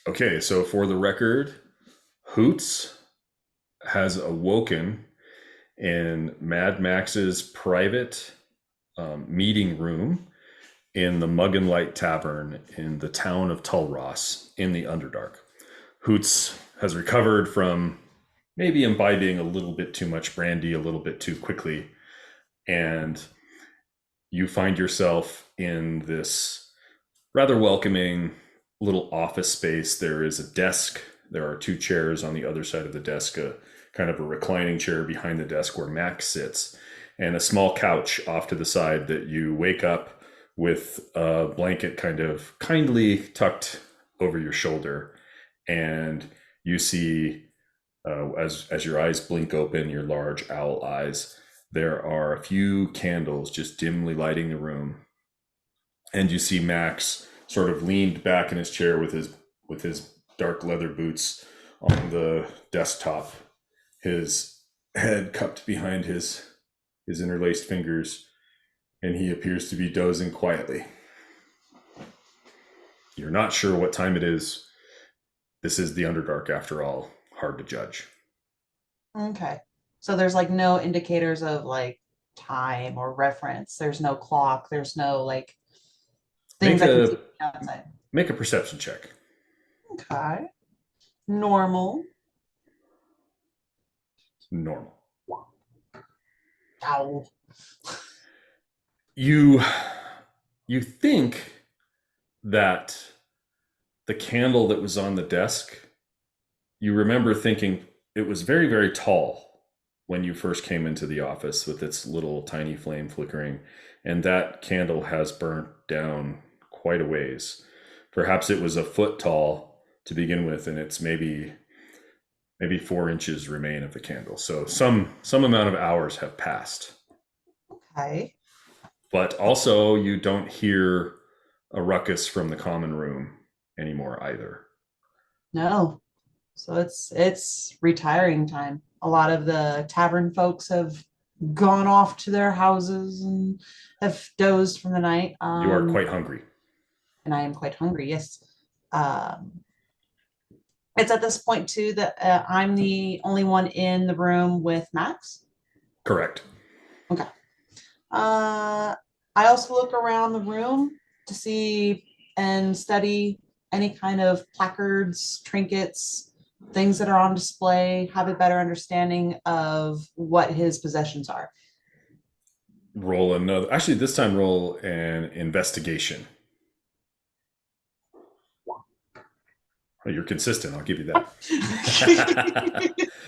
Okay, so for the record, Hoots has awoken in Mad Max's private meeting room in the Mug and Light Tavern in the town of Tulross in the Underdark. Hoots has recovered from maybe imbibing a little bit too much brandy a little bit too quickly, and you find yourself in this rather welcoming little office space. There is a desk. There are two chairs on the other side of the desk, a kind of a reclining chair behind the desk where Max sits, and a small couch off to the side that you wake up with a blanket kind of kindly tucked over your shoulder. And you see, as your eyes blink open, your large owl eyes, there are a few candles just dimly lighting the room, and you see Max sort of leaned back in his chair with his dark leather boots on the desktop, his head cupped behind his interlaced fingers, and he appears to be dozing quietly. You're not sure what time it is. This is the Underdark after all. Hard to judge. Okay. So there's like no indicators of like time or reference. There's no clock. There's no like things Make I can see a outside. make a perception check. Okay. Normal. Normal. Ow. You you think that the candle that was on the desk, you remember thinking it was very, very tall when you first came into the office with its little tiny flame flickering, and that candle has burnt down quite a ways. Perhaps it was a foot tall to begin with, and it's maybe 4 inches remain of the candle. So some amount of hours have passed. Okay. But also you don't hear a ruckus from the common room anymore either. No. So it's retiring time. A lot of the tavern folks have gone off to their houses and have dozed from the night. You are quite hungry. And I am quite hungry. Yes. Um, it's at this point too that I'm the only one in the room with Max. Correct. Okay. Uh, I also look around the room to see and study any kind of placards, trinkets, things that are on display, have a better understanding of what his possessions are. Roll another. Actually, this time roll an investigation. Oh, you're consistent. I'll give you that.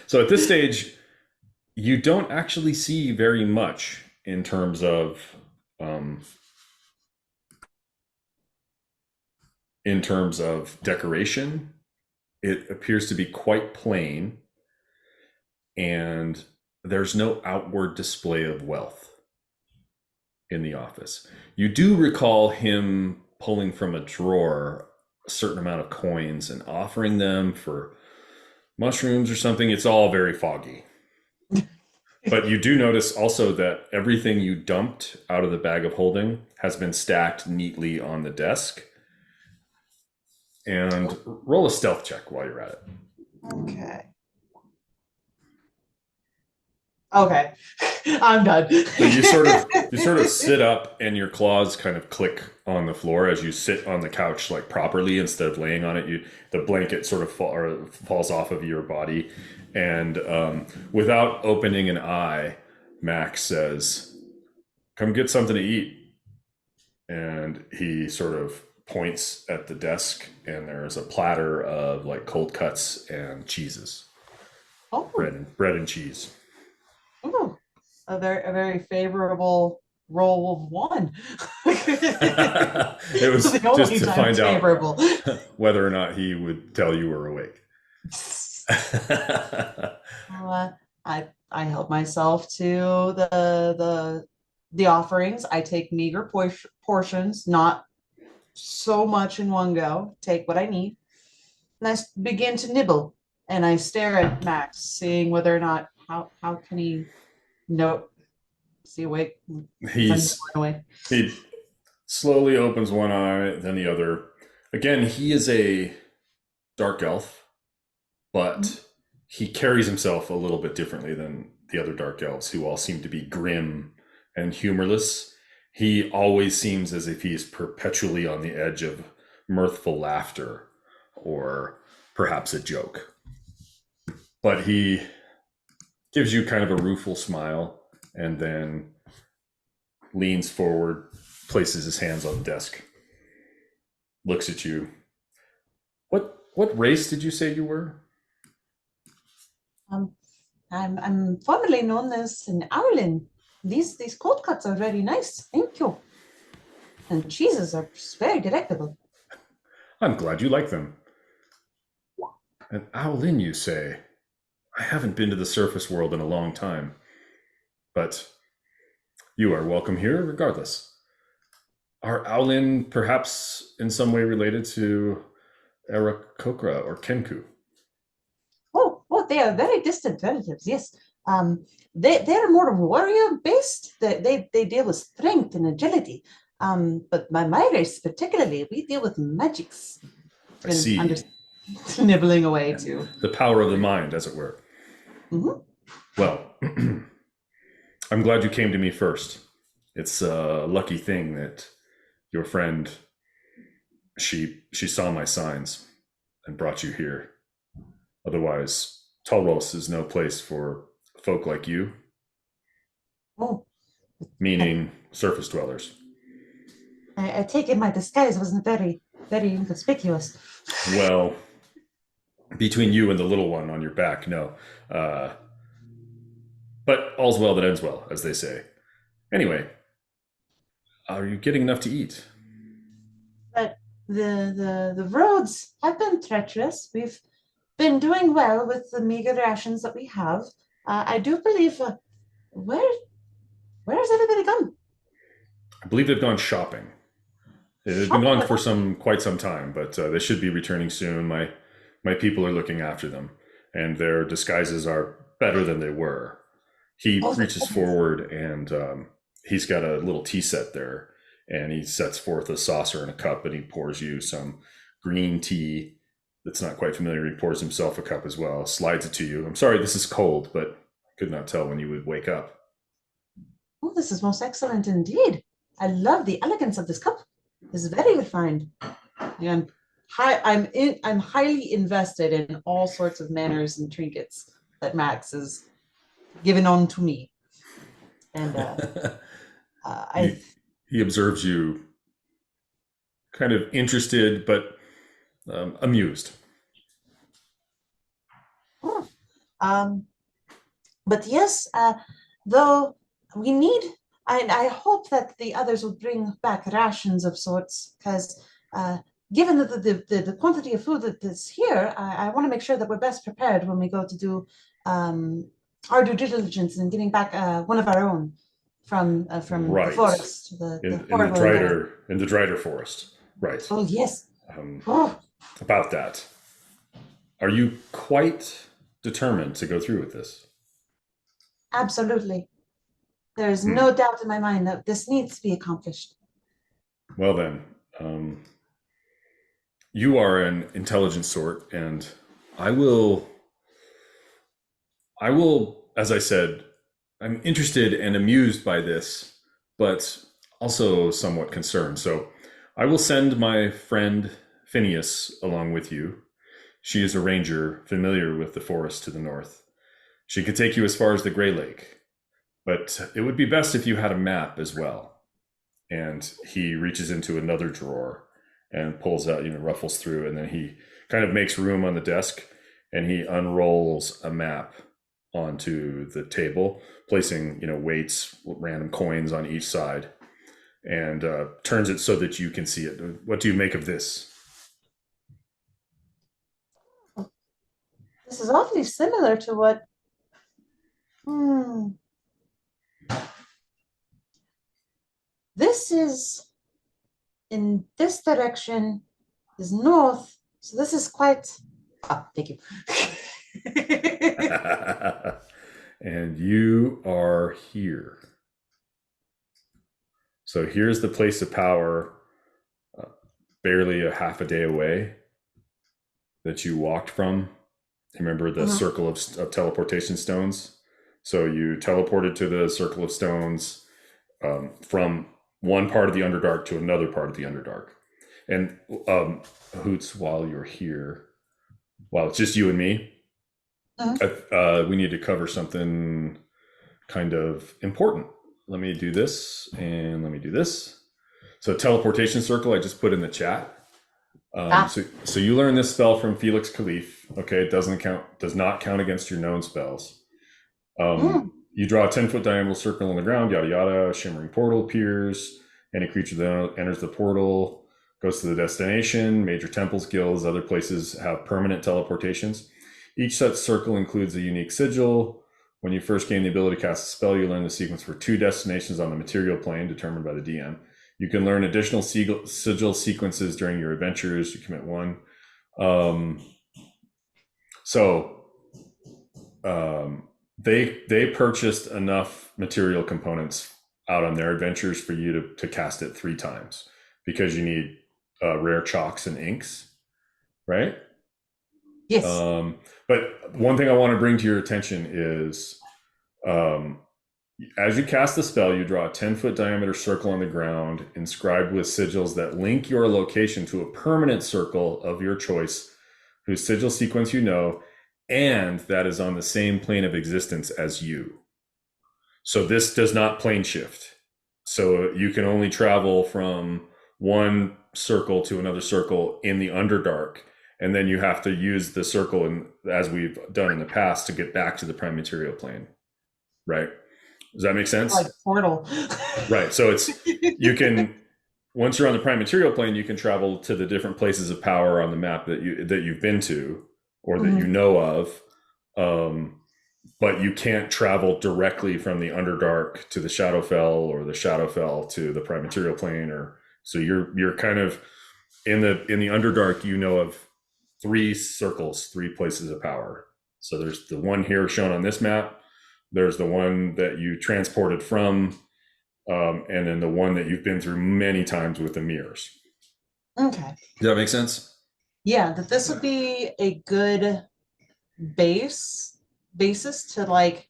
So at this stage, you don't actually see very much um, in terms of decoration. It appears to be quite plain, and there's no outward display of wealth in the office. You do recall him pulling from a drawer a certain amount of coins and offering them for mushrooms or something. It's all very foggy. But you do notice also that everything you dumped out of the bag of holding has been stacked neatly on the desk. And roll a stealth check while you're at it. Okay. Okay. I'm done. So you sort of sit up, and your claws kind of click on the floor as you sit on the couch like properly instead of laying on it. The blanket sort of falls off of your body, and without opening an eye, Max says, "Come get something to eat." And he sort of points at the desk, and there's a platter of like cold cuts and cheeses, Oh, bread and cheese. ooh, a very favorable roll of one. It was The just only to time find it's out favorable. whether or not he would tell you were awake. Uh, I help myself to the offerings. I take meager portions, not so much in one go. Take what I need, and begin to nibble. And I stare at Max, seeing whether or not how can he know see awake if I'm He's nibbling away. he slowly opens one eye, then the other. Again, he is a dark elf, but he carries himself a little bit differently than the other dark elves, who all seem to be grim and humorless. He always seems as if he is perpetually on the edge of mirthful laughter or perhaps a joke. But he gives you kind of a rueful smile and then leans forward, places his hands on the desk, looks at you. What race did you say you were? Um, I'm formerly known as an Owlin. These cold cuts are very nice. Thank you. And cheeses are very delectable. I'm glad you like them. An Owlin, you say? I haven't been to the surface world in a long time. But you are welcome here regardless. Are Owlin perhaps in some way related to Aarakocra or Kenku? Oh, they are very distant relatives. Yes. They're more warrior based. They deal with strength and agility. But my race particularly, we deal with magics. I see. Nibbling away too. The power of the mind, as it were. Mm-hmm. Well, I'm glad you came to me first. It's a lucky thing that your friend, she saw my signs and brought you here. Otherwise, Talros is no place for folk like you, Oh, meaning surface dwellers. I take it my disguise wasn't very inconspicuous. Well, between you and the little one on your back, no. Uh, but all's well that ends well, as they say. Anyway, are you getting enough to eat? But the roads have been treacherous. We've been doing well with the meager rations that we have. I do believe. Where where has everybody gone? I believe they've gone shopping. They've been Shopping gone with for us? quite some time, but they should be returning soon. My people are looking after them, and their disguises are better than they were. He Oh, thank reaches goodness. forward and he's got a little tea set there, and he sets forth a saucer and a cup, and he pours you some green tea that's not quite familiar. He pours himself a cup as well, slides it to you. I'm sorry, this is cold, but I could not tell when you would wake up. Oh, this is most excellent indeed. I love the elegance of this cup. This is very refined. And I'm highly invested in all sorts of manners and trinkets that Max has given on to me. And I he, he observes you, kind of interested but amused. oh, um but yes, though we need, I hope that the others will bring back rations of sorts, because given the quantity of food that is here, I want to make sure that we're best prepared when we go to do um, our due diligence in getting back one of our own from the Right. forest, the In the horrible environment. Drider forest. Right. Oh, yes. Um, Oh, about that. Are you quite determined to go through with this? absolutely. There is Hmm. no doubt in my mind that this needs to be accomplished. Well then, um, you are an intelligent sort, and I will. I will, as I said, I'm interested and amused by this, but also somewhat concerned. So, I will send my friend Phineas along with you. She is a ranger familiar with the forest to the north. She could take you as far as the Grey Lake, but it would be best if you had a map as well. And he reaches into another drawer and pulls out, ruffles through, and then he kind of makes room on the desk, and he unrolls a map onto the table, placing, weights, random coins on each side, and turns it so that you can see it. What do you make of this? This is awfully similar to what. Hmm, this is in this direction is north. So this is quite. Ah, thank you. And you are here. So here's the place of power, uh, barely a half a day away. that you walked from. Remember the Mhm. circle of teleportation stones? So you teleported to the circle of stones from one part of the Underdark to another part of the Underdark. And Hoots, while you're here, while it's just you and me, Mhm. we need to cover something kind of important. Let me do this and let me do this. So teleportation circle, I just put in the chat. Ah. So you learn this spell from Felix Khalif. Okay, it does not count against your known spells. Mm. You draw a 10-foot diagonal circle on the ground, yada yada. Shimmering portal appears. Any creature that enters the portal goes to the destination. Major temples, guilds, other places have permanent teleportations. Each such circle includes a unique sigil. When you first gain the ability to cast a spell, you learn the sequence for 2 destinations on the material plane determined by the DM. You can learn additional sigil sequences during your adventures. You commit 1. Um, so they purchased enough material components out on their adventures for you to cast it 3 times because you need rare chalks and inks, right? Yes. But one thing I want to bring to your attention is um, as you cast the spell, you draw a 10-foot diameter circle on the ground inscribed with sigils that link your location to a permanent circle of your choice, whose sigil sequence you know, and that is on the same plane of existence as you. So this does not plane shift. So you can only travel from one circle to another circle in the Underdark, and then you have to use the circle, and as we've done in the past, to get back to the prime material plane. Right? Does that make Like sense? portal. Right. So it's you can once you're on the prime material plane, you can travel to the different places of power on the map that you've been to or that you Mhm. know of. Um, but you can't travel directly from the Underdark to the Shadowfell or the Shadowfell to the prime material plane, or so you're kind of in the Underdark. You know of 3 circles, 3 places of power. So there's the one here shown on this map. There's the one that you transported from, and then the one that you've been through many times with the mirrors. Okay. Does that make sense? Yeah, that this Yeah. would be a good basis to like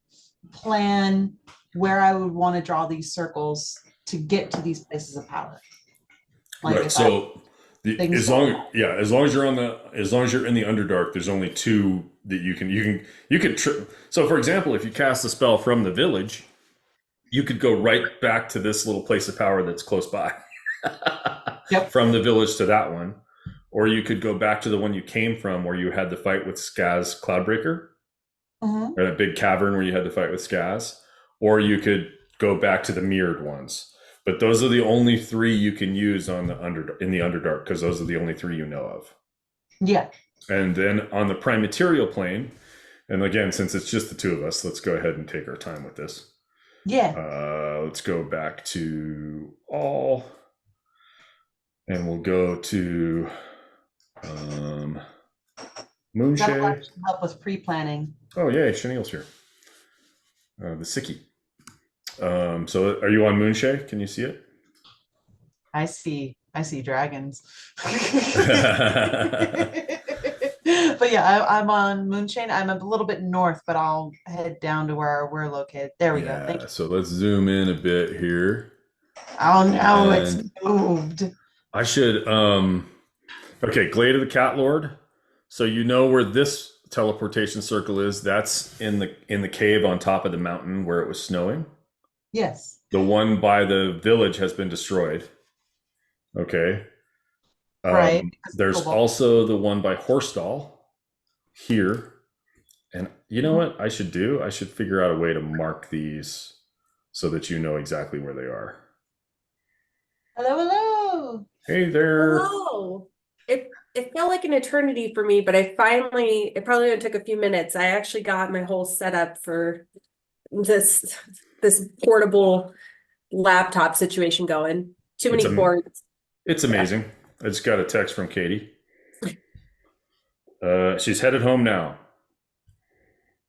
plan where I would want to draw these circles to get to these places of power. Like Right. if I So things go wrong. as long as you're as long as you're in the Underdark, there's only 2 that you can so for example, if you cast a spell from the village, you could go right back to this little place of power that's close by. Yep. From the village to that one. Or you could go back to the one you came from where you had the fight with Skaz Cloudbreaker, Mhm. or that big cavern where you had the fight with Skaz. Or you could go back to the mirrored ones. But those are the only 3 you can use on the in the Underdark because those are the only 3 you know of. Yeah. And then on the prime material plane, and again, since it's just the 2 of us, let's go ahead and take our time with this. Yeah. Let's go back to all, and we'll go to That'll Moonshay. actually help with pre-planning. Oh, yay, Chenille's here. The Siki. So are you on Moonshay? Can you see it? I see dragons. But yeah, I'm on Moonchain. I'm a little bit north, but I'll head down to where we're located. There we go. Thank Yeah, you. so let's zoom in a bit here. Oh no, it's And moved. I should okay, Glade of the Cat Lord. So you know where this teleportation circle is. That's in the cave on top of the mountain where it was snowing. Yes. The one by the village has been destroyed. Okay. Right. Because of There's cobalt. also the one by Horsestall here. And you know Mhm. what I should do? I should figure out a way to mark these so that you know exactly where they are. Hello, hello. Hey there. Hello. It felt like an eternity for me, but it probably only took a few minutes. I actually got my whole setup for this portable laptop situation going. Too It's many a cords. it's Yeah. amazing. I just got a text from Katie. She's headed home now.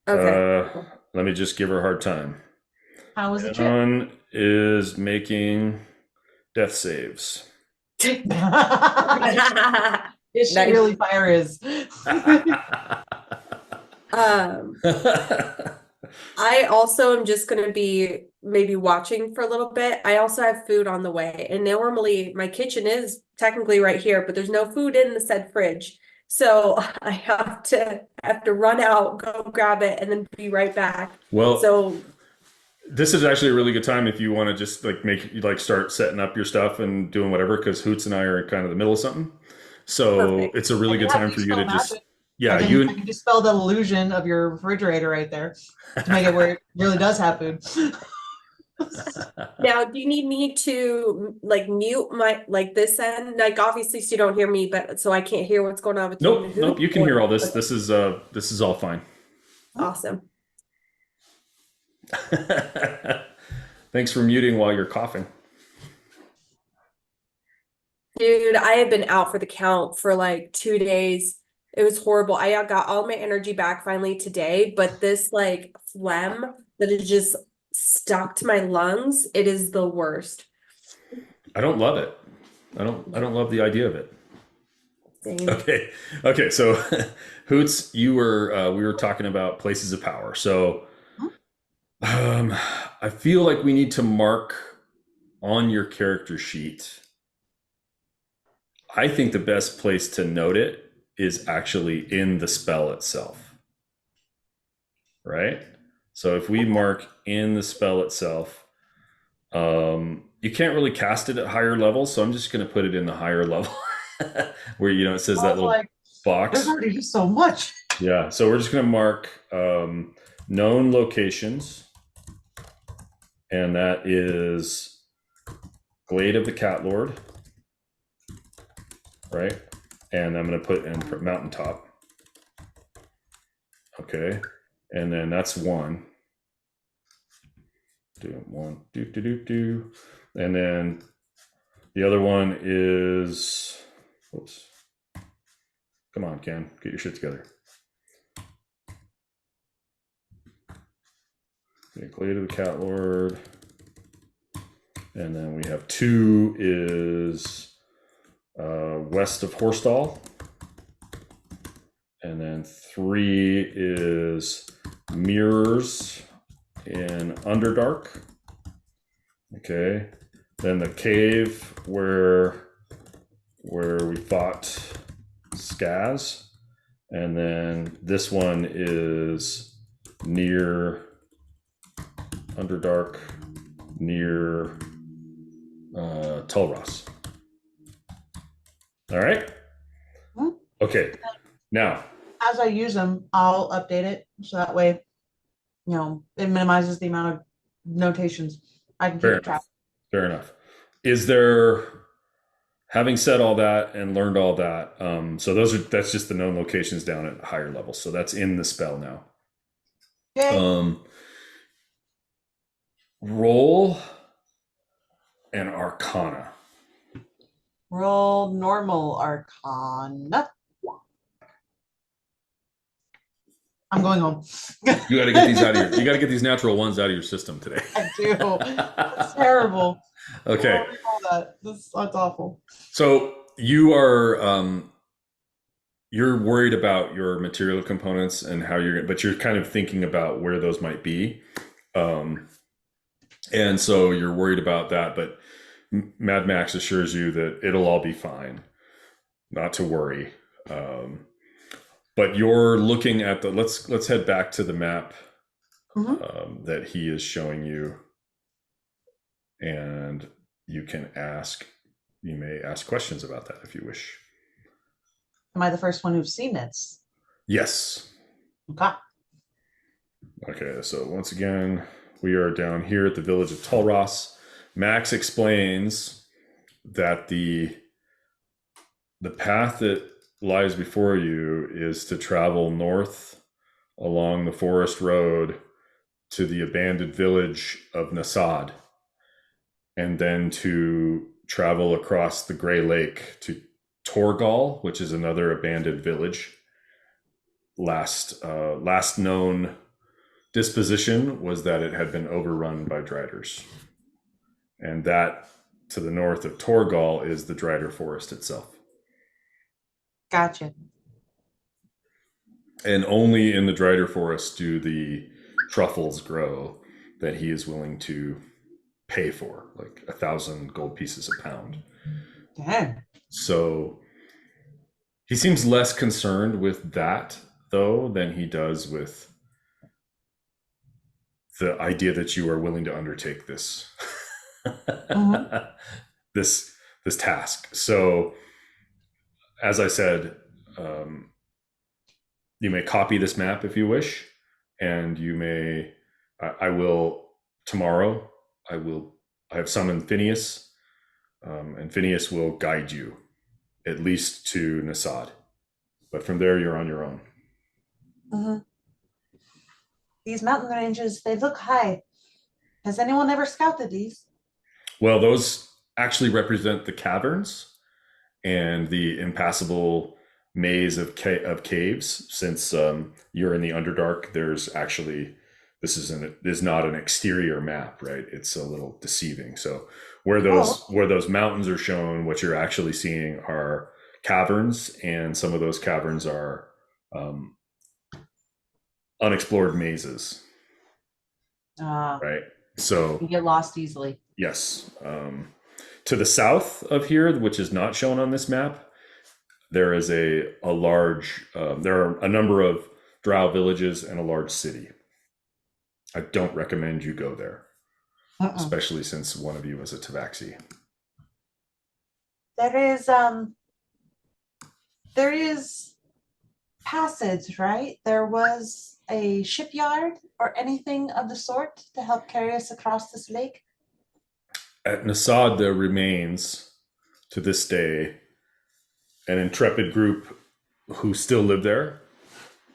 Okay. Uh, Let me just give her a hard time. How was the trip? John is making death saves. Is she Nice. really fire is? Um, I also am just going to be maybe watching for a little bit. I also have food on the way, and normally my kitchen is technically right here, but there's no food in the said fridge. So I have to run out, go grab it, and then be right back. Well, So this is actually a really good time if you want to just start setting up your stuff and doing whatever, because Hoots and I are in kind of the middle of something. So perfect. it's a really good Yeah, time you for you to spell just, magic. yeah, I can dispel the illusion of your refrigerator right there to make it where it really does have food. Now, do you need me to like mute my like this end? Like obviously so you don't hear me, but so I can't hear what's going on with you and nope, who? nope, you can hear all this. This is all fine. Awesome. Thanks for muting while you're coughing. Dude, I have been out for the count for like 2 days. It was horrible. I got all my energy back finally today, but this like phlegm that is just stuck to my lungs, it is the worst. I don't love it. I don't love the idea of it. Same. Okay. So, Hoots, we were talking about places of power. So, I feel like we need to mark on your character sheet. I think the best place to note it is actually in the spell itself. Right? So if we mark in the spell itself, you can't really cast it at higher levels, so I'm just going to put it in the higher level where it says that little box. There's already just so much. Yeah, so we're just going to mark known locations, and that is Glade of the Cat Lord, right? And I'm going to put in Mountaintop. Okay, and then that's one. And then the other one is, whoops. Come on, Ken, get your shit together. Okay, Glade of the Cat Lord. And then we have 2 is west of Horsestall. And then 3 is Mirrors in Underdark. Okay. Then the cave where we fought Skaz. And then this one is near Underdark, near Tulross. All right. Okay. Now, as I use them, I'll update it so that way, it minimizes the amount of notations I can keep track. Fair enough. Is there, having said all that and learned all that, so that's just the known locations down at higher levels. So that's in the spell now. Okay. Roll an Arcana. Roll normal Arcana. I'm going home. You got to get these out of you got to get these natural ones out of your system today. I do. It's terrible. Okay. That's awful. So you are you're worried about your material components and how but you're kind of thinking about where those might be. And so you're worried about that, but Mad Max assures you that it'll all be fine. Not to worry. But you're looking at let's head back to the map that he is showing you, and you may ask questions about that if you wish. Am I the first one who's seen this? Yes. Okay, so once again, we are down here at the village of Tulross. Max explains that the path that lies before you is to travel north along the forest road to the abandoned village of Nasad, and then to travel across the Gray Lake to Torgal, which is another abandoned village. Last known disposition was that it had been overrun by Driders, and that to the north of Torgal is the Drider forest itself. Gotcha. And only in the Drider forest do the truffles grow that he is willing to pay for, like 1,000 gold pieces a pound. Damn. So he seems less concerned with that, though, than he does with the idea that you are willing to undertake this Mhm. this this task. So, as I said, you may copy this map if you wish, and you may. I will tomorrow. I will. I have summoned Phineas, and Phineas will guide you at least to Nasad. But from there, you're on your own. Mhm. These mountain ranges, they look high. Has anyone ever scouted these? Well, those actually represent the caverns and the impassable maze of caves. Since you're in the Underdark, there's actually is not an exterior map, right? It's a little deceiving. So Oh, where those mountains are shown, what you're actually seeing are caverns, and some of those caverns are um, unexplored mazes, right? So you get lost easily. yes. To the south of here, which is not shown on this map, there is a large. There are a number of drow villages and a large city. I don't recommend you go there, Uh-uh. especially since one of you is a Tabaxi. There is there is passage, right? There was a shipyard or anything of the sort to help carry us across this lake. At Nasad, there remains to this day an intrepid group who still live there.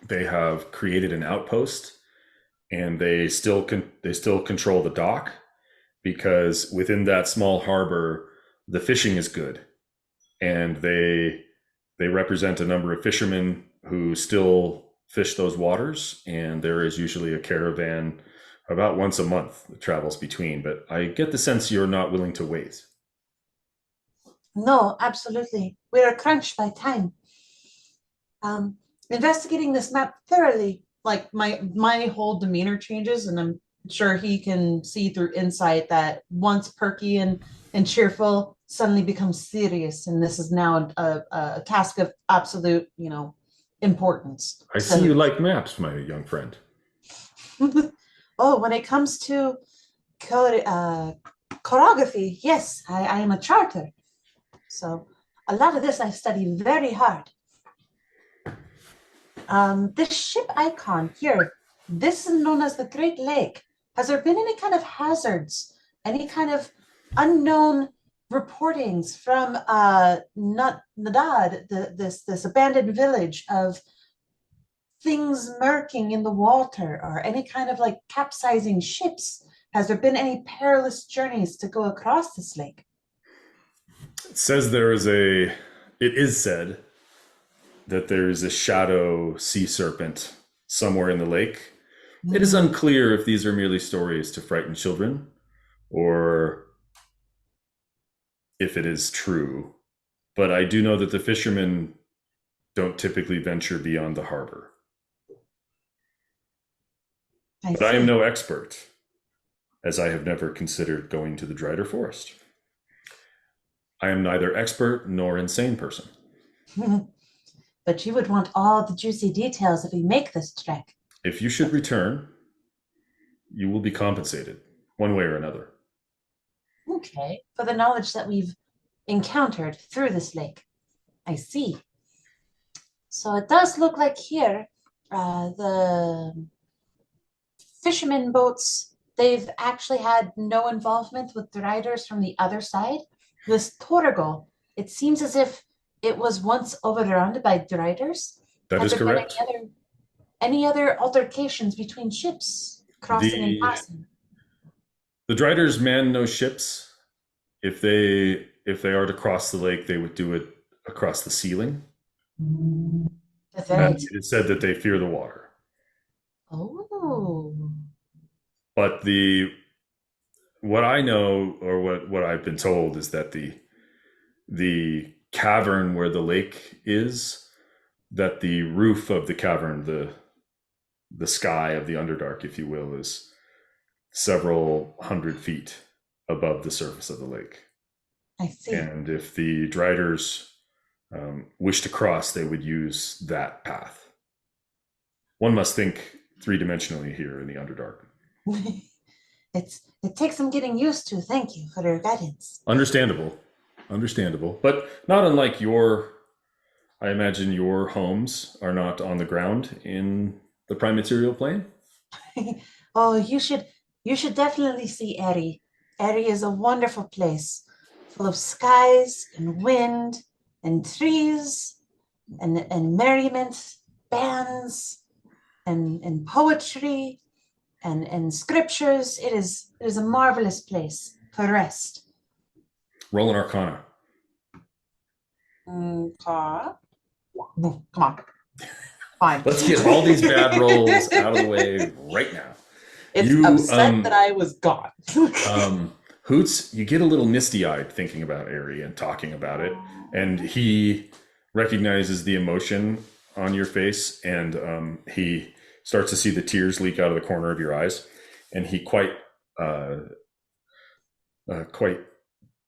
They have created an outpost, and they still control the dock, because within that small harbor, the fishing is good, and they represent a number of fishermen who still fish those waters, and there is usually a caravan about once a month that travels between. But I get the sense you're not willing to wait. No, absolutely. We're crunched by time. Um, Investigating this map thoroughly, like my whole demeanor changes, and I'm sure he can see through insight that once perky and cheerful suddenly becomes serious, and this is now a task of absolute, importance. I see So, you like maps, my young friend. oh, when it comes to choreography, yes, I am a charter. So a lot of this I study very hard. This ship icon here, this is known as the Great Lake. Has there been any kind of hazards, any kind of unknown reportings from Nadad, this abandoned village, of things murking in the water or any kind of like capsizing ships? Has there been any perilous journeys to go across this lake? It says there is a. It is said that there is a shadow sea serpent somewhere in the lake. It is unclear if these are merely stories to frighten children, or if it is true. But I do know that the fishermen don't typically venture beyond the harbor. I But I am see. no expert, as I have never considered going to the Drider forest. I am neither expert nor insane person. But you would want all the juicy details if we make this trek. If you should return, you will be compensated one way or another. Okay, for the knowledge that we've encountered through this lake. I see. So it does look like here, the fishermen boats, they've actually had no involvement with the riders from the other side. This Torgo, it seems as if it was once overrun by riders. That Has is there been correct. any other altercations between ships crossing and The passing? the Driders man no ships. If they are to cross the lake, they would do it across the ceiling. And Very. it is said that they fear the water. Oh. But the what I know, or what I've been told, is that the cavern where the lake is, that the roof of the cavern, the sky of the Underdark, if you will, is several hundred feet above the surface of the lake. I see. And if the Driders wish to cross, they would use that path. One must think three-dimensionally here in the Underdark. It takes some getting used to. Thank you for your guidance. Understandable. But not unlike I imagine your homes are not on the ground in the prime material plane. Oh, you should definitely see Eri. Eri is a wonderful place, full of skies and wind and trees and merriment, bands and poetry and scriptures. It is a marvelous place to rest. Roll an Arcana. Come on. Fine. Let's get all these bad rolls out of the way right now. It's upset that I was gone. Hoots, you get a little misty-eyed thinking about Eri and talking about it, and he recognizes the emotion on your face, and he starts to see the tears leak out of the corner of your eyes, and he quite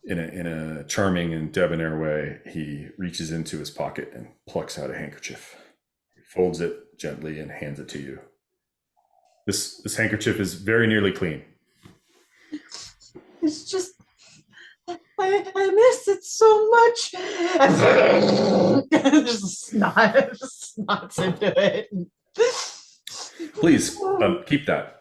in a charming and debonair way, he reaches into his pocket and plucks out a handkerchief. He folds it gently and hands it to you. This handkerchief is very nearly clean. It's just, I miss it so much. Just snots into it. Please keep that.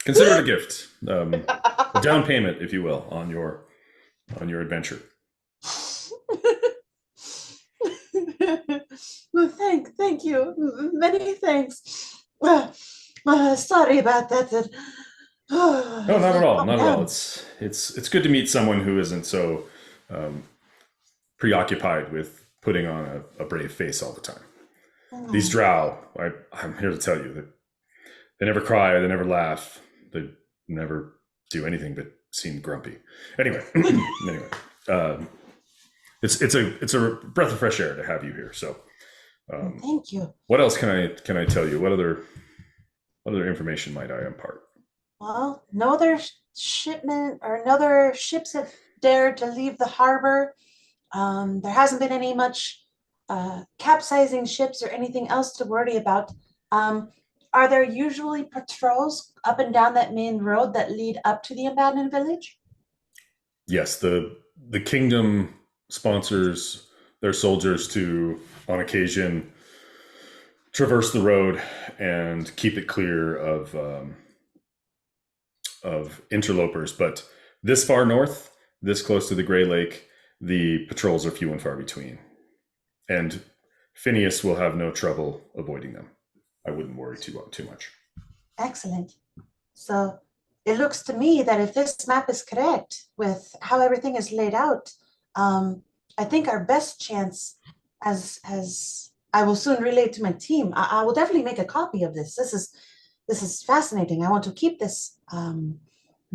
Consider it a gift, a down payment, if you will, on your adventure. Well, thank you. Many thanks. Sorry about that. No, not at all. Not at all. It's good to meet someone who isn't so preoccupied with putting on a brave face all the time. These drow, I'm here to tell you that they never cry, they never laugh, they never do anything but seem grumpy. Anyway, it's a breath of fresh air to have you here. So, thank you. What else can I tell you? What other information might I impart? Well, no other shipment or no other ships have dared to leave the harbor. There hasn't been any much capsizing ships or anything else to worry about. Are there usually patrols up and down that main road that lead up to the abandoned village? Yes, the kingdom sponsors their soldiers to, on occasion, traverse the road and keep it clear of interlopers. But this far north, this close to the Gray Lake, the patrols are few and far between. And Phineas will have no trouble avoiding them. I wouldn't worry too much. Excellent. So it looks to me that if this map is correct with how everything is laid out, I think our best chance, as I will soon relate to my team, I will definitely make a copy of this. This is fascinating. I want to keep this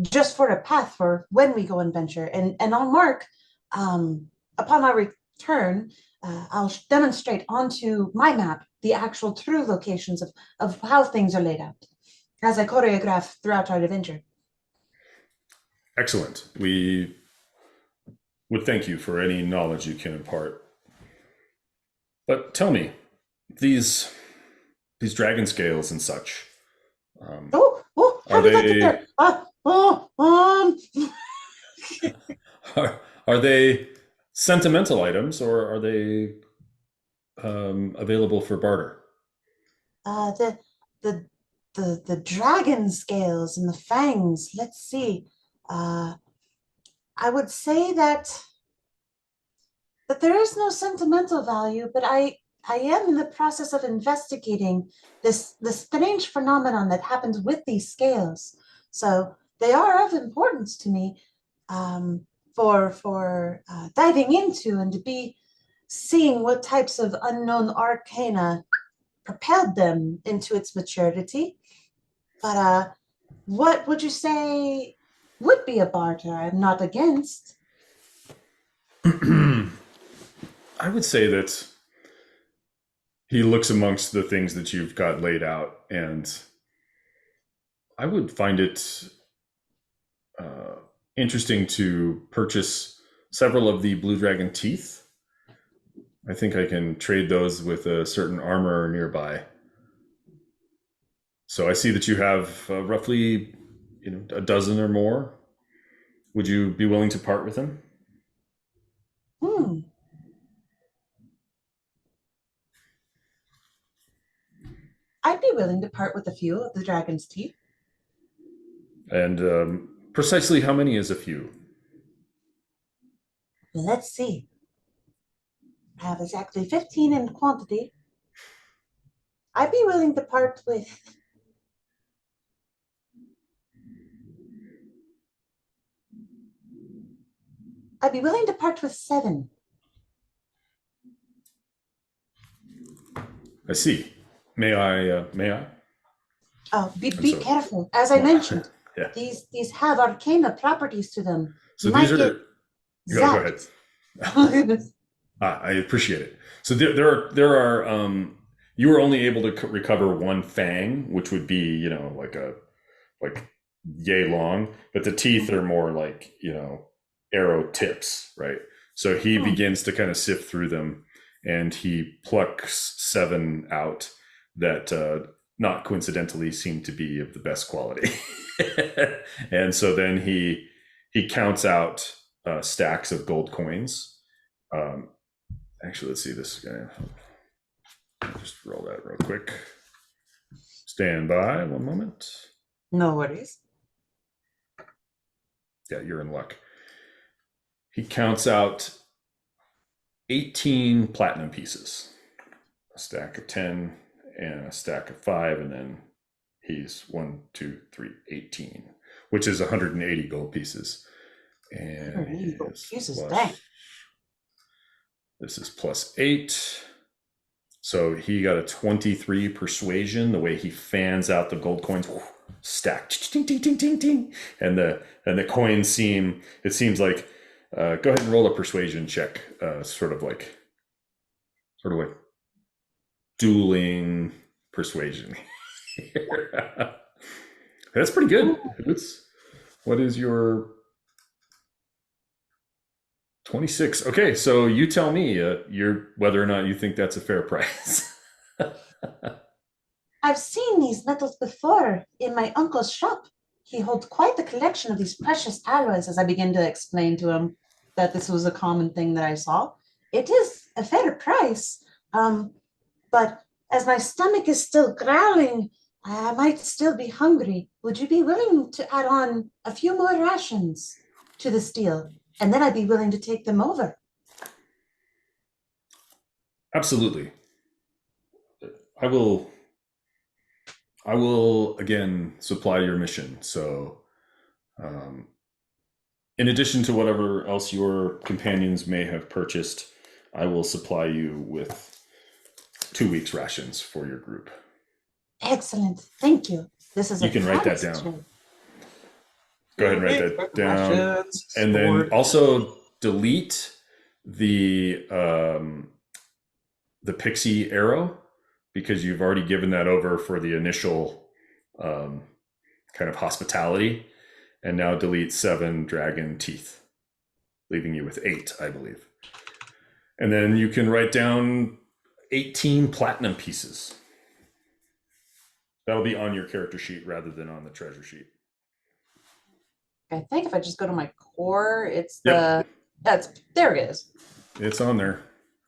just for a path for when we go and venture. And I'll mark, upon our return, I'll demonstrate onto my map the actual true locations of how things are laid out as I choreograph throughout our adventure. Excellent. We would thank you for any knowledge you can impart. But tell me, these dragon scales and such. How did I get there? Are they sentimental items, or are they available for barter? The dragon scales and the fangs. Let's see. I would say that there is no sentimental value, but I am in the process of investigating this strange phenomenon that happens with these scales. So they are of importance to me for diving into and to be seeing what types of unknown arcana propelled them into its maturity. But what would you say would be a barter? I'm not against. I would say that he looks amongst the things that you've got laid out, and I would find it interesting to purchase several of the blue dragon teeth. I think I can trade those with a certain armor nearby. So I see that you have roughly, a dozen or more. Would you be willing to part with them? Hmm. I'd be willing to part with a few of the dragon's teeth. And precisely how many is a few? Let's see. I have exactly 15 in quantity. I'd be willing to part with I'd be willing to part with 7. I see. May I? May I? Oh, be sorry. careful. As I mentioned, Yeah. these have arcana properties to them. So You these might are. get Go ahead. zapped. Oh, goodness. I appreciate it. So there are. You were only able to recover one fang, which would be like yay long, but the teeth are more like arrow tips, right? So he begins to kind of sift through them, and he plucks 7 out that not coincidentally seem to be of the best quality. And so then he counts out stacks of gold coins. Actually, let's see this guy. Just roll that real quick. Stand by 1 moment. No worries. Yeah, you're in luck. He counts out 18 platinum pieces, a stack of 10 and a stack of 5, and then he's 1, 2, 3, 18, which is 180 gold pieces. And 180 gold pieces, plus, dang. this is plus 8. So he got a 23 persuasion. The way he fans out the gold coins, stacked, ding, ding, ding, ding, ding, and the coins seem. It seems like. Go ahead and roll a persuasion check. Sort of like dueling persuasion. That's pretty good. What is your 26? Okay, so you tell me whether or not you think that's a fair price. I've seen these metals before in my uncle's shop. He holds quite the collection of these precious alloys, as I begin to explain to him that this was a common thing that I saw. It is a fair price, but as my stomach is still growling, I might still be hungry. Would you be willing to add on a few more rations to this deal? And then I'd be willing to take them over. Absolutely. I will again supply your mission. So, in addition to whatever else your companions may have purchased, I will supply you with 2 weeks rations for your group. Excellent. Thank you. This is You can write that down. Go ahead and write that down. Rations, and then also delete the pixie arrow, because you've already given that over for the initial kind of hospitality, and now delete 7 dragon teeth, leaving you with 8, I believe. And then you can write down 18 platinum pieces. That'll be on your character sheet rather than on the treasure sheet. I think if I just go to my core, it's Yep. there it is. It's on there.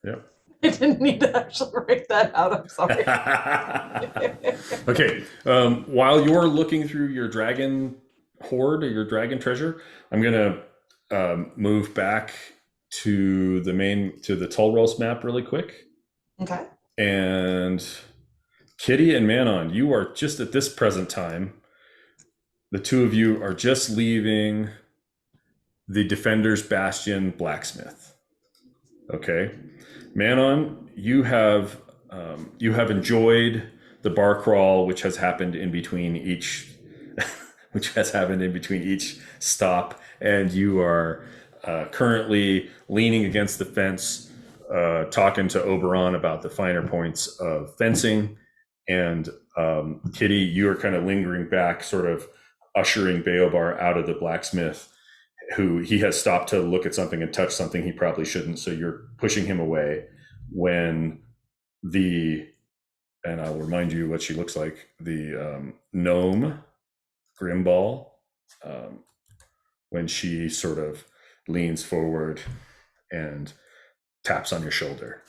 Yep. I didn't need to actually write that out. I'm sorry. Okay. While you're looking through your dragon hoard or your dragon treasure, I'm gonna move back to the Tulros map really quick. Okay. And Kitty and Manon, you are just at this present time. The two of you are just leaving the Defender's Bastion blacksmith. Okay, Manon, you have enjoyed the bar crawl, which has happened in between each, stop, and you are currently leaning against the fence, talking to Oberon about the finer points of fencing. And Kitty, you are kind of lingering back, sort of ushering Beobar out of the blacksmith, who he has stopped to look at something and touch something he probably shouldn't. So you're pushing him away when and I'll remind you what she looks like, the gnome Grimball, when she sort of leans forward and taps on your shoulder.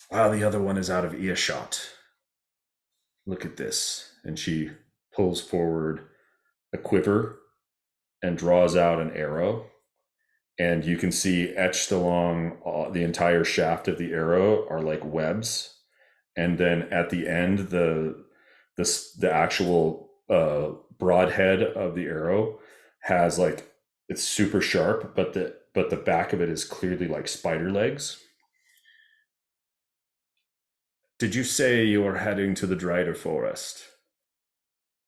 While the other one is out of earshot, look at this. And she pulls forward a quiver and draws out an arrow. And you can see etched along the entire shaft of the arrow are like webs. And then at the end, the actual broadhead of the arrow has like, it's super sharp, but the back of it is clearly like spider legs. Did you say you were heading to the Drider forest?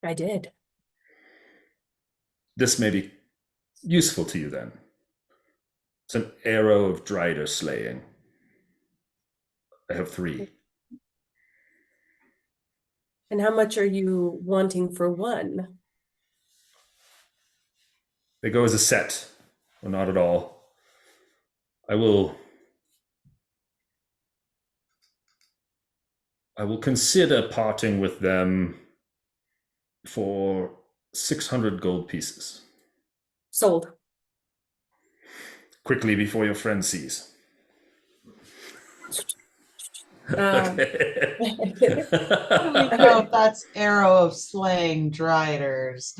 I did. This may be useful to you then. It's an arrow of Drider slaying. I have 3. And how much are you wanting for one? They go as a set. Well, not at all. I will consider parting with them for 600 gold pieces. Sold. Quickly before your friend sees. I don't know if that's arrow of slaying Driders.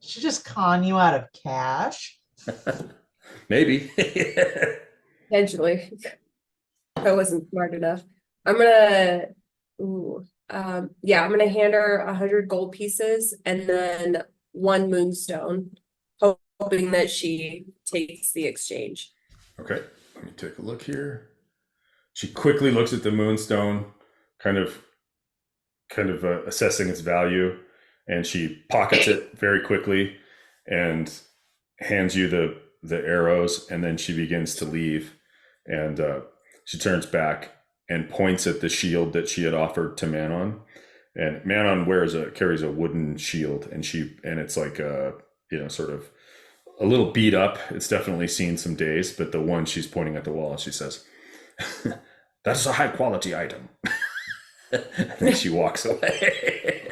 Should just con you out of cash. Maybe. Potentially. I wasn't smart enough. I'm gonna I'm gonna hand her 100 gold pieces and then 1 moonstone, hoping that she takes the exchange. Okay, let me take a look here. She quickly looks at the moonstone, kind of assessing its value, and she pockets it very quickly and hands you the arrows, and then she begins to leave. And she turns back and points at the shield that she had offered to Manon. And Manon carries a wooden shield, and it's like sort of a little beat up. It's definitely seen some days, but the one she's pointing at the wall, she says, "That's a high quality item." And then she walks away.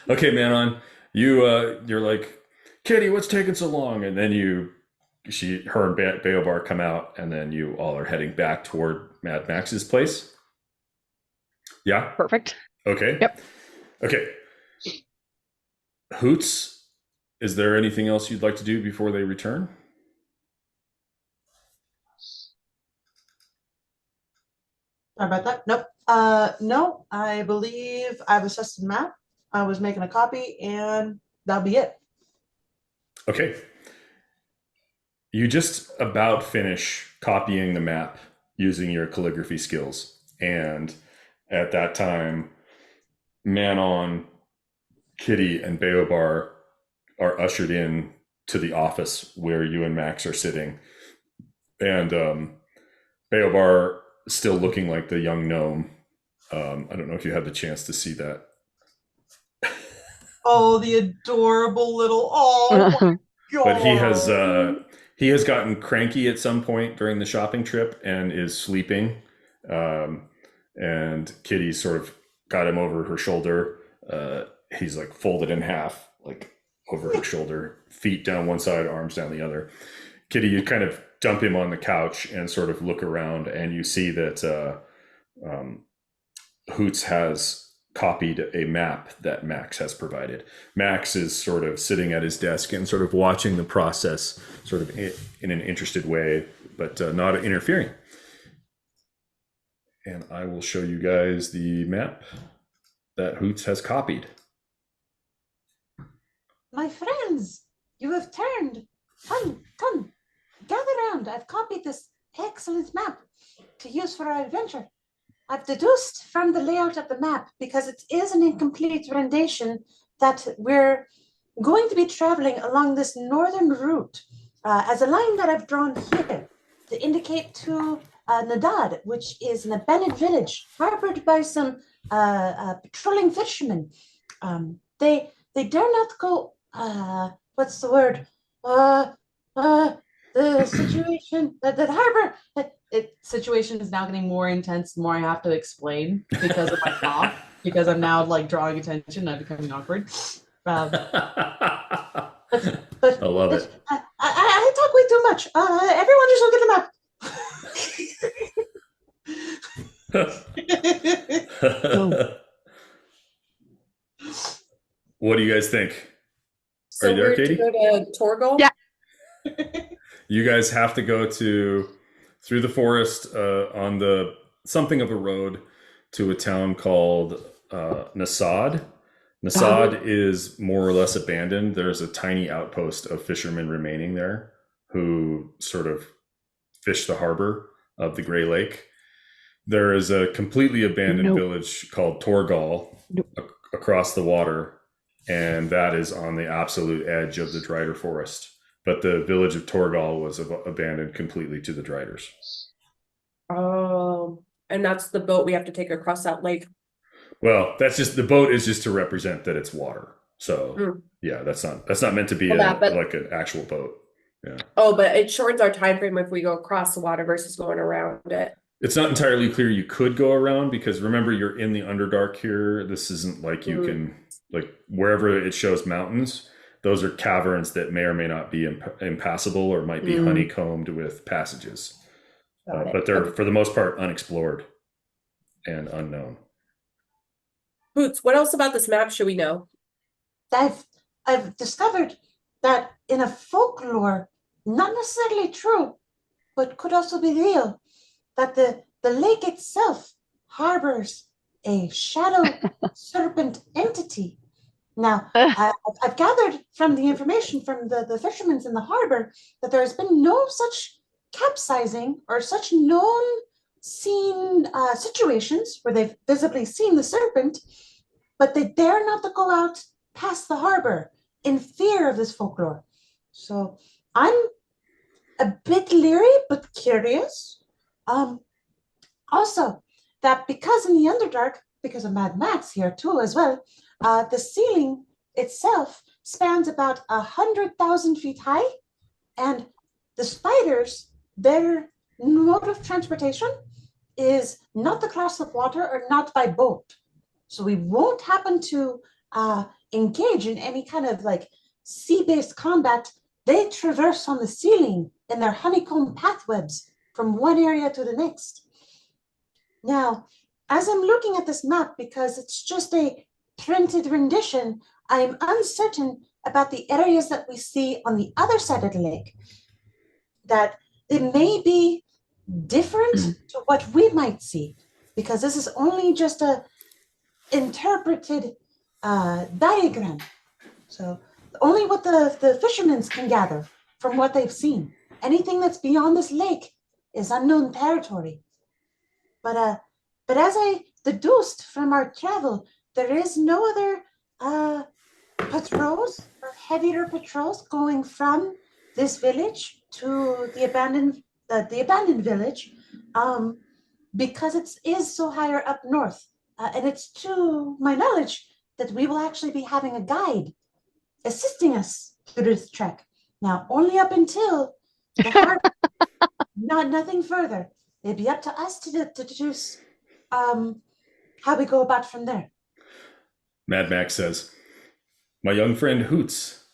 Okay, Manon, you're like, "Kitty, what's taking so long?" And then her and Beobar come out, and then you all are heading back toward Mad Max's place. Yeah? Perfect. Okay. Yep. Okay. Hoots, is there anything else you'd like to do before they return? Sorry about that. Nope. No, I believe I've assessed the map. I was making a copy, and that'll be it. Okay. You just about finish copying the map using your calligraphy skills. And at that time, Manon, Kitty, and Beobar are ushered in to the office where you and Max are sitting. And Beobar still looking like the young gnome. I don't know if you had the chance to see that. Oh, the adorable little, oh my God. But he has gotten cranky at some point during the shopping trip and is sleeping. And Kitty sort of got him over her shoulder. He's like folded in half, like over her shoulder, feet down one side, arms down the other. Kitty, you kind of dump him on the couch and sort of look around, and you see that Hoots has copied a map that Max has provided. Max is sort of sitting at his desk and sort of watching the process sort of in an interested way, but not interfering. And I will show you guys the map that Hoots has copied. My friends, you have turned. Come, gather round. I've copied this excellent map to use for our adventure. I've deduced from the layout of the map, because it is an incomplete rendition, that we're going to be traveling along this northern route as a line that I've drawn here to indicate to Nadad, which is an abandoned village harbored by some patrolling fishermen. They dare not go. What's the word? The situation, the harbor. Situation is now getting more intense. The more I have to explain because of my cough. Because I'm now like drawing attention, I'm becoming awkward. But I love it. I talk way too much. Everyone just look at the map. What do you guys think? So Are you there, we're Katie? to go to Torgal? Yeah. You guys have to go through the forest on the something of a road to a town called Nasad. Nasad is more or less abandoned. There's a tiny outpost of fishermen remaining there who sort of fish the harbor of the Gray Lake. There is a completely abandoned village called Torgal across the water, and that is on the absolute edge of the Drider forest. But the village of Torgal was abandoned completely to the Driders. Oh, and that's the boat we have to take across that lake. Well, that's just the boat is just to represent that it's water. So yeah, that's not meant to be like an actual boat. Yeah. Oh, but it shortens our time frame if we go across the water versus going around it. It's not entirely clear you could go around because remember you're in the Underdark here. This isn't like you can like wherever it shows mountains. Those are caverns that may or may not be impassable or might be honeycombed with passages. But they're, for the most part, unexplored and unknown. Boots, what else about this map should we know? I've discovered that in a folklore, not necessarily true, but could also be real, that the lake itself harbors a shadow serpent entity. Now, I've gathered from the information from the fishermen in the harbor that there has been no such capsizing or such known seen situations where they've visibly seen the serpent, but they dare not to go out past the harbor in fear of this folklore. So I'm a bit leery but curious. Also, that because in the Underdark, because of Mad Max here too as well, the ceiling itself spans about 100,000 feet high, and the spiders, their mode of transportation is not the cross of water or not by boat. So we won't happen to engage in any kind of like sea-based combat. They traverse on the ceiling in their honeycomb pathwebs from one area to the next. Now, as I'm looking at this map, because it's just a printed rendition, I am uncertain about the areas that we see on the other side of the lake, that it may be different to what we might see, because this is only just a interpreted diagram. So only what the fishermen can gather from what they've seen. Anything that's beyond this lake is unknown territory. But as I deduced from our travel, there is no other patrols or heavier patrols going from this village to the abandoned village, because it is so higher up north, and it's to my knowledge that we will actually be having a guide assisting us through this trek. Now, only up until the harbor, nothing further. It'd be up to us to deduce how we go about from there. Mad Max says, my young friend Hoots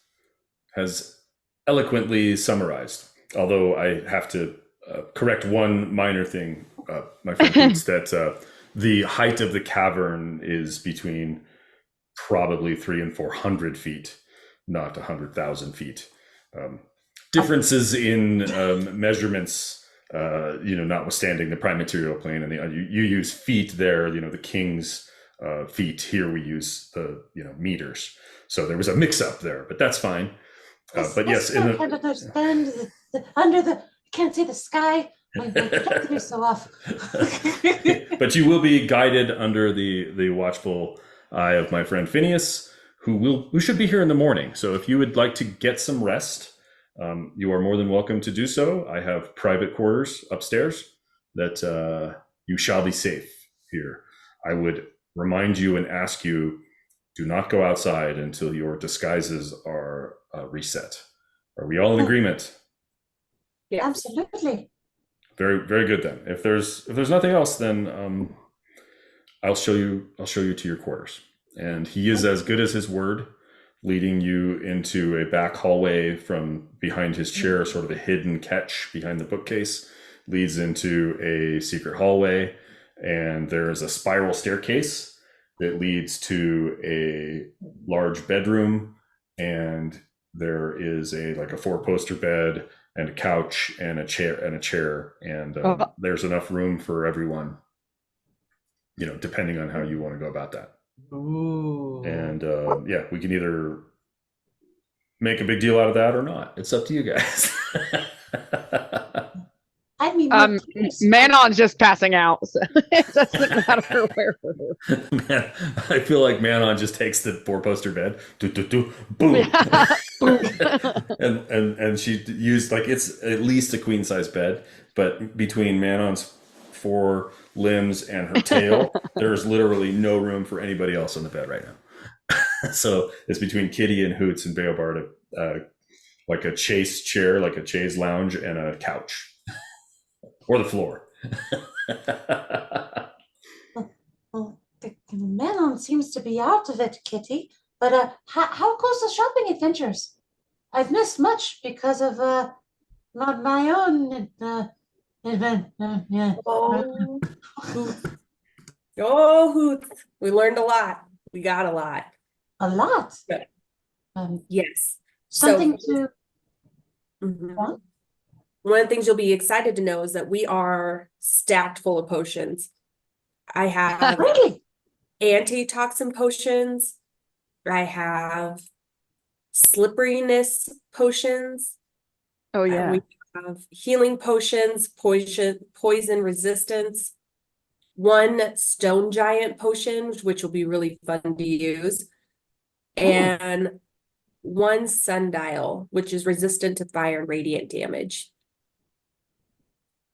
has eloquently summarized, although I have to correct one minor thing, my friend Hoots, that the height of the cavern is between probably 300 and 400 feet, not 100,000 feet. Differences in measurements, notwithstanding the prime material plane, and you use feet there, the king's feet. Here we use the meters. So there was a mix-up there, but that's fine. But yes, I can't understand under the. Can't see the sky. My head is so off. But you will be guided under the watchful eye of my friend Phineas, who should be here in the morning. So if you would like to get some rest, you are more than welcome to do so. I have private quarters upstairs that you shall be safe here. I would remind you and ask you, do not go outside until your disguises are reset. Are we all in agreement? Yeah. Absolutely. Very, very good then. If there's nothing else, then I'll show you to your quarters. And he is as good as his word, leading you into a back hallway from behind his chair, sort of a hidden catch behind the bookcase, leads into a secret hallway, and there is a spiral staircase that leads to a large bedroom, and there is a 4-poster bed and a couch and a chair, and there's enough room for everyone, depending on how you want to go about that. Ooh. And yeah, we can either make a big deal out of that or not. It's up to you guys. I mean, Manon's just passing out, so it doesn't matter where we're. Man, I feel like Manon just takes the 4-poster bed, boom, and she used it's at least a queen size bed, but between Manon's 4 limbs and her tail, there's literally no room for anybody else on the bed right now. So it's between Kitty and Hoots and Beobar like a chaise chair, like a chaise lounge, and a couch. Or the floor. Well, the Manon seems to be out of it, Kitty. But how goes the shopping adventures? I've missed much because of my own event. Yeah. Oh, Hoots. We learned a lot. We got a lot. A lot. Good. Yes. Something So, to. Mhm. One of the things you'll be excited to know is that we are stacked full of potions. I have Really? antitoxin potions. I have slipperiness potions. Oh yeah. We have healing potions, poison resistance, 1 stone giant potion, which will be really fun to use, and 1 sundial, which is resistant to fire and radiant damage.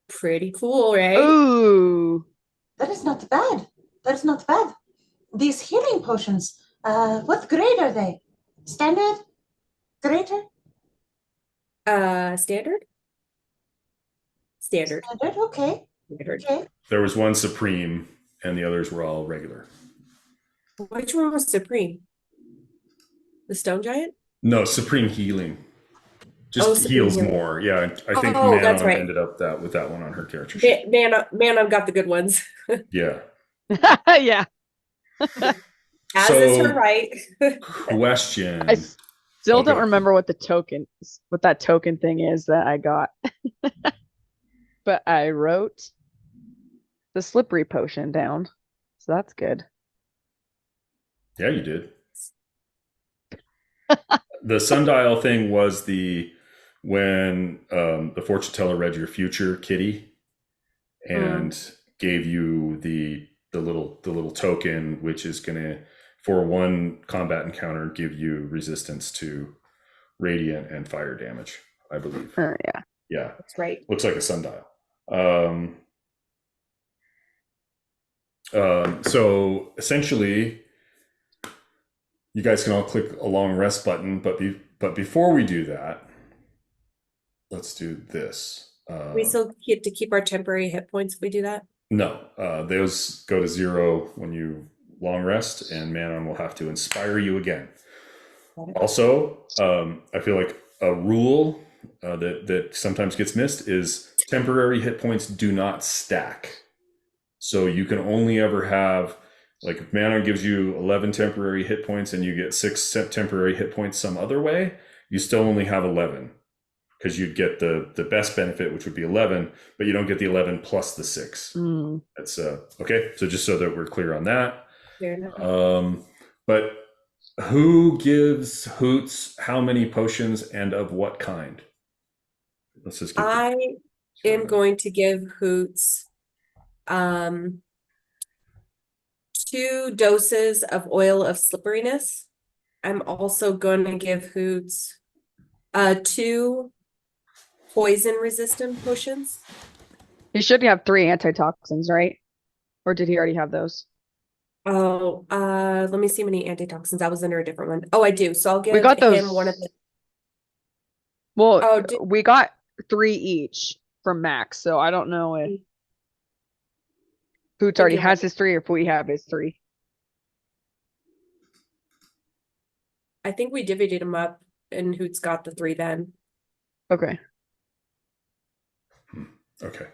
Pretty cool, right? Ooh. That is not bad. That is not bad. These healing potions, what grade are they? Standard? Greater? Standard? Standard. Standard, okay. Standard. Okay. There was 1 supreme, and the others were all regular. Which one was supreme? The stone giant? No, supreme healing. Just heals healing. more. Yeah, I think Oh, that's Manon right. ended up with that one on her character sheet. Man, I've got the good ones. Yeah. Yeah. As So- is her right. Question. I still Okay. don't remember what that token thing is that I got. But I wrote the slippery potion down. So that's good. Yeah, you did. The sundial thing was when the fortune teller read your future, Kitty, and gave you the little token, which is gonna, for 1 combat encounter, give you resistance to radiant and fire damage, I believe. Oh yeah. Yeah, That's right. looks like a sundial. So essentially, you guys can all click a long rest button, but before we do that, let's do this. We still get to keep our temporary hit points if we do that? No, those go to 0 when you long rest, and Manon will have to inspire you again. Also, I feel like a rule that sometimes gets missed is temporary hit points do not stack. So you can only ever have, if Manon gives you 11 temporary hit points and you get 6 temporary hit points some other way, you still only have 11, because you'd get the best benefit, which would be 11, but you don't get the 11 plus the 6. That's okay. So just so that we're clear on that. Fair enough. But who gives Hoots how many potions and of what kind? Let's just get I am going to give Hoots 2 doses of oil of slipperiness I'm also gonna give Hoots 2 poison resistant potions. He should have 3 antitoxins, right? Or did he already have those? Oh, let me see how many antitoxins. I was under a different one. Oh, I do. So I'll We give got him those. one of the. Well, Oh, we got 3 each from Max, so I don't know if Hoots already give has him- his 3 or if we have his 3. I think we divvied them up, and Hoots got the 3 then. Okay. Okay.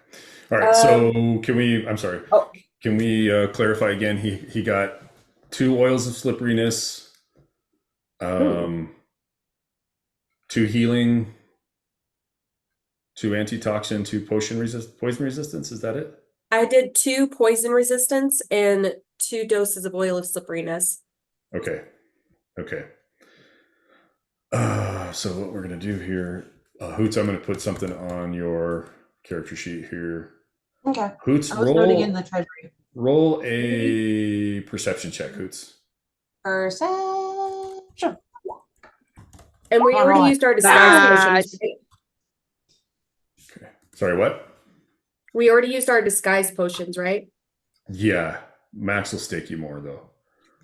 All right. So can we? I'm sorry. Oh. Can we clarify again? He got 2 oils of slipperiness, 2 healing, 2 antitoxin, 2 poison resistance. Is that it? I did 2 poison resistance and 2 doses of oil of slipperiness. Okay. Okay. So what we're gonna do here, Hoots, I'm gonna put something on your character sheet here. Okay. Hoots, I was noting in the treasury. roll a perception check, Hoots. Perception. And we Come on, already roll it. used our disguise potions. Nice. Right? Okay. Sorry, what? We already used our disguise potions, right? Yeah, Max will stake you more though.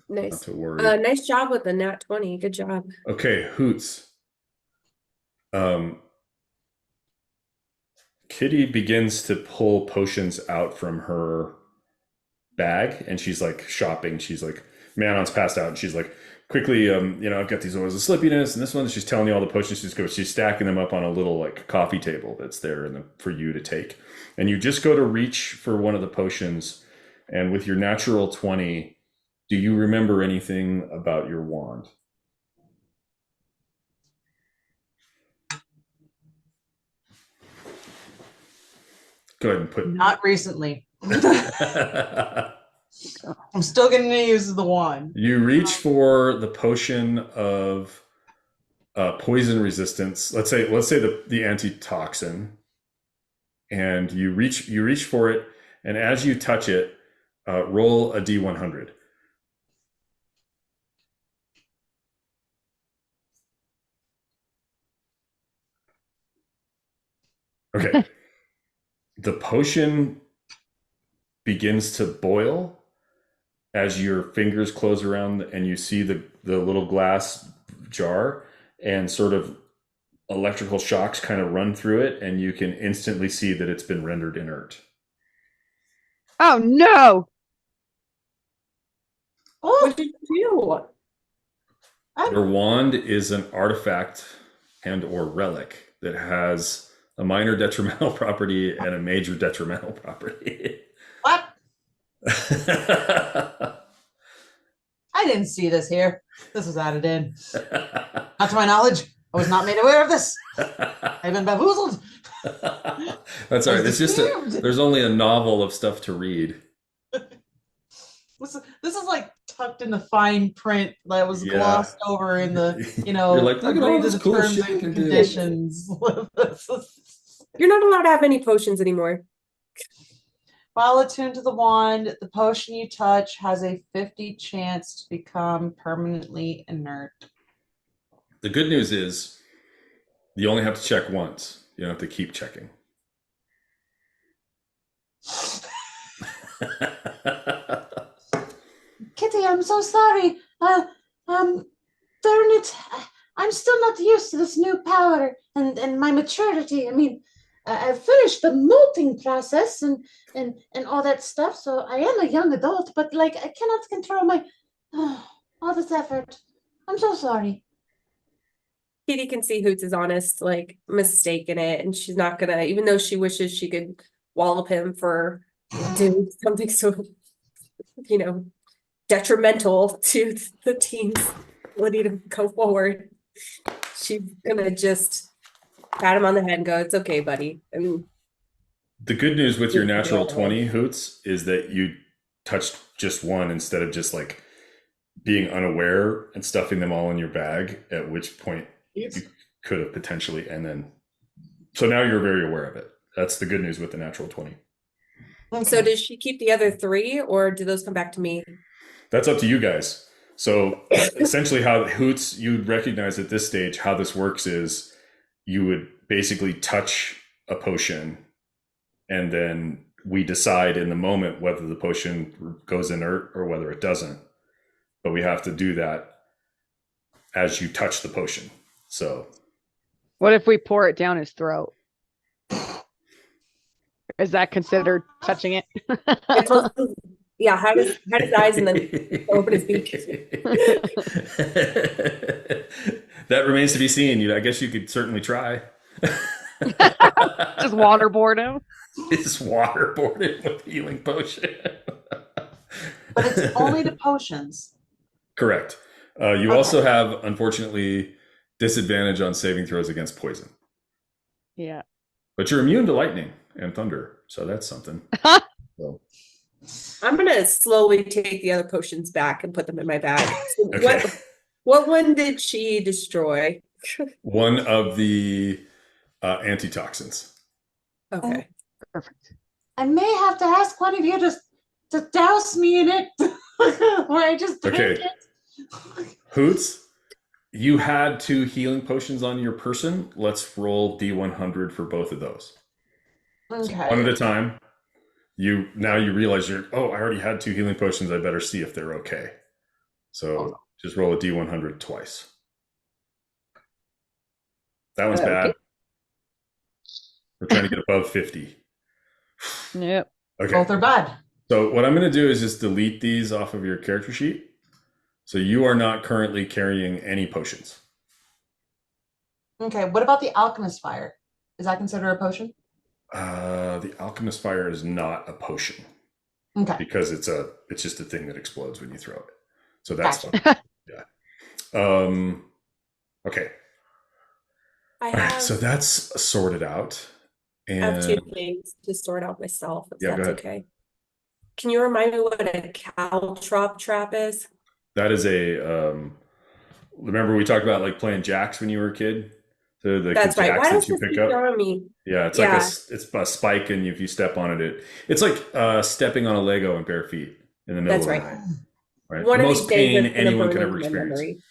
Not Nice. to worry. Nice job with the nat 20. Good job. Okay, Hoots. Kitty begins to pull potions out from her bag, and she's like shopping. She's like, Manon's passed out, and she's like, quickly, I've got these oils of slippiness, and this one. She's telling you all the potions she's stacking them up on a little like coffee table that's there for you to take. And you just go to reach for one of the potions, and with your natural 20, do you remember anything about your wand? Go ahead and put. Not recently. I'm still getting to use the wand. You reach for the potion of poison resistance. Let's say the antitoxin, and you reach for it, and as you touch it, roll a d100. Okay. The potion begins to boil as your fingers close around and you see the little glass jar, and sort of electrical shocks kind of run through it, and you can instantly see that it's been rendered inert. Oh no! Oh, What did you do? Your wand is an artifact and or relic that has a minor detrimental property and a major detrimental property. what? I didn't see this here. This was added in. Not to my knowledge. I was not made aware of this. I've been bamboozled. That's all right. I was It's just deceived. there's only a novel of stuff to read. This is like tucked in the fine print that was Yeah. glossed over in the, You're like, look at all agree to this the cool terms shit you and can do. conditions. You're not allowed to have any potions anymore. While attuned to the wand, the potion you touch has a 50 chance to become permanently inert. The good news is you only have to check once. You don't have to keep checking. Kitty, I'm so sorry. Darn it. I'm still not used to this new power and my maturity. I mean, I've finished the molting process and all that stuff, so I am a young adult, but like I cannot control my all this effort. I'm so sorry. Kitty can see Hoots is honest, like mistake in it, and she's not gonna, even though she wishes she could wallop him for doing something so, detrimental to the team's ability to go forward. She's gonna just pat him on the head and go, "It's okay, buddy." I mean, The good news with your Yeah. natural 20, Hoots, is that you touched just one instead of just like being unaware and stuffing them all in your bag, at which point you could have potentially, and then so now you're very aware of it. That's the good news with the natural 20. so does she keep the other 3, or do those come back to me? That's up to you guys. So essentially how Hoots, you'd recognize at this stage how this works is you would basically touch a potion and then we decide in the moment whether the potion goes inert or whether it doesn't. But we have to do that as you touch the potion. So What if we pour it down his throat? Is that considered touching it? It's also, yeah, hide his eyes and then open his beak. That remains to be seen. I guess you could certainly try. Just waterboard him. It's waterboarded with healing potion. But it's only the potions. Correct. You also have, unfortunately, disadvantage on saving throws against poison. Yeah. But you're immune to lightning and thunder, so that's something. So. I'm gonna slowly take the other potions back and put them in my bag. So Okay. what one did she destroy? One of the antitoxins. Okay. Perfect. I may have to ask one of you to douse me in it. Where I just drink Okay. it. Hoots, you had 2 healing potions on your person. Let's roll D100 for both of those. Okay. One at a time. Now you realize I already had 2 healing potions. I better see if they're okay. So just roll a D100 twice. That one's bad. Okay. We're trying to get above 50. Yep. Okay. Both are bad. So what I'm going to do is just delete these off of your character sheet. So you are not currently carrying any potions. Okay. What about the alchemist fire? Is that considered a potion? The alchemist fire is not a potion Okay. because it's just a thing that explodes when you throw it. So that's Gotcha. fine. Yeah. Okay. I All right. have, So that's sorted out. I have 2 And things to sort out myself, if Yeah, go that's ahead. okay. Can you remind me what a caltrop trap is? that is remember we talked about like playing jacks when you were a kid? So the That's right. Why jacks does that you this pick keep up. throwing me? Yeah, it's Yeah. it's a spike, and if you step on it, it's like stepping on a Lego in bare feet in the middle That's of the right. night. Right? One The of most these days pain it's gonna anyone burn can ever into my experience. memory.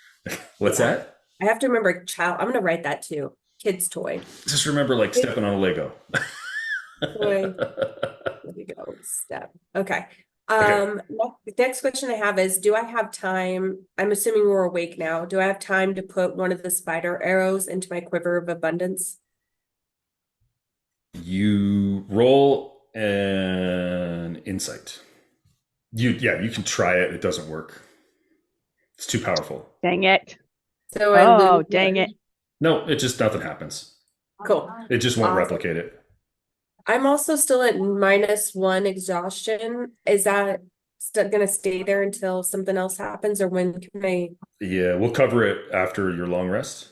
What's Yeah. that? I have to remember I'm gonna write that too. Kid's toy. Just remember, like stepping on a Lego. Toy. There we go. Step. Okay. Okay. Next question I have is, do I have time? I'm assuming we're awake now. Do I have time to put one of the spider arrows into my quiver of abundance? You roll an insight. You can try it. It doesn't work. It's too powerful. Dang it. So I Oh, lose dang one. it. No, nothing happens. Cool. It just won't Awesome. replicate it. I'm also still at -1 exhaustion. Is that still gonna stay there until something else happens, or when can I? Yeah, we'll cover it after your long rest.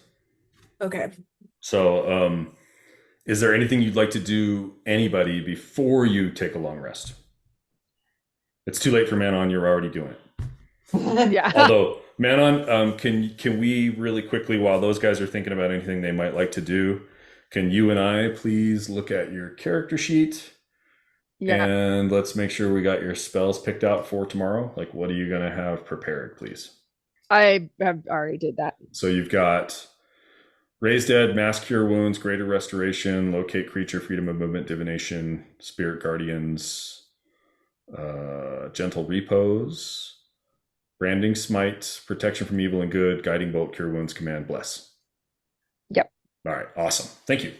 Okay. So, is there anything you'd like to do, anybody, before you take a long rest? It's too late for Manon. You're already doing it. Yeah. Although, Manon, can we really quickly, while those guys are thinking about anything they might like to do, can you and I please look at your character sheet? Yeah. And let's make sure we got your spells picked out for tomorrow. Like, what are you going to have prepared, please? I have already did that. So you've got Raise Dead, Mass Cure Wounds, Greater Restoration, Locate Creature, Freedom of Movement, Divination, Spirit Guardians, Gentle Repose, Branding Smite, Protection from Evil and Good, Guiding Bolt, Cure Wounds, Command, Bless. Yep. All right, awesome. Thank you.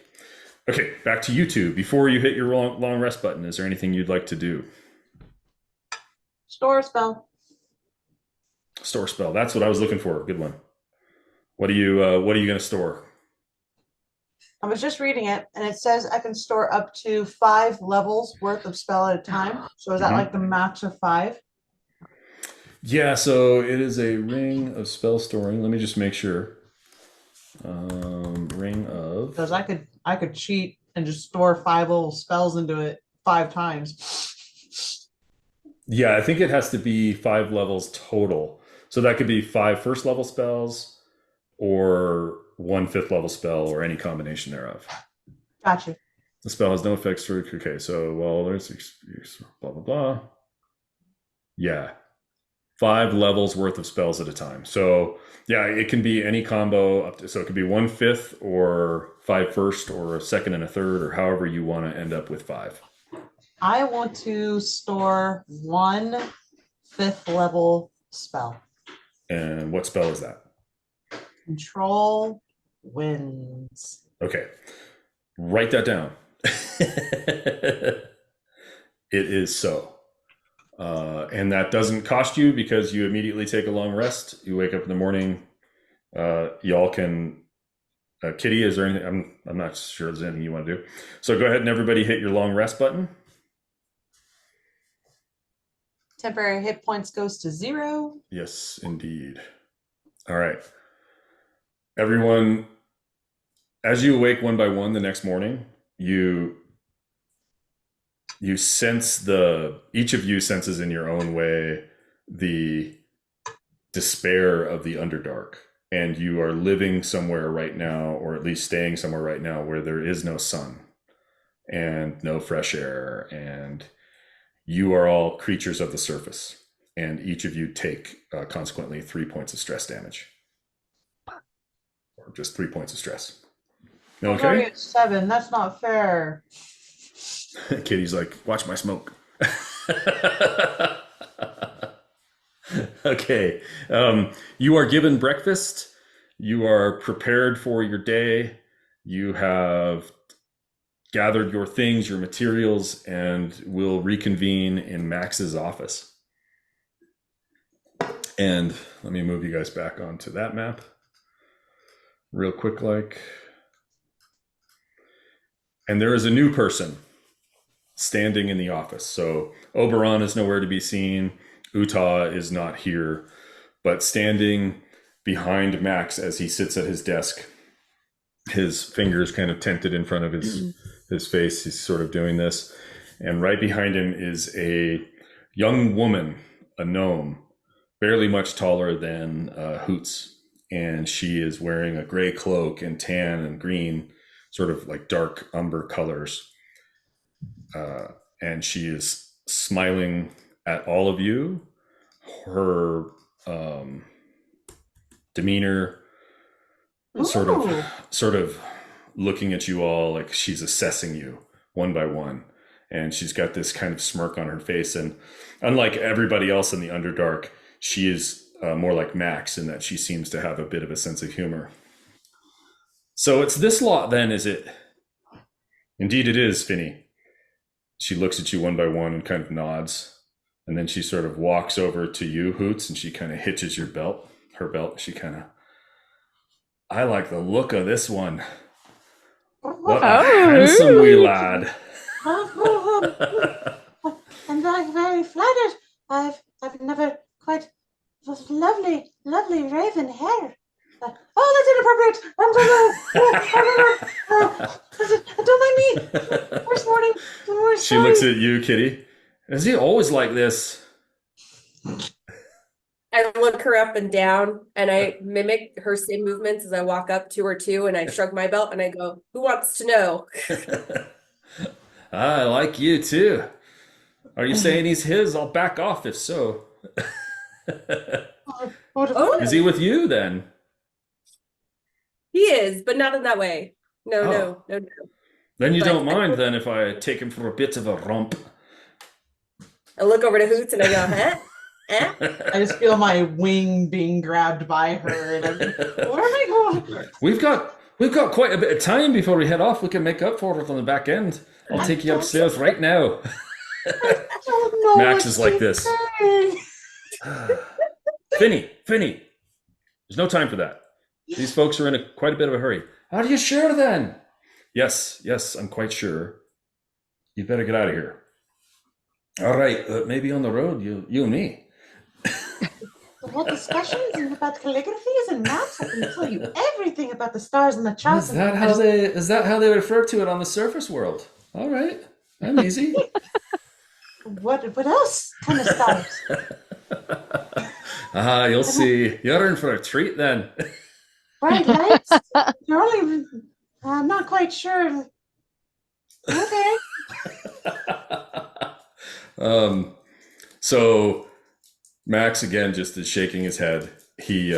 Okay, back to you two. Before you hit your long rest button, is there anything you'd like to do? Store spell. Store spell. That's what I was looking for. Good one. What are you going to store? I was just reading it, and it says I can store up to 5 levels worth of spell at a time. So is that like the max of 5? Yeah, so it is a ring of spell storing. Let me just make sure. Ring of. Because I could cheat and just store 5 little spells into it 5 times. Yeah, I think it has to be 5 levels total. So that could be 5 first level spells or 1 5th level spell or any combination thereof. Gotcha. The spell has no effects for. Okay, so well, there's blah blah blah. Yeah. 5 levels worth of spells at a time. So yeah, it can be any combo up to, so it could be 1/5 or 5 first or a second and a third, or however you want to end up with 5. I want to store 1 5th level spell. And what spell is that? Control winds. Okay. Write that down. It is so. And that doesn't cost you because you immediately take a long rest. You wake up in the morning. Y'all can. Kitty, is there anything? I'm not sure there's anything you want to do. So go ahead and everybody hit your long rest button. Temporary hit points goes to 0. Yes, indeed. All right. Everyone, as you awake one by one the next morning, you sense each of you senses in your own way the despair of the Underdark. And you are living somewhere right now, or at least staying somewhere right now, where there is no sun and no fresh air, and you are all creatures of the surface, and each of you take consequently 3 points of stress damage, or just 3 points of stress. I'm already Okay. at 7. That's not fair. Kitty's like, watch my smoke. Okay. You are given breakfast. You are prepared for your day. You have gathered your things, your materials, and will reconvene in Max's office. And let me move you guys back onto that map real quick like. And there is a new person standing in the office. So Oberon is nowhere to be seen. Utah is not here, but standing behind Max as he sits at his desk, his fingers kind of tented in front of his face. He's sort of doing this. And right behind him is a young woman, a gnome, barely much taller than Hoots. And she is wearing a gray cloak and tan and green, sort of like dark umber colors. And she is smiling at all of you. Her demeanor sort of looking at you all like she's assessing you one by one. And she's got this kind of smirk on her face. And unlike everybody else in the Underdark, she is more like Max in that she seems to have a bit of a sense of humor. So it's this lot then, is it? Indeed it is, Finny. She looks at you one by one and kind of nods. And then she sort of walks over to you, Hoots, and she kind of hitches her belt. She kind of, I like the look of this one. What a handsome wee lad. I'm very flattered. I've never quite lovely raven hair. That's inappropriate. I'm gonna. Don't mind me. First morning. She looks at you, Kitty. Is he always like this? I look her up and down and I mimic her same movements as I walk up to her too, and I shrug my belt and I go, "Who wants to know?" I like you too. Are you saying he's his? I'll back off if so. Is he with you then? He is, but not in that way. No. Then you But don't mind then if I take him for a bit of a romp. I look over to Hoots and I go, "Huh? I just feel my wing being grabbed by her, and I'm like, where am I going? We've got quite a bit of time before we head off. We can make up for it on the back end. I'll take you upstairs right now. I don't know. Max is like this. Finny, there's no time for that. These folks are in quite a bit of a hurry. Are you sure then? Yes, I'm quite sure. You better get out of here. All right, maybe on the road, you and me. What discussions about calligraphies and maps? I can tell you everything about the stars and the charts. Is that how they refer to it on the surface world? All right, I'm easy. What else kind of stars? You'll see. You're in for a treat then. Bright lights? You're only. I'm not quite sure. Okay. Max again just is shaking his head. He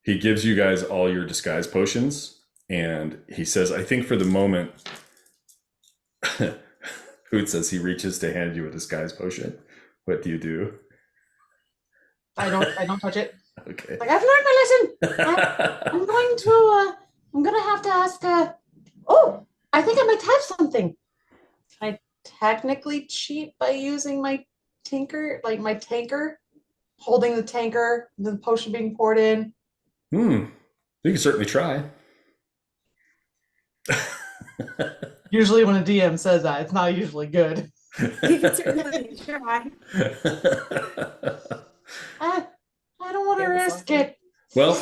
gives you guys all your disguise potions, and he says, "I think for the moment." Hoot says he reaches to hand you a disguise potion. What do you do? I don't touch it. Okay. Like, I've learned my lesson. I'm gonna have to ask. Oh, I think I might have something. Can I technically cheat by using my tinker, like my tanker, holding the tanker, the potion being poured in? You can certainly try. Usually, when a DM says that, it's not usually good. You can certainly try. I don't want to risk it. Well,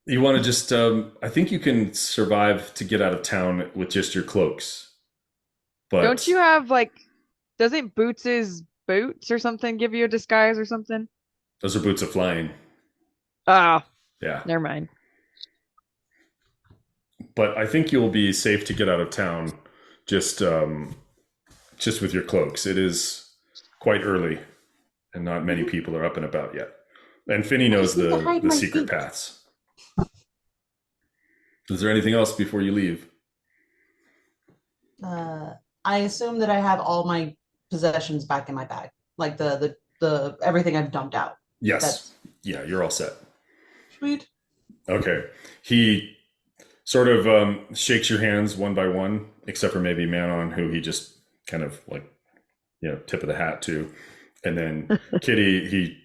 you want to just, I think you can survive to get out of town with just your cloaks. But Don't you have like, doesn't Boots's boots or something give you a disguise or something? those are boots of flying. Ah, Yeah. never mind. But I think you'll be safe to get out of town just with your cloaks. It is quite early, and not many people are up and about yet. And Finny knows just need to hide the my secret feet. paths. Is there anything else before you leave? I assume that I have all my possessions back in my bag, like the everything I've dumped out. Yes. Yeah, you're all set. Sweet. Okay. He sort of shakes your hands one by one, except for maybe Manon, who he just kind of like, tip of the hat to. And then Kitty, he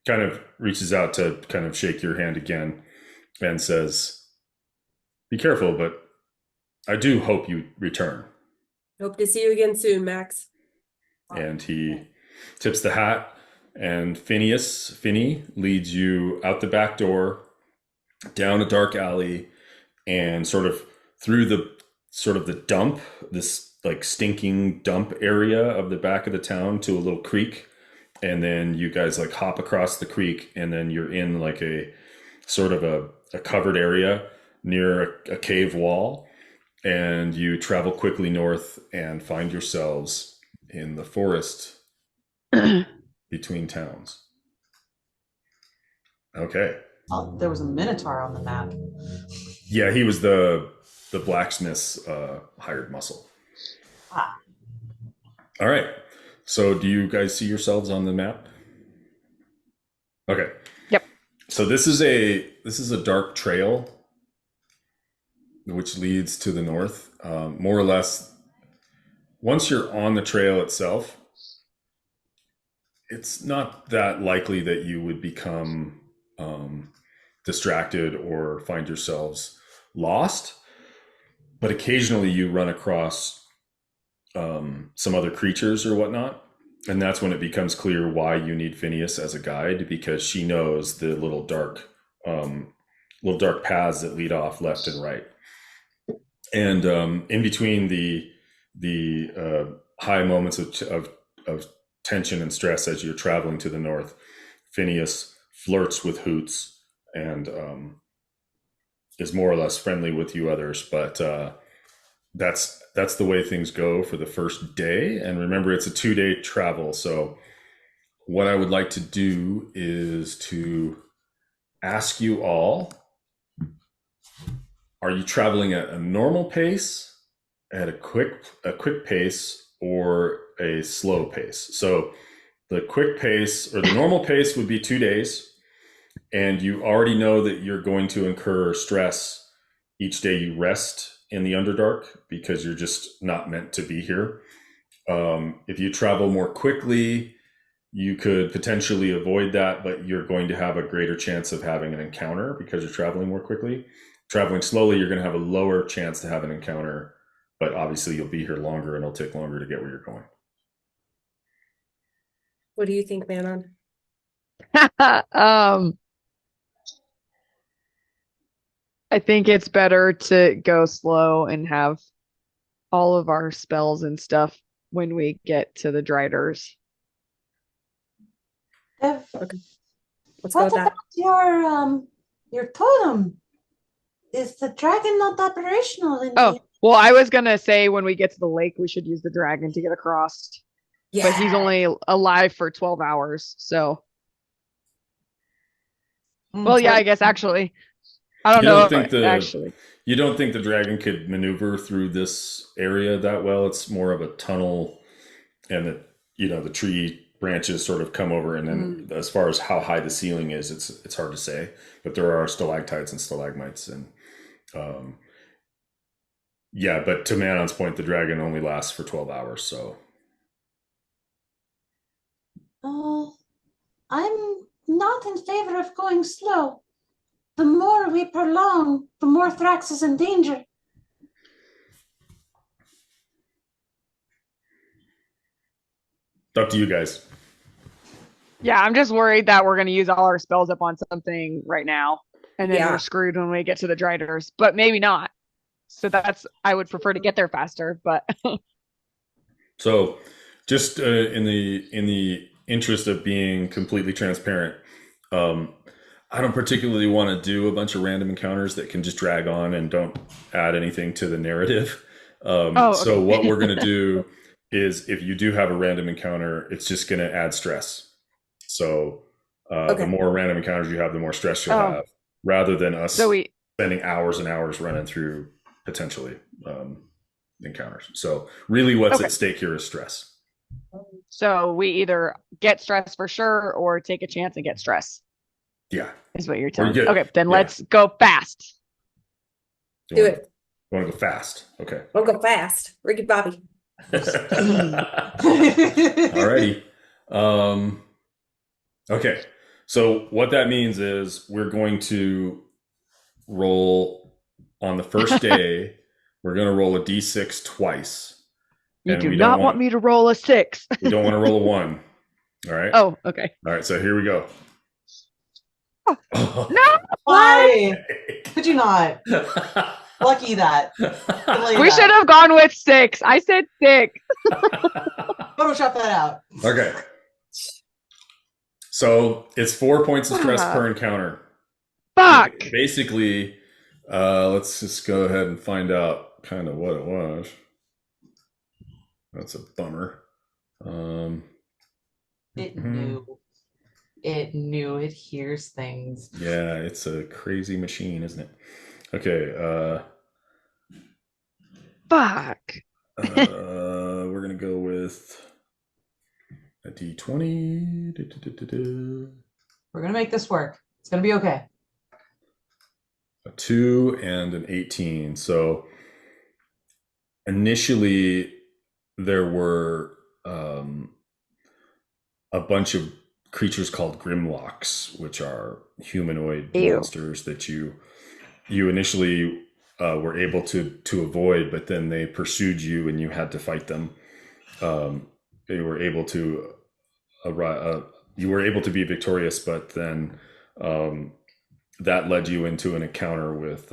kind of reaches out to kind of shake your hand again and says, "Be careful, but I do hope you return." Hope to see you again soon, Max. And he tips the hat, and Finny leads you out the back door, down a dark alley, and sort of through the dump, this like stinking dump area of the back of the town, to a little creek. And then you guys like hop across the creek, and then you're in like a sort of a covered area near a cave wall. And you travel quickly north and find yourselves in the forest between towns. Okay. Oh, there was a minotaur on the map. Yeah, he was the blacksmith's hired muscle. Ah. All right. So do you guys see yourselves on the map? Okay. Yep. So this is a dark trail which leads to the north. More or less, once you're on the trail itself, it's not that likely that you would become distracted or find yourselves lost. But occasionally you run across some other creatures or whatnot. And that's when it becomes clear why you need Phineas as a guide, because she knows the little dark paths that lead off left and right. And in between the high moments of tension and stress as you're traveling to the north, Phineas flirts with Hoots and is more or less friendly with you others. But that's the way things go for the first day. And remember, it's a 2-day travel. So what I would like to do is to ask you all, are you traveling at a normal pace, at a quick pace, or a slow pace? So the quick pace or the normal pace would be 2 days. And you already know that you're going to incur stress each day you rest in the Underdark, because you're just not meant to be here. If you travel more quickly, you could potentially avoid that, but you're going to have a greater chance of having an encounter because you're traveling more quickly. Traveling slowly, you're going to have a lower chance to have an encounter, but obviously you'll be here longer and it'll take longer to get where you're going. What do you think, Manon? I think it's better to go slow and have all of our spells and stuff when we get to the Driders. Ev, Okay. Let's go what with that. about your totem? Is the dragon not operational in Oh, the well, I was gonna say when we get to the lake, we should use the dragon to get across. Yeah. But he's only alive for 12 hours, so Well, yeah, I guess actually. I don't You know. don't think Actually. you don't think the dragon could maneuver through this area that well? It's more of a tunnel, and the tree branches sort of come over, and then as far as how high the ceiling is, it's hard to say. But there are stalactites and stalagmites, and yeah. But to Manon's point, the dragon only lasts for 12 hours, so. I'm not in favor of going slow. The more we prolong, the more Thrax is in danger. Up to you guys. Yeah, I'm just worried that we're going to use all our spells up on something right now, and then Yeah. we're screwed when we get to the Driders, but maybe not. So I would prefer to get there faster, but So, just in the interest of being completely transparent, I don't particularly want to do a bunch of random encounters that can just drag on and don't add anything to the narrative. So okay. what we're going to do is, if you do have a random encounter, it's just going to add stress. So Okay. the more random encounters you have, the more stress you'll have, rather than us spending hours and hours running through potentially encounters. So really what's at stake here is stress. So we either get stress for sure or take a chance and get stress. Yeah. Is what you're telling me. Okay, then Yeah. let's go fast. Do it. You want to go fast? Okay. We'll go fast. Ricky Bobby. Alrighty. Okay. So what that means is we're going to roll on the first day. We're going to roll a d6 twice. You do not want me to roll a 6. We don't want to roll a 1. All right. Oh, okay. All right. So here we go. No. Why? Could you not? Lucky that. We should have gone with 6. I said 6. Photoshop that out. Okay. So it's 4 points of stress per encounter. Fuck. Basically, let's just go ahead and find out kind of what it was. That's a bummer. It knew. It knew. It hears things. Yeah, it's a crazy machine, isn't it? Okay. Fuck. We're gonna go with a d20. We're gonna make this work. It's gonna be okay. A 2 and an 18. So initially there were a bunch of creatures called Grimlocks, which are humanoid monsters that you initially were able to avoid, but then they pursued you and you had to fight them. They were able to you were able to be victorious, but then that led you into an encounter with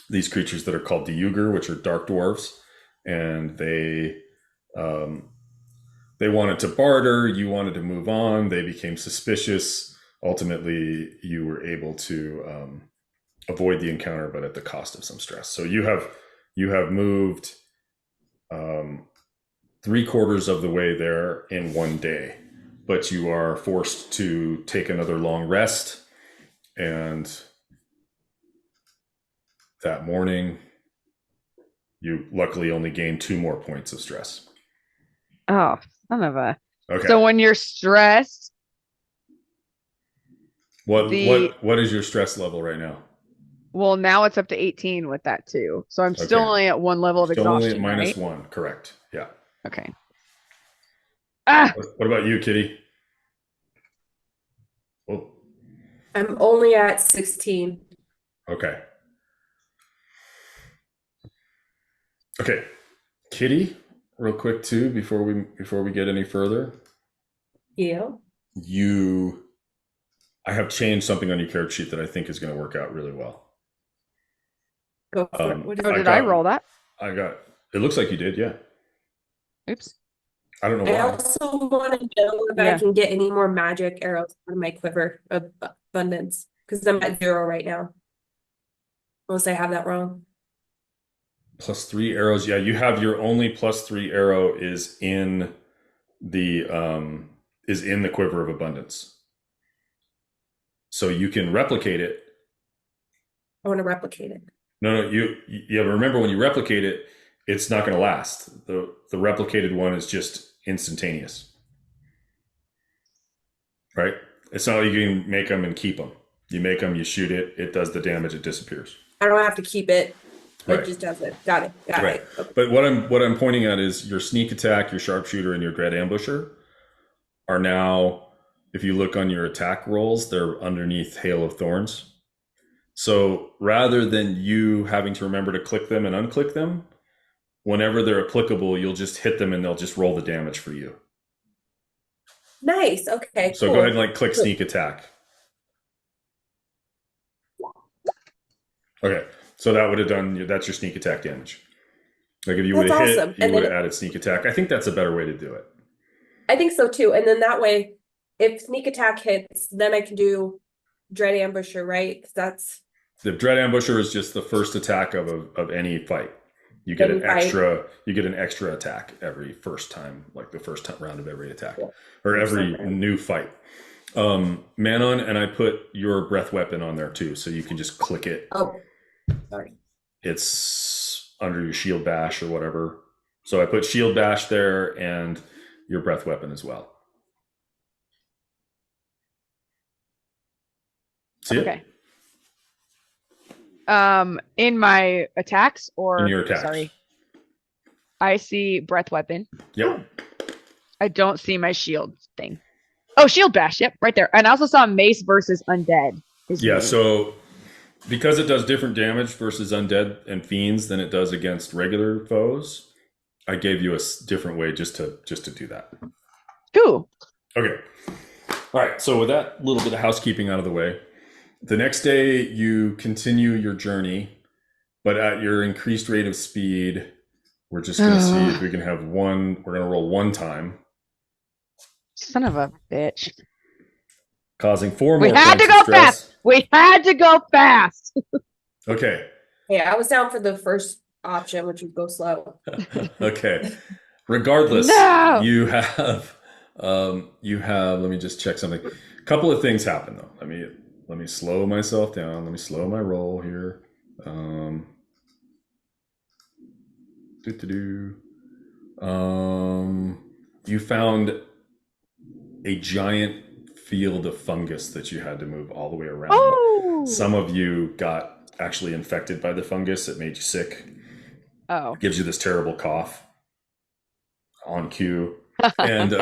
these creatures that are called the Yuger, which are dark dwarves, and they wanted to barter. You wanted to move on. They became suspicious. Ultimately, you were able to avoid the encounter, but at the cost of some stress. So you have moved 3/4 of the way there in one day, but you are forced to take another long rest. And that morning, you luckily only gained 2 more points of stress. Oh, son of a. Okay. So when you're stressed, what is your stress level right now? Well, now it's up to 18 with that too. So I'm still only at 1 level of exhaustion. Still only at right? -1, correct. Yeah. Okay. What about you, Kitty? Well, I'm only at 16. okay. Okay. Kitty, real quick too, before we get any further. Yeah. I have changed something on your character sheet that I think is going to work out really well. Go for it. What is did I roll that? It looks like you did, yeah. Oops. I don't know I why. also want to know if I can get any more magic arrows from my quiver of abundance, because I'm at 0 right now. Unless I have that wrong. +3 arrows. Yeah, you have your only +3 arrow is in the quiver of abundance. So you can replicate it. I want to replicate it. No, you remember when you replicate it, it's not going to last. The replicated one is just instantaneous, right? It's not like you can make them and keep them. You make them, you shoot it, it does the damage, it disappears. I don't have to keep it. Right. It just does it. Got it. Got Right. it. Okay. But what I'm pointing at is your sneak attack, your sharpshooter, and your dread ambusher are now, if you look on your attack rolls, they're underneath Hail of Thorns. So rather than you having to remember to click them and unclick them, whenever they're applicable, you'll just hit them and they'll just roll the damage for you. Nice. Okay. So cool. go ahead and like click sneak attack. Okay. So that would have done, that's your sneak attack damage. Like if you would have hit, awesome. you And would have then- added sneak attack. I think that's a better way to do it. I think so too. And then that way, if sneak attack hits, then I can do dread ambusher, right? 'Cause that's The dread ambusher is just the first attack of any fight. You get Any an extra. You get an extra attack every first time, like the first round of every attack, Cool. or every Awesome. new fight. Manon, and I put your breath weapon on there too, so you can just click it. oh, sorry. It's under your shield bash or whatever. So I put shield bash there and your breath weapon as well. See it? Okay. In my attacks or In your attacks. sorry, I see breath weapon. Yep. I don't see my shield thing. Oh, shield bash. Yep, right there. And I also saw mace versus undead. Yeah, so because it does different damage versus undead and fiends than it does against regular foes, I gave you a different way just to do that. Cool. Okay. All right. So with that little bit of housekeeping out of the way, the next day you continue your journey, but at your increased rate of speed. We're just going to see if we can have one. We're going to roll one time, Son of a bitch. causing 4 more. We had to points of go stress. fast. We had to go fast. Okay. Hey, I was down for the first option, which would go slow. Okay. Regardless, No! you have let me just check something. A couple of things happen though. Let me slow myself down. Let me slow my roll here. You found a giant field of fungus that you had to move all the way around. Oh. Some of you got actually infected by the fungus. It made you sick. Oh. Gives you this terrible cough on cue. And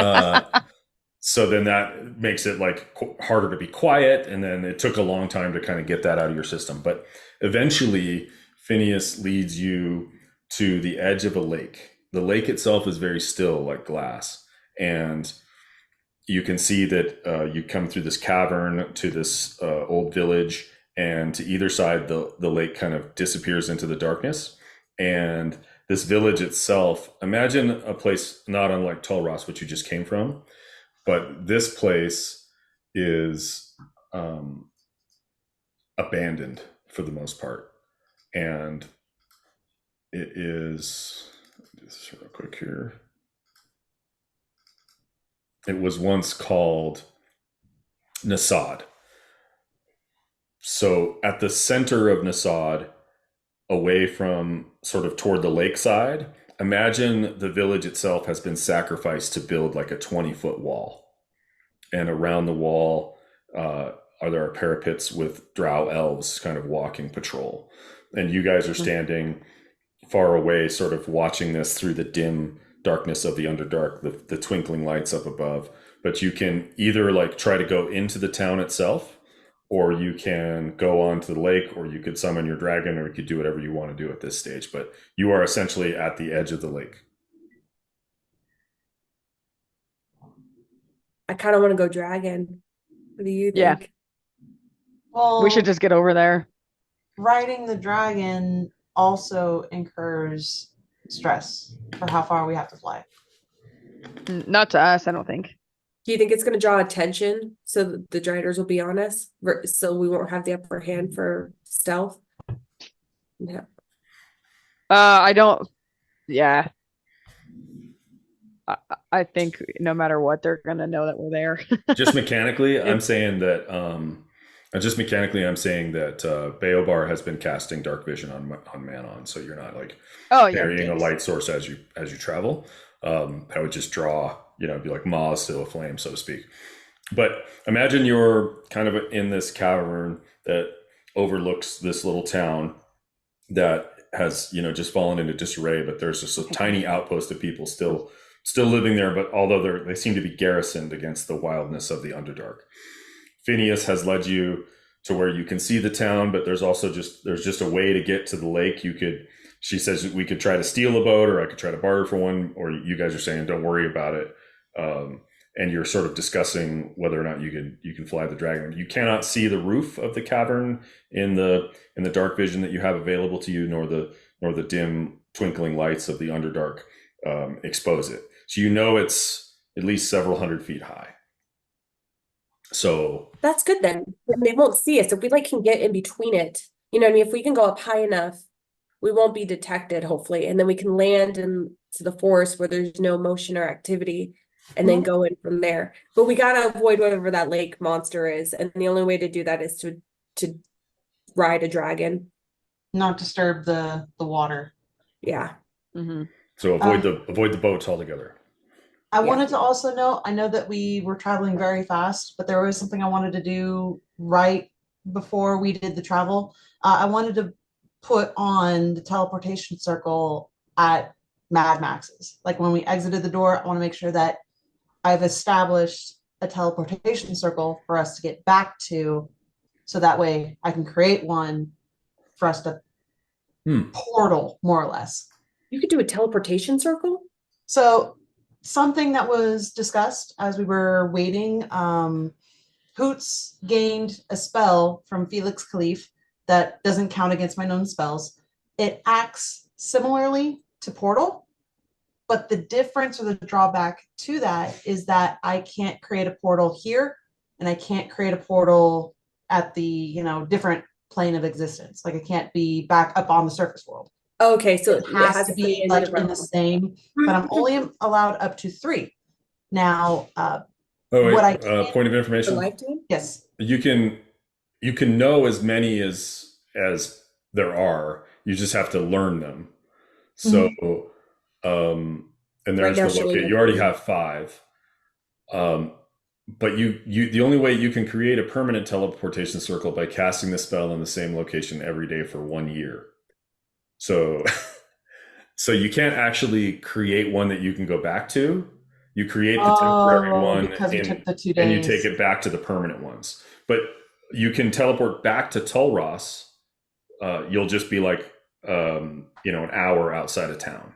so then that makes it like harder to be quiet. And then it took a long time to kind of get that out of your system. But eventually Phineas leads you to the edge of a lake. The lake itself is very still, like glass. And you can see that you come through this cavern to this old village, and to either side, the lake kind of disappears into the darkness. And this village itself, imagine a place not unlike Tulross, which you just came from, but this place is abandoned for the most part. And it is, just real quick here. It was once called Nasad. So at the center of Nasad, away from sort of toward the lakeside, imagine the village itself has been sacrificed to build like a 20-foot wall. And around the wall there are parapets with drow elves kind of walking patrol. And you guys are standing far away, sort of watching this through the dim darkness of the Underdark, the twinkling lights up above. But you can either like try to go into the town itself, or you can go onto the lake, or you could summon your dragon, or you could do whatever you want to do at this stage. But you are essentially at the edge of the lake. I kind of want to go dragon. What do you think? Yeah. Well, We should just get over there. riding the dragon also incurs stress for how far we have to fly. Not to us, I don't think. Do you think it's going to draw attention so that the Driders will be on us, so we won't have the upper hand for stealth? Yeah. I don't. Yeah. I think no matter what, they're gonna know that we're there. Just mechanically, I'm saying that Just mechanically, I'm saying that Baobar has been casting dark vision on Manon, so you're not like Oh yeah, carrying a thanks. light source as you travel. That would just draw, be like moths to a flame, so to speak. But imagine you're kind of in this cavern that overlooks this little town that has, just fallen into disarray, but there's just a tiny outpost of people still living there, but although they seem to be garrisoned against the wildness of the Underdark. Phineas has led you to where you can see the town, but there's just a way to get to the lake. She says we could try to steal a boat, or I could try to barter for one, or you guys are saying don't worry about it. And you're sort of discussing whether or not you can fly the dragon. You cannot see the roof of the cavern in the dark vision that you have available to you, nor the dim twinkling lights of the Underdark expose it. So it's at least several hundred feet high. So That's good then. They won't see us if we can get in between it. You know what I mean? If we can go up high enough, we won't be detected, hopefully, and then we can land into the forest where there's no motion or activity, and then go in from there. But we gotta avoid whatever that lake monster is, and the only way to do that is to ride a dragon. Not disturb the water. Yeah. Mm-hmm. So avoid the boats altogether. I wanted to also know, I know that we were traveling very fast, but there was something I wanted to do right before we did the travel. I wanted to put on the teleportation circle at Mad Max's. Like when we exited the door, I want to make sure that I've established a teleportation circle for us to get back to, so that way I can create one for us to portal, more or less. You could do a teleportation circle? So something that was discussed as we were waiting, Hoots gained a spell from Felix Khalif that doesn't count against my known spells. It acts similarly to Portal, but the difference or the drawback to that is that I can't create a portal here, and I can't create a portal at the, different plane of existence. Like I can't be back up on the surface world. Okay, so It has to be like in the same, but I'm only allowed up to 3. Now, what I can, point of information. Yes. You can know as many as there are. You just have to learn them. So, and there's the location. You already have 5. But the only way you can create a permanent teleportation circle by casting the spell in the same location every day for 1 year. So you can't actually create one that you can go back to. You create the temporary one because we took the 2 days. And you take it back to the permanent ones. But you can teleport back to Tulros. You'll just be like, an hour outside of town.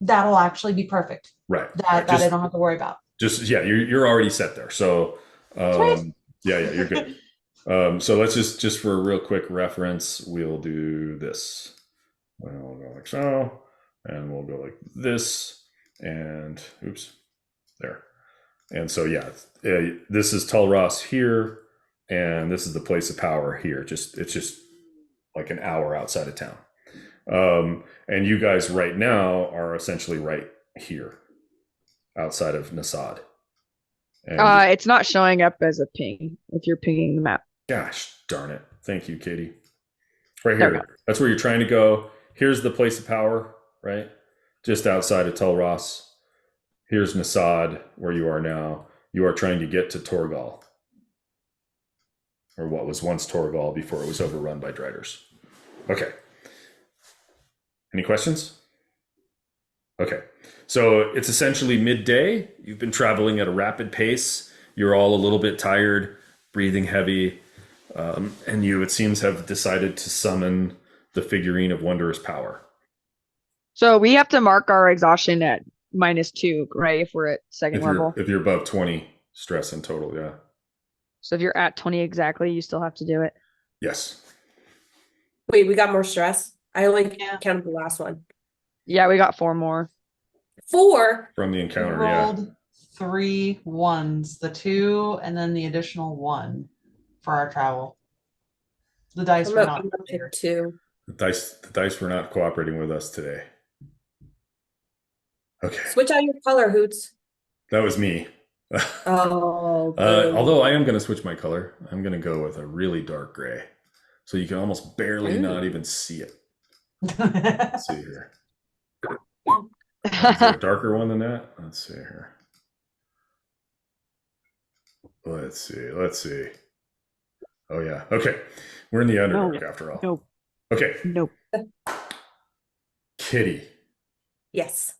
That'll actually be perfect. Right. That I don't have to worry about. You're already set there. So you're good. So let's just for a real quick reference, we'll do this. We'll go like so, and we'll go like this, and oops, there. And so this is Tulros here, and this is the place of power here. It's just like an hour outside of town. And you guys right now are essentially right here, outside of Nasad. And it's not showing up as a ping if you're pinging the map. Gosh darn it! Thank you, Katie. Right here. That's where you're trying to go. Here's the place of power, right? Just outside of Tulros. Here's Nasad, where you are now. You are trying to get to Torgal, or what was once Torgal before it was overrun by Driders. Okay. Any questions? Okay. So it's essentially midday. You've been traveling at a rapid pace. You're all a little bit tired, breathing heavy, and you, it seems, have decided to summon the figurine of wondrous power. So we have to mark our exhaustion at -2, right? If we're at second level. If you're above 20 stress in total, yeah. So if you're at 20 exactly, you still have to do it. Yes. Wait, we got more stress? I only counted the last one. Yeah, we got 4 more. 4? From the encounter, rolled 3 1s, the 2, and then the additional 1 for our travel. The dice were not there. 2. The dice were not cooperating with us today. Okay. Switch out your color, Hoots. That was me. Oh, boo. Although I am going to switch my color. I'm going to go with a really dark gray. So you can almost barely Ooh. not even see it. Let's see here. Is there a darker one than that? Let's see here. Let's see. Let's see. Oh, yeah. Okay. We're in the Underdark after all. Nope. Okay. Nope. Kitty, Yes.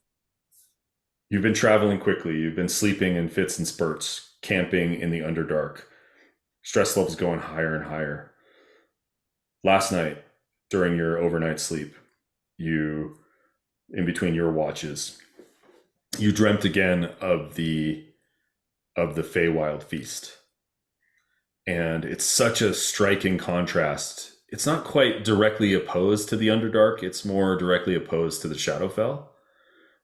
you've been traveling quickly. You've been sleeping in fits and spurts, camping in the Underdark. Stress levels going higher and higher. Last night, during your overnight sleep, you, in between your watches, you dreamt again of the Feywild feast. And it's such a striking contrast. It's not quite directly opposed to the Underdark. It's more directly opposed to the Shadowfell,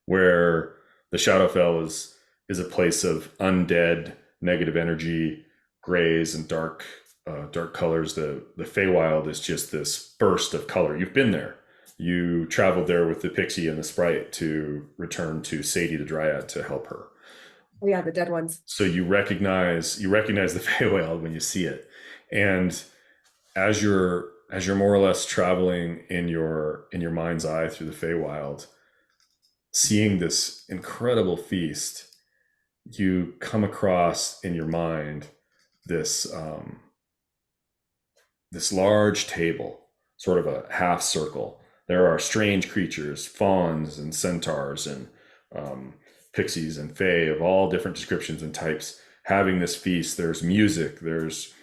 where the Shadowfell is a place of undead, negative energy, grays and dark colors. The Feywild is just this burst of color. You've been there. You traveled there with the pixie and the sprite to return to Sadie the Dryad to help her. Oh yeah, the dead ones. So you recognize the Feywild when you see it, and as you're more or less traveling in your mind's eye through the Feywild, seeing this incredible feast, you come across in your mind this this large table, sort of a half circle. There are strange creatures, fauns and centaurs and pixies and fae of all different descriptions and types having this feast. There's music, there's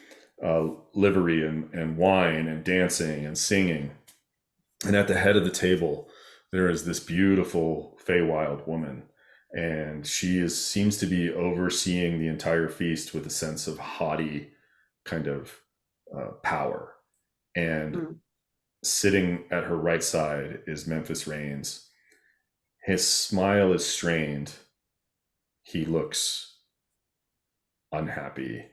livery and wine and dancing and singing. And at the head of the table, there is this beautiful Feywild woman. And she seems to be overseeing the entire feast with a sense of haughty kind of power. And sitting at her right side is Memphis Reigns. His smile is strained. He looks unhappy.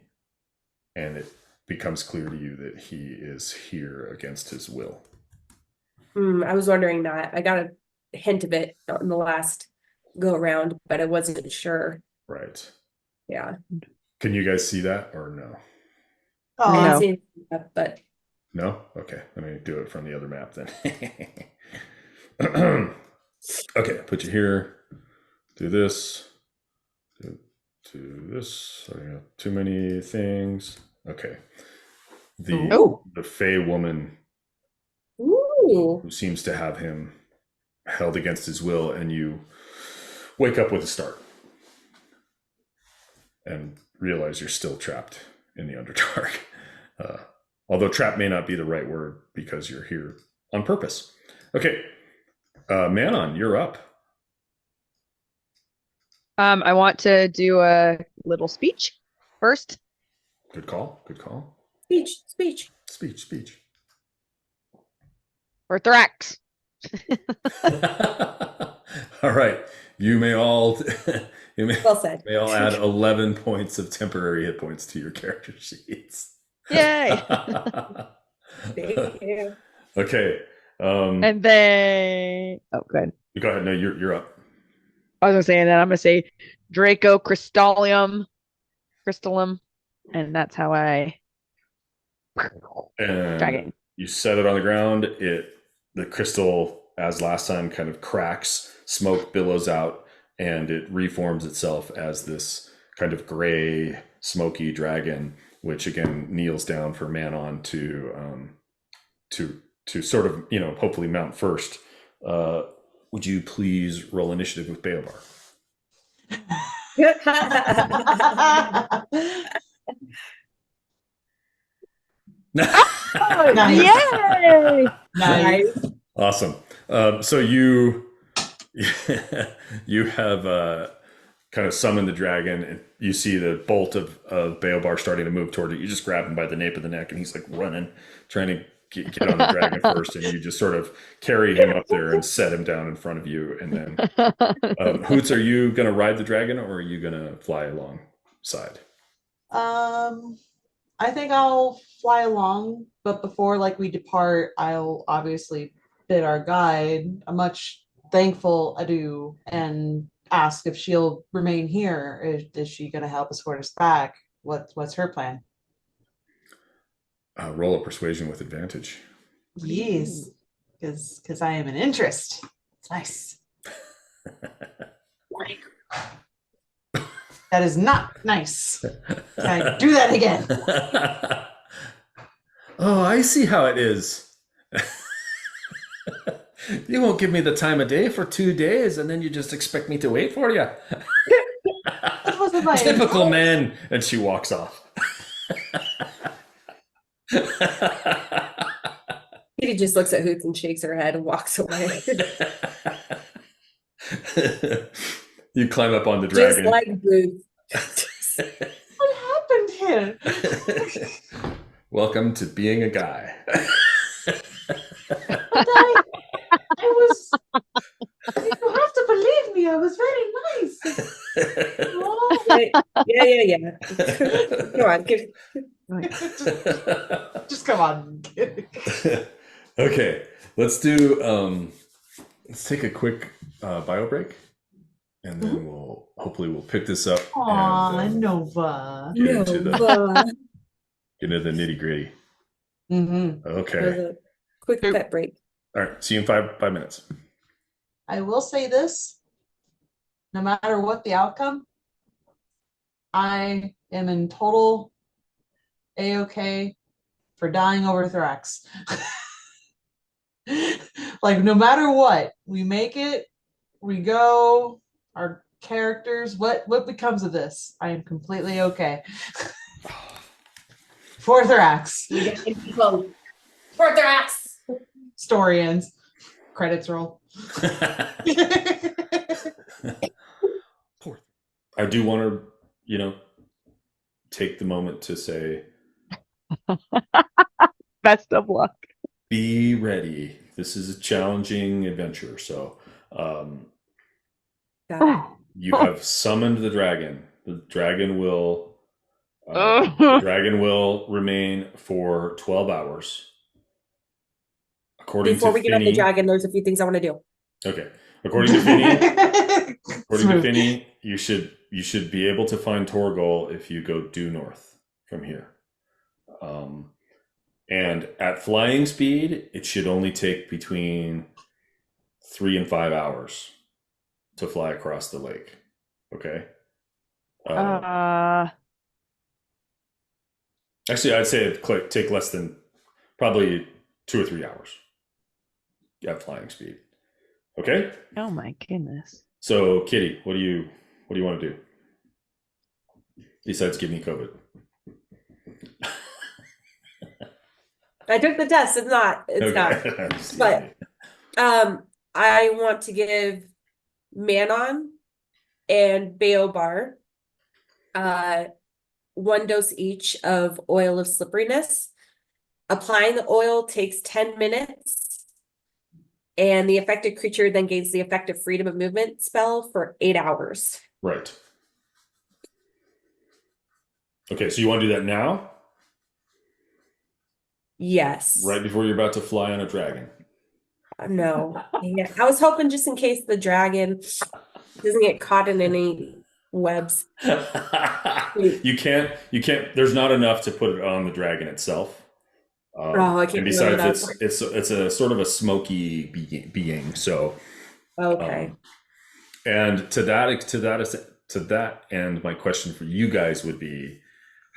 And it becomes clear to you that he is here against his will. I was wondering that. I got a hint of it in the last go around, but I wasn't sure. Right. Yeah. Can you guys see that or no? I Oh, didn't see that, but No? Okay. Let me do it from the other map then. Okay. Put you here. Do this. Do this. I got too many things. Okay. The Fey woman who seems to have him held against his will, and you wake up with a start and realize you're still trapped in the Underdark. Although trap may not be the right word because you're here on purpose. Okay. Manon, you're up. I want to do a little speech first. Good call. Good call. Speech. For Thrax. All right. You may all Well said. may all add 11 points of temporary hit points to your character sheets. Yay! Thank you. Okay. And then, oh, good. Go ahead. No, you're up. I was gonna say, and then I'm gonna say Draco Crystallum, and that's how I And dragon. you set it on the ground. The crystal, as last time, kind of cracks, smoke billows out, and it reforms itself as this kind of gray, smoky dragon, which again kneels down for Manon to sort of, hopefully mount first. Would you please roll initiative with Beobar? Yay! nice. Awesome. So you you have kind of summoned the dragon, and you see the bolt of Beobar starting to move toward it. You just grab him by the nape of the neck, and he's like running, trying to get on the dragon first, and you just sort of carry him up there and set him down in front of you. And then, Hoots, are you going to ride the dragon, or are you going to fly alongside? I think I'll fly along, but before we depart, I'll obviously bid our guide a much thankful adieu, and ask if she'll remain here. Is she going to help escort us back? What's her plan? Roll a persuasion with advantage. Yes, because I am an interest. It's nice. That is not nice. Can I do that again? Oh, I see how it is. You won't give me the time of day for 2 days, and then you just expect me to wait for you. That wasn't my Typical intent. man. And she walks off. Kitty just looks at Hoots and shakes her head and walks away. You climb up on the Just dragon. like Boots. What happened here? Welcome to being a guy. I was. You have to believe me. I was very nice. Oh. Yeah. Come on, give Just come on. Okay, let's do. Let's take a quick bio break, and then we'll pick this up. Aw, and, Nova. get into Nova. get into the nitty gritty. Mm-hmm. Okay. There's a quick pet break. All right. See you in five minutes. I will say this, no matter what the outcome, I am in total A-okay for dying over Thrax. Like, no matter what, we make it, we go, our characters, what becomes of this? I am completely okay. For Thrax. For their ass. Story ends. Credits roll. I do want to, take the moment to say, Best of luck. be ready. This is a challenging adventure. So, you have summoned the dragon. The dragon will remain for 12 hours. Before we get on the dragon, there's a few things I want to do. Okay. According to Finny, you should be able to find Torgol if you go due north from here. And at flying speed, it should only take between 3 and 5 hours to fly across the lake. Okay. Actually, I'd say it take less than probably 2 or 3 hours at flying speed. Okay. Oh my goodness. So, Kitty, what do you want to do? Besides give me COVID. I took the test. It's not. But I want to give Manon and Baobar 1 dose each of oil of slipperiness. Applying the oil takes 10 minutes, and the affected creature then gains the effective freedom of movement spell for 8 hours. Right. Okay, so you want to do that now? Yes. Right before you're about to fly on a dragon. No. Yeah. I was hoping just in case the dragon doesn't get caught in any webs. You can't, there's not enough to put it on the dragon itself. I can't. And besides, it's a sort of a smoky being. So, okay. And to that end, my question for you guys would be,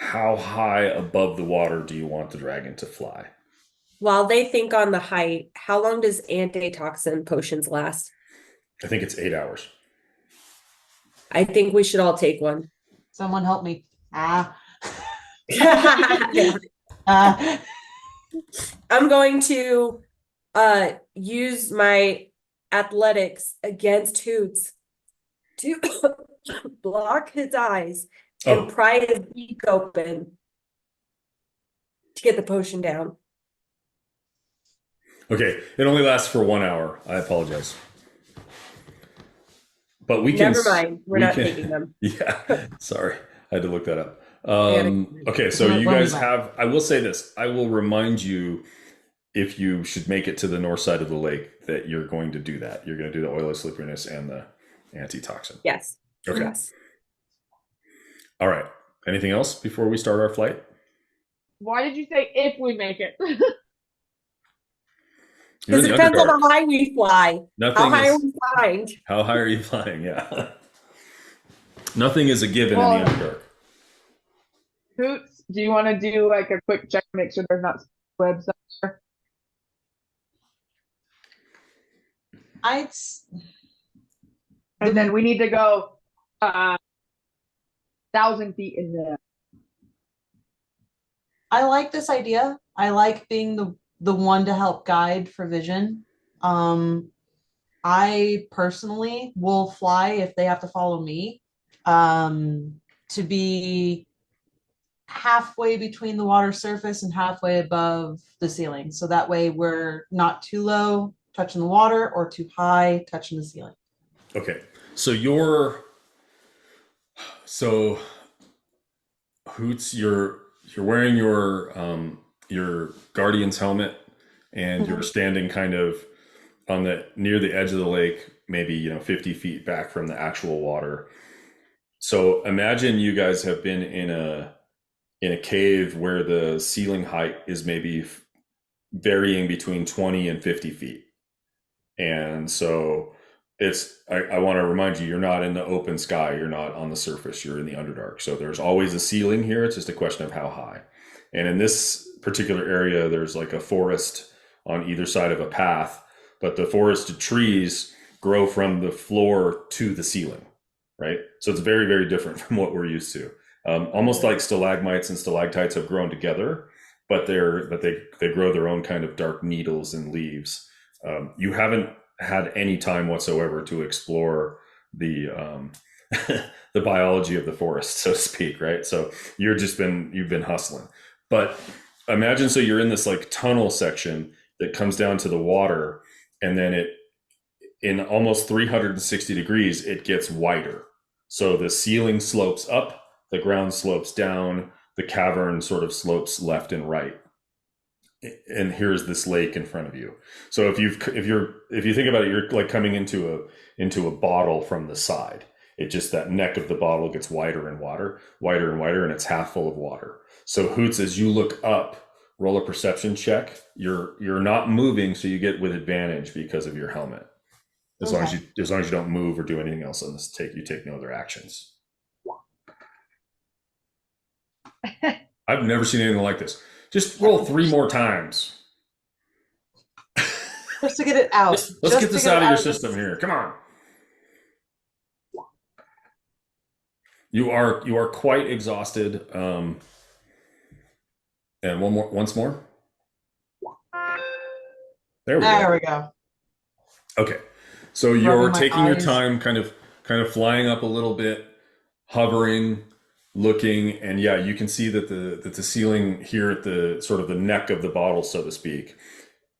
how high above the water do you want the dragon to fly? While they think on the height, how long does antitoxin potions last? I think it's 8 hours. I think we should all take one. Someone help me. Yeah. I'm I'm going to use my athletics against Hoots to block his eyes and pry his beak open to get the potion down. Okay, it only lasts for 1 hour. I apologize. But we can. Never mind. We're not taking them. Yeah, sorry. I had to look that up. Okay, so you guys have, I will say this. I will remind you, if you should make it to the north side of the lake, that you're going to do that. You're going to do the oil of slipperiness and Antitoxin. Yes. Okay. Yes. All right. Anything else before we start our flight? Why did you say if we make it? You're Because in it the depends on Underdark. how high we fly. Nothing How high are is. we flying? How high are you flying? Yeah. Nothing is a given Well, in the Underdark. Hoots, do you want to do like a quick check to make sure there's not webs up there? I'd And then we need to go 1,000 feet in there. I like this idea. I like being the one to help guide for vision. I personally will fly if they have to follow me, to be halfway between the water surface and halfway above the ceiling. So that way we're not too low touching the water or too high touching the ceiling. Okay. So Hoots, you're wearing your Guardian's helmet, and you're standing kind of on the near the edge of the lake, maybe 50 feet back from the actual water. So imagine you guys have been in a cave where the ceiling height is maybe varying between 20 and 50 feet. And so I want to remind you, you're not in the open sky. You're not on the surface. You're in the Underdark. So there's always a ceiling here. It's just a question of how high. And in this particular area, there's like a forest on either side of a path, but the forested trees grow from the floor to the ceiling, right? So it's very, very different from what we're used to. Almost like stalagmites and stalactites have grown together, but they grow their own kind of dark needles and leaves. You haven't had any time whatsoever to explore the the biology of the forest, so to speak, right? So you've been hustling. But imagine, so you're in this like tunnel section that comes down to the water, and then in almost 360 degrees, it gets wider. So the ceiling slopes up, the ground slopes down, the cavern sort of slopes left and right. And here's this lake in front of you. So if you think about it, you're like coming into a bottle from the side. It just, that neck of the bottle gets wider and wider, and it's half full of water. So Hoots, as you look up, roll a perception check. You're not moving, so you get with advantage because of your helmet. As long as you don't move or do anything else on this, you take no other actions. I've never seen anything like this. Just roll 3 more times. Just to get it out. Let's get this out of your system here. Come on. You are quite exhausted. And once more. There we go. Okay. So you're taking your time, kind of flying up a little bit, hovering, looking, and yeah, you can see that the ceiling here at the sort of the neck of the bottle, so to speak,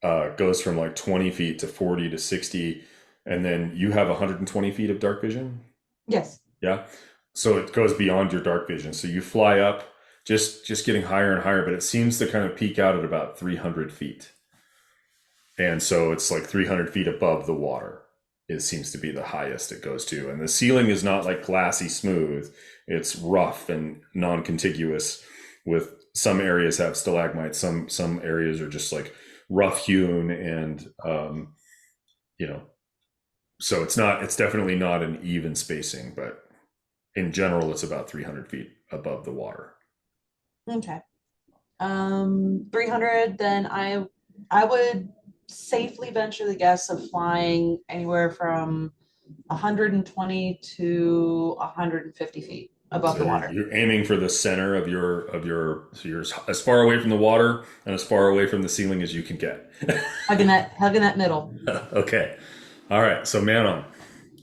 goes from like 20 feet to 40 to 60, and then you have 120 feet of dark vision. Yes. Yeah. So it goes beyond your dark vision. So you fly up, just getting higher and higher, but it seems to kind of peak out at about 300 feet. And so it's like 300 feet above the water. It seems to be the highest it goes to. And the ceiling is not like glassy smooth. It's rough and non-contiguous, with some areas have stalagmites. Some areas are just like rough hewn, and so it's definitely not an even spacing, but in general, it's about 300 feet above the water. Okay. 300, then I would safely venture the guess of flying anywhere from 120 to 150 feet above the water. You're aiming for the center of your so you're as far away from the water and as far away from the ceiling as you can get. hugging that middle. Okay. All right. So Manon,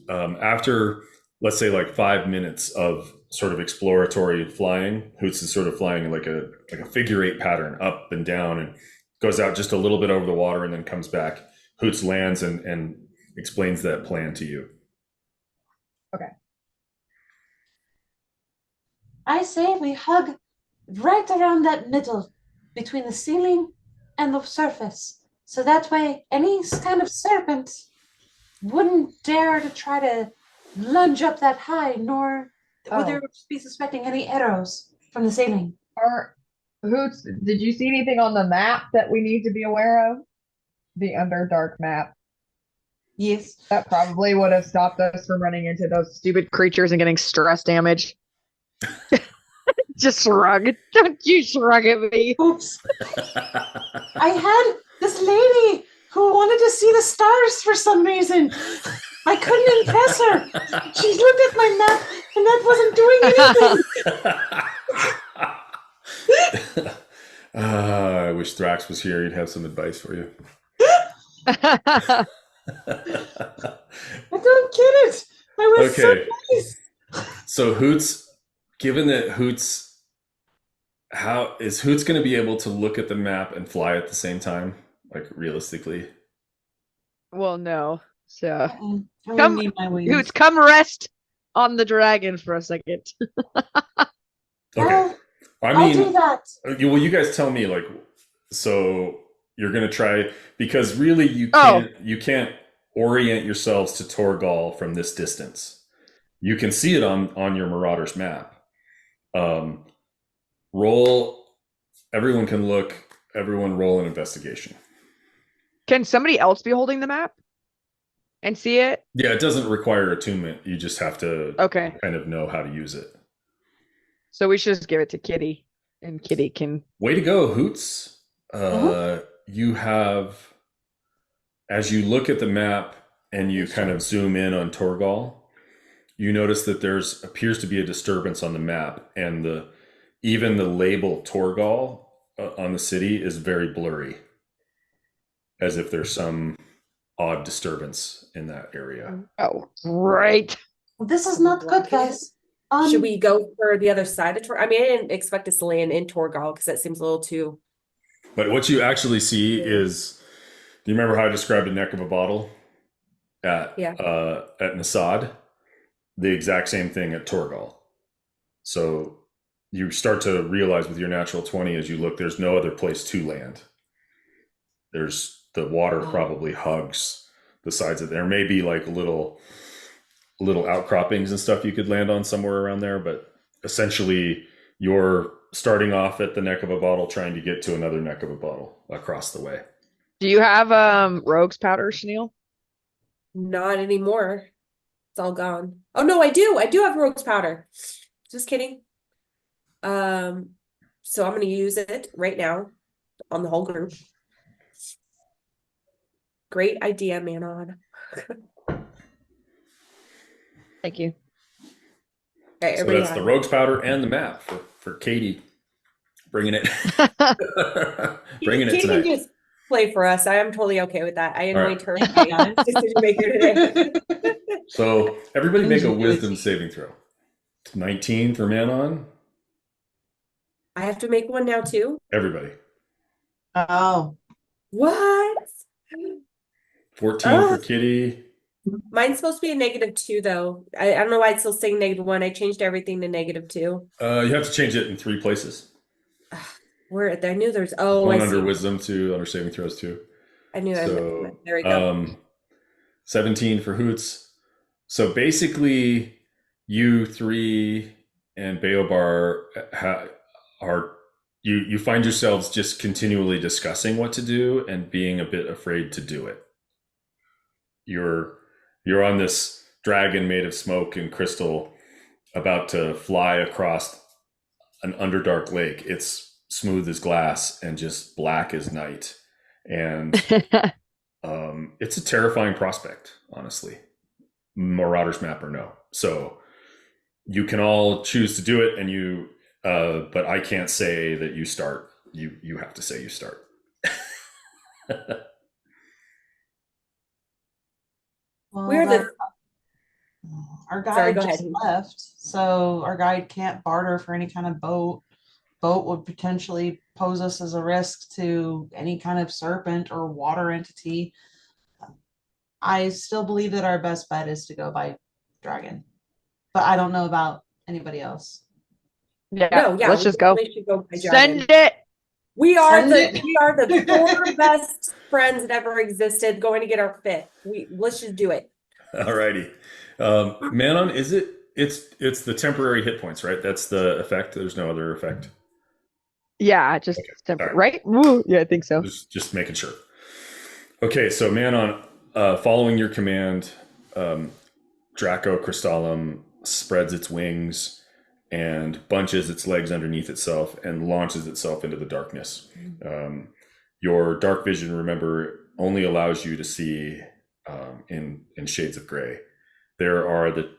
after, let's say, like 5 minutes of sort of exploratory flying, Hoots is sort of flying like a figure 8 pattern up and down, and goes out just a little bit over the water and then comes back. Hoots lands and explains that plan to you. Okay. I say we hug right around that middle between the ceiling and the surface. So that way any kind of serpent wouldn't dare to try to lunge up that high, nor would there Oh. be suspecting any arrows from the ceiling. Hoots, did you see anything on the map that we need to be aware of? The Underdark map. Yes. That probably would have stopped us from running into those Stupid creatures and getting stress damage. Just shrug. Don't you shrug at me. Oops. I had this lady who wanted to see the stars for some reason. I couldn't impress her. She looked at my map and that wasn't doing anything. I wish Thrax was here. He'd have some advice for you. I don't get it. I was so Okay. nice. So Hoots, given that Hoots, how is Hoots going to be able to look at the map and fly at the same time? Like realistically? Well, no. So, I would Come- need my wings. Hoots, come rest on the dragon for a second. Okay. I I'll do mean, that. well, you guys tell me, like, so you're going to try, because really you Oh. can't orient yourselves to Torgal from this distance. You can see it on your Marauder's map. Everyone can look, everyone roll an investigation. Can somebody else be holding the map and see it? Yeah, it doesn't require attunement. You just have to Okay. kind of know how to use it. So we should just give it to Kitty, and Kitty can. Way to go, Hoots. You have, as you look at the map and you kind of zoom in on Torgal, you notice that there's appears to be a disturbance on the map, and even the label Torgal on the city is very blurry, as if there's some odd disturbance in that area. Oh, right. This is not good, guys. Should we go for the other side of Torgal? I mean, I didn't expect us to land in Torgal because that seems a little too. But what you actually see is, do you remember how I described a neck of a bottle at Nasad? The exact same thing at Torgal. So you start to realize with your natural 20 as you look, there's no other place to land. There's the water probably hugs the sides of there. May be like little outcroppings and stuff you could land on somewhere around there, but essentially you're starting off at the neck of a bottle trying to get to another neck of a bottle across the way. Do you have rogue's powder, Chenille? Not anymore. It's all gone. Oh no, I do. I do have rogue's powder. Just kidding. So I'm gonna use it right now on the whole group. Great idea, Manon. Thank you. Okay, So everybody that's have the it. rogue's powder and the map for Katie. Bringing it. Bringing it Katie tonight. can just play for us. I am totally okay with that. I All anoint right. her chaos decision maker today. So everybody make a wisdom saving throw. 19 for Manon. I have to make one now too. Everybody. Oh. What? 14 for Kitty. Mine's supposed to be a -2 though. I don't know why it's still saying -1. I changed everything to -2. You have to change it in 3 places. Where I knew there's I One see. under wisdom, 2 under saving throws, 2. I knew So, there we go. 17 for Hoots. So basically, you 3 and Baobar you find yourselves just continually discussing what to do and being a bit afraid to do it. You're on this dragon made of smoke and crystal about to fly across an underdark lake. It's smooth as glass and just black as night. And it's a terrifying prospect, honestly. Marauder's map or no. So you can all choose to do it, and but I can't say that you start. You have to say you start. Well, We're the our guide Sorry, go just ahead. left, so our guide can't barter for any kind of boat. Boat would potentially pose us as a risk to any kind of serpent or water entity. I still believe that our best bet is to go by dragon, but I don't know about anybody else. Yeah, no, yeah. let's we just go. definitely should go by Send dragon. it. We are Send it. we are the 4 best friends that ever existed going to get our 5th. Let's just do it. Alrighty. Manon, is it? It's the temporary hit points, right? That's the effect. There's no other effect. Yeah, just Okay. temper, All right. right? Woo. Yeah, I think so. Just making sure. Okay, so Manon, following your command, Draco Crystallum spreads its wings and bunches its legs underneath itself and launches itself into the darkness. Your dark vision, remember, only allows you to see in shades of gray. There are the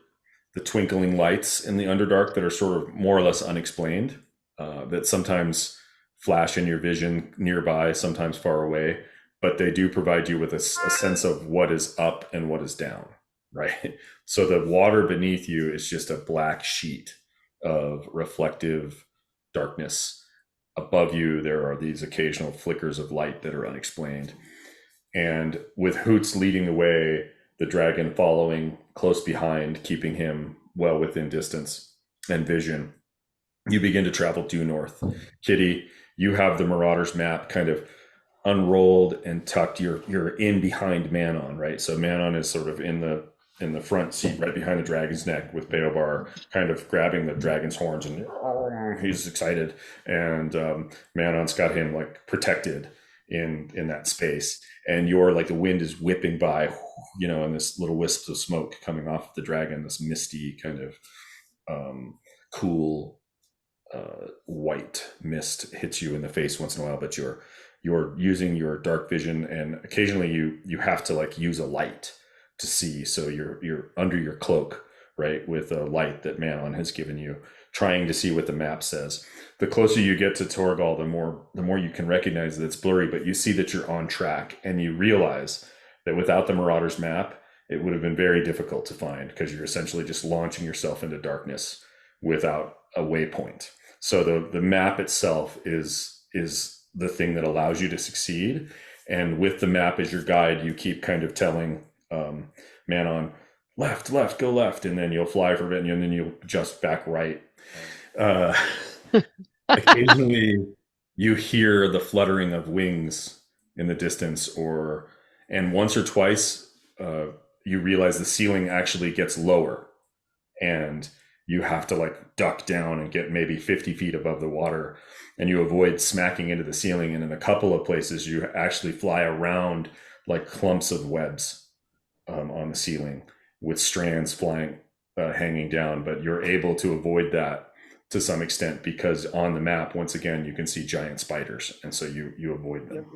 twinkling lights in the Underdark that are sort of more or less unexplained, that sometimes flash in your vision nearby, sometimes far away, but they do provide you with a sense of what is up and what is down, right? So the water beneath you is just a black sheet of reflective darkness. Above you, there are these occasional flickers of light that are unexplained. And with Hoots leading the way, the dragon following close behind, keeping him well within distance and vision, you begin to travel due north. Kitty, you have the Marauders map kind of unrolled and tucked. You're in behind Manon, right? So Manon is sort of in the front seat, right behind the dragon's neck, with Beobar kind of grabbing the dragon's horns, and he's excited. And Manon's got him like protected in that space. And you're like, the wind is whipping by, and this little wisps of smoke coming off the dragon, this misty kind of cool white mist hits you in the face once in a while, but you're using your dark vision, and occasionally you have to like use a light to see. So you're under your cloak, right, with a light that Manon has given you, trying to see what the map says. The closer you get to Torgal, the more you can recognize that it's blurry, but you see that you're on track, and you realize that without the Marauders map, it would have been very difficult to find, because you're essentially just launching yourself into darkness without a waypoint. So the map itself is the thing that allows you to succeed. And with the map as your guide, you keep kind of telling Manon, left, go left, and then you'll fly for a bit, and then you'll adjust back right. Occasionally, you hear the fluttering of wings in the distance, and once or twice, you realize the ceiling actually gets lower, and you have to like duck down and get maybe 50 feet above the water, and you avoid smacking into the ceiling. And in a couple of places, you actually fly around like clumps of webs on the ceiling with strands flying, hanging down. But you're able to avoid that to some extent, because on the map, once again, you can see giant spiders, and so you avoid them.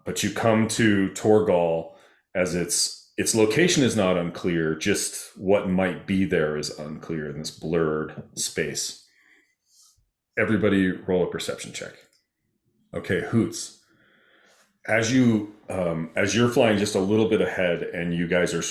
But you come to Torgal, as its location is not unclear, just what might be there is unclear in this blurred space. Everybody roll a perception check. Okay, Hoots. As you're flying just a little bit ahead, and you guys are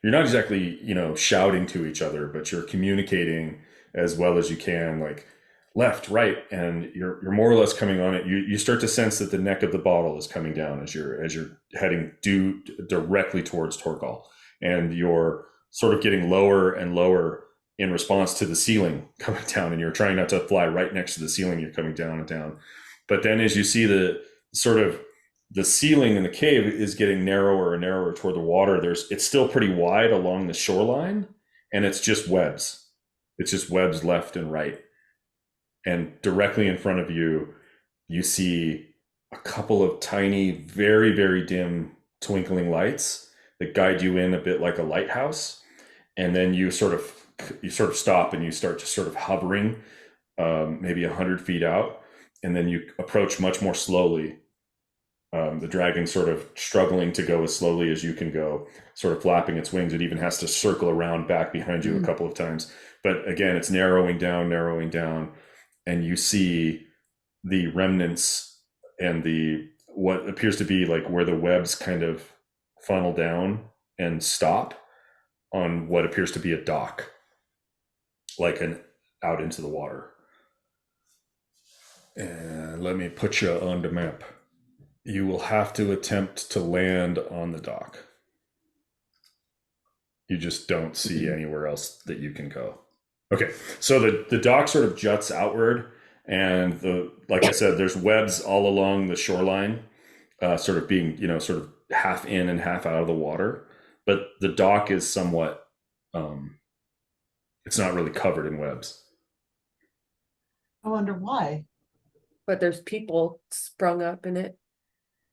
you're not exactly, shouting to each other, but you're communicating as well as you can, like left, right, and you're more or less coming on it. You start to sense that the neck of the bottle is coming down as you're heading due directly towards Torgal, and you're sort of getting lower and lower in response to the ceiling coming down, and you're trying not to fly right next to the ceiling. You're coming down and down, but then as you see the ceiling in the cave is getting narrower and narrower toward the water, it's still pretty wide along the shoreline, and it's just webs. It's just webs left and right. And directly in front of you, you see a couple of tiny, very, very dim twinkling lights that guide you in a bit like a lighthouse. And then you sort of stop, and you start just sort of hovering, maybe 100 feet out. And then you approach much more slowly. The dragon sort of struggling to go as slowly as you can go, sort of flapping its wings. It even has to circle around back behind you a couple of times. But again, it's narrowing down, and you see the remnants and what appears to be like where the webs kind of funnel down and stop on what appears to be a dock, like out into the water. And let me put you on the map. You will have to attempt to land on the dock. You just don't see anywhere else that you can go. Okay, so the dock sort of juts outward, and like I said, there's webs all along the shoreline, sort of being, sort of half in and half out of the water. but the dock is somewhat, it's not really covered in webs. I wonder why. But there's people sprung up in it.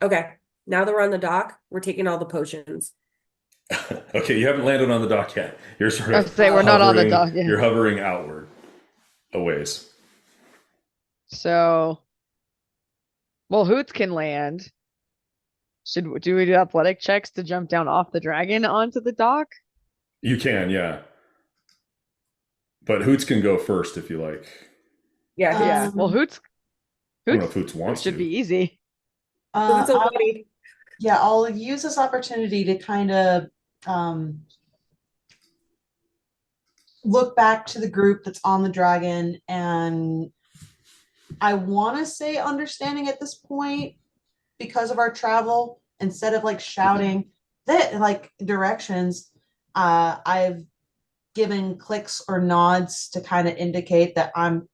Okay, now that we're on the dock, we're taking all the potions. Okay, you haven't landed on the dock yet. You're sort I of was say we're not on the hovering- dock yet. You're hovering outward a ways. So, well, Hoots can land. Do we do athletic checks to jump down off the dragon onto the dock? You can, yeah. But Hoots can go first if you like. Yeah, Yeah. Well, Hoots I don't know if Hoots wants should to. be easy. Hoots I'll- already. yeah, I'll use this opportunity to kind of look back to the group that's on the dragon, and I want to say understanding at this point, because of our travel, instead of like shouting that like directions, I've given clicks or nods to kind of indicate that I'm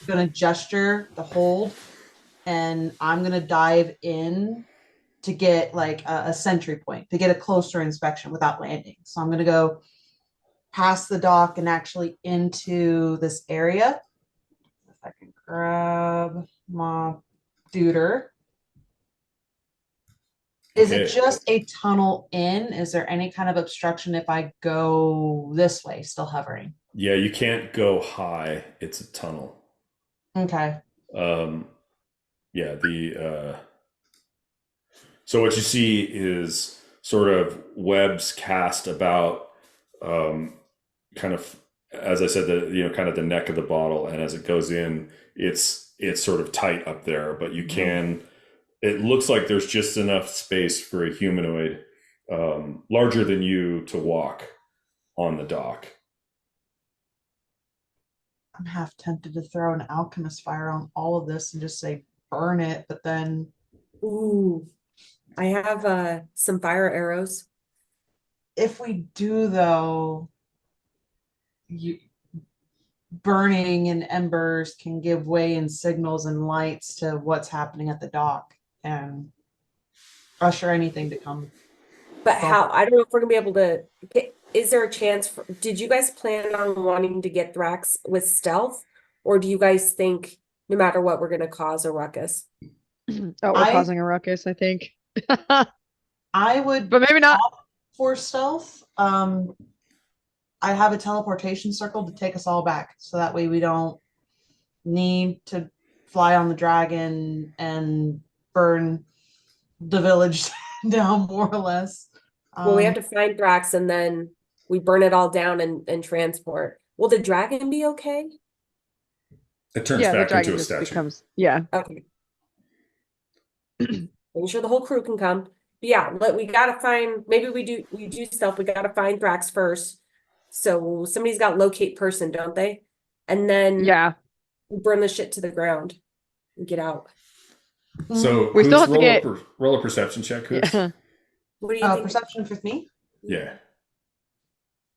gonna gesture the hold, and I'm gonna dive in to get like a sentry point, to get a closer inspection without landing. So I'm gonna go past the dock and actually into this area. If I can grab my duder. Is it Okay. just a tunnel in? Is there any kind of obstruction if I go this way, still hovering? Yeah, you can't go high. It's a tunnel. Okay. Yeah, so what you see is sort of webs cast about, kind of, as I said, kind of the neck of the bottle, and as it goes in, it's sort of tight up there, but you can. It looks like there's just enough space for a humanoid larger than you to walk on the dock. I'm half tempted to throw an alchemist fire on all of this and just say burn it, but then Ooh, I have some fire arrows. if we do though, burning and embers can give way in signals and lights to what's happening at the dock and usher anything to come. But how? I don't know if we're gonna be able to. Is there a chance for? Did you guys plan on wanting to get Thrax with stealth, or do you guys think no matter what we're gonna cause a ruckus? Oh, we're I- causing a ruckus, I think. I would But maybe not. for stealth. I have a teleportation circle to take us all back, so that way we don't need to fly on the dragon and burn the village down more or less. Well, we have to find Thrax and then we burn it all down and transport. Will the dragon be okay? It turns Yeah, the back dragon into a just statue. becomes, yeah. Okay. Making sure the whole crew can come. But yeah, we gotta find. Maybe we do stealth. We gotta find Thrax first. So somebody's got locate person, don't they? And then Yeah. we burn the shit to the ground and get out. So We still who's have to get- roll a perception check. Hoots? Yeah. What do you think? Perception with me. Yeah.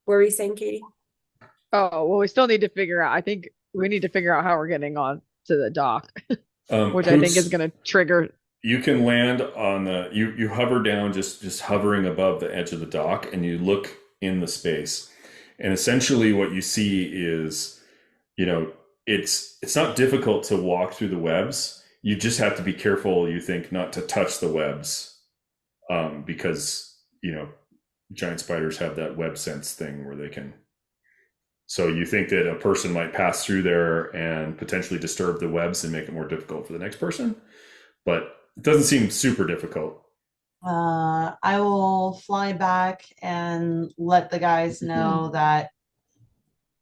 What were you saying, Katie? Oh, well, we still need to figure out. I think we need to figure out how we're getting on to the dock, which I think Hoots, is going to trigger. You can land on the. You hover down, just hovering above the edge of the dock, and you look in the space, and essentially what you see is, it's not difficult to walk through the webs. You just have to be careful, you think, not to touch the webs, because giant spiders have that web sense thing where they can. So you think that a person might pass through there and potentially disturb the webs and make it more difficult for the next person, but it doesn't seem super difficult. I will fly back and let the guys know that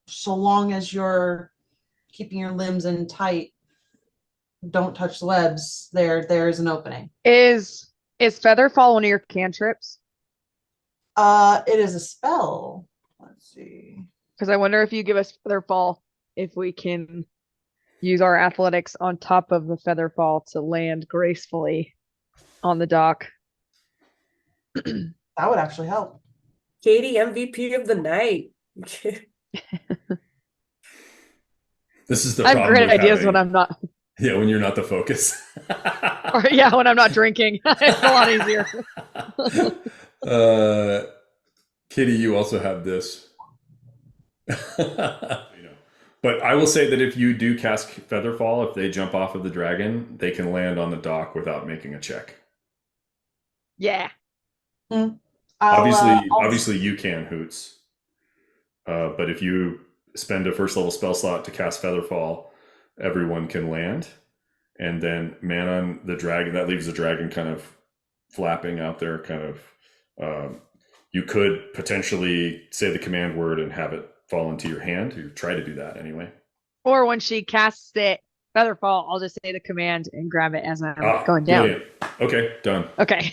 so long as you're keeping your limbs in tight, don't touch the webs. There is an opening. Is Featherfall one of your cantrips? It is a spell. Let's see. Because I wonder if you give us Featherfall, if we can use our athletics on top of the Featherfall to land gracefully on the dock. That would actually help. Katie, MVP of the night. This is the I have problem great with ideas having- when I'm not, Yeah, when you're not the focus. or yeah, when I'm not drinking. It's a lot easier. Kitty, you also have this. But I will say that if you do cast Featherfall, if they jump off of the dragon, they can land on the dock without making a check. Yeah. Obviously you can, Hoots. But if you spend a first level spell slot to cast Featherfall, everyone can land. And then man on the dragon, that leaves the dragon kind of flapping out there, kind of. You could potentially say the command word and have it fall into your hand. You try to do that anyway. Or when she casts it, Featherfall, I'll just say the command and grab it as I'm going down. Brilliant. Okay, done. Okay.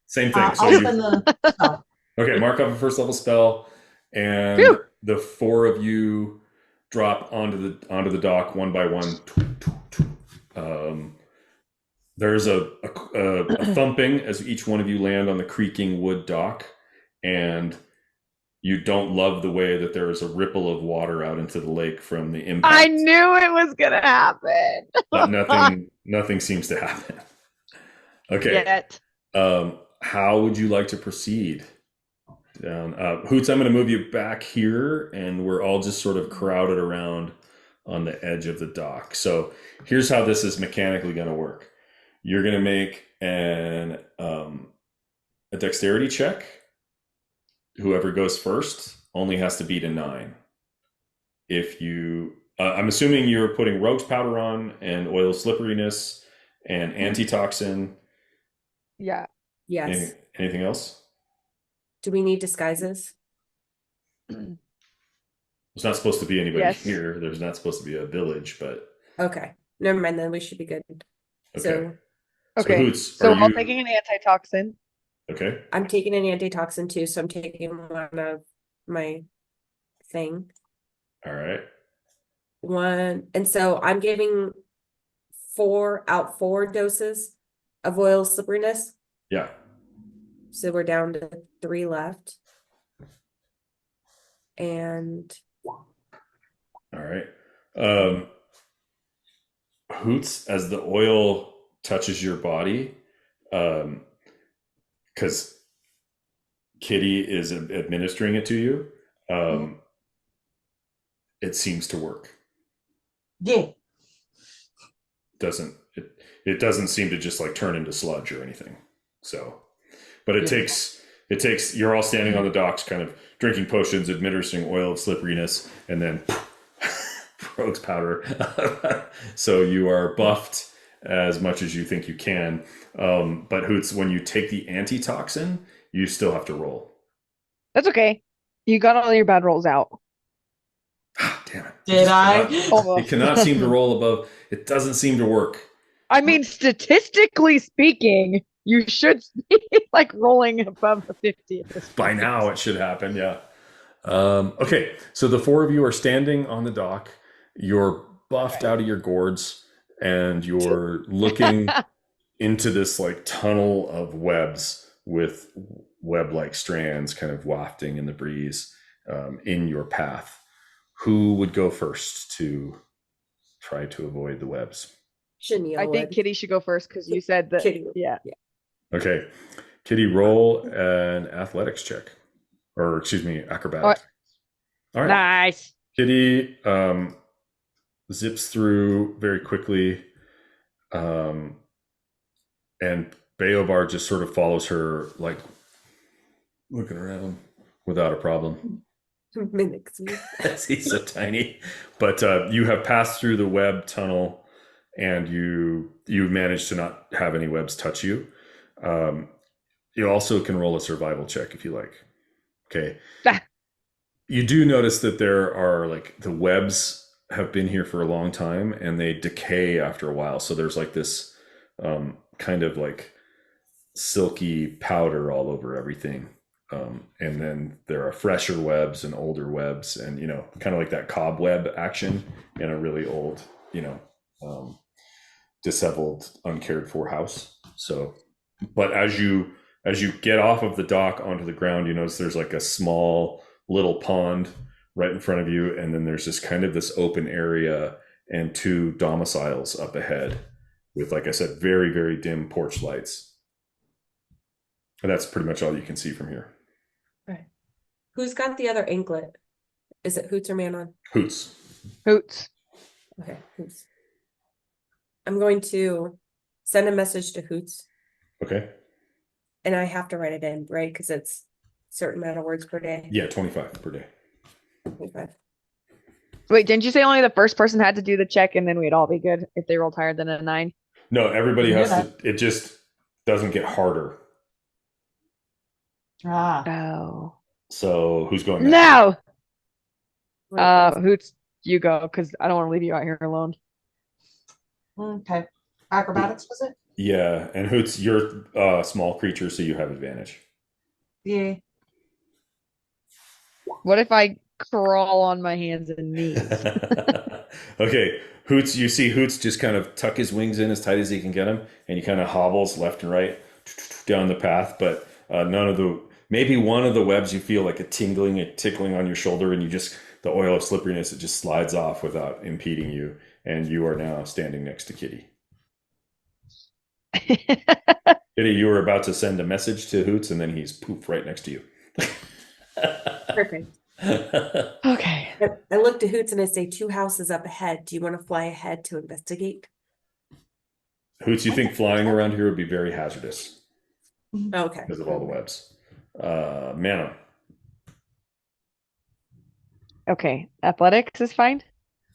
Same thing. So I'll send the spell. okay, mark off a first level spell, and Phew. the four of you drop onto the dock one by one. There's a thumping as each one of you land on the creaking wood dock, and you don't love the way that there is a ripple of water out into the lake from the impact. I knew it was gonna happen. But nothing seems to happen. Okay. Yet. How would you like to proceed? Down, Hoots, I'm going to move you back here, and we're all just sort of crowded around on the edge of the dock. So here's how this is mechanically going to work. You're going to make a dexterity check. Whoever goes first only has to beat a 9. If you, I'm assuming you're putting rogue's powder on and oil slipperiness and antitoxin. Yeah. Yes. Anything else? Do we need disguises? There's not supposed to be anybody Yes. here. There's not supposed to be a village, but Okay. Never mind then. We should be good. okay. So Okay. Hoots, So are I'm you taking an antitoxin. okay? I'm taking an antitoxin too. So I'm taking one of my thing. All right. One. And so I'm giving 4 doses of oil slipperiness. Yeah. So we're down to 3 left. And All right. Hoots, as the oil touches your body, because Kitty is administering it to you, it seems to work. Yeah. It doesn't seem to just like turn into sludge or anything. So, but it takes you're all standing on the docks kind of drinking potions, administering oil of slipperiness, and then rogue's powder. So you are buffed as much as you think you can. But Hoots, when you take the antitoxin, you still have to roll. That's okay. You got all your bad rolls out. Damn it. Did I? It cannot seem to roll above. It doesn't seem to work. I mean, statistically speaking, you should be like rolling above the 50 at this By point. now it should happen, yeah. Okay, so the four of you are standing on the dock. You're buffed out of your gourds, and you're looking into this like tunnel of webs with web-like strands kind of wafting in the breeze in your path. Who would go first to try to avoid the webs? Shania I think would. Kitty should go first because you said that. Kitty would. Yeah. Okay, Kitty, roll an athletics check, or excuse me, acrobatics. All right, Nice. Kitty zips through very quickly, and Baobar just sort of follows her, like looking around without a problem. Mimics me. He's so tiny, but you have passed through the web tunnel, and you managed to not have any webs touch you. You also can roll a survival check if you like. Okay. You do notice that there are like the webs have been here for a long time and they decay after a while. So there's like this kind of like silky powder all over everything. And then there are fresher webs and older webs, and kind of like that cobweb action in a really old, disheveled, uncared for house. So, but as you get off of the dock onto the ground, you notice there's like a small little pond right in front of you, and then there's this kind of this open area and 2 domiciles up ahead with, like I said, very, very dim porch lights. And that's pretty much all you can see from here. Right. Who's got the other anklet? Is it Hoots or Manon? Hoots. Hoots. Okay, Hoots. I'm going to send a message to Hoots, Okay. and I have to write it in, right? Because it's a certain amount of words per day. Yeah, 25 per day. 25. Wait, didn't you say only the first person had to do the check and then we'd all be good if they rolled higher than a 9? No, everybody You has do to. It just doesn't get harder. Ah, Oh. So who's going next? No! Wait, Hoots, you go, because I don't want to leave you out here alone. okay. Acrobatics was it? Yeah, and Hoots, you're a small creature, so you have advantage. Yeah. What if I crawl on my hands and knees? Okay, Hoots, you see Hoots just kind of tuck his wings in as tight as he can get them, and he kind of hobbles left and right down the path, but maybe one of the webs you feel like a tingling, a tickling on your shoulder, and the oil of slipperiness, it just slides off without impeding you, and you are now standing next to Kitty. Kitty, you were about to send a message to Hoots, and then he's poof right next to you. perfect. Okay. I look to Hoots and I say, 2 houses up ahead. Do you want to fly ahead to investigate? Hoots, you think flying around here would be very hazardous Okay. because of all the webs. Manon. Okay. Athletics is fine.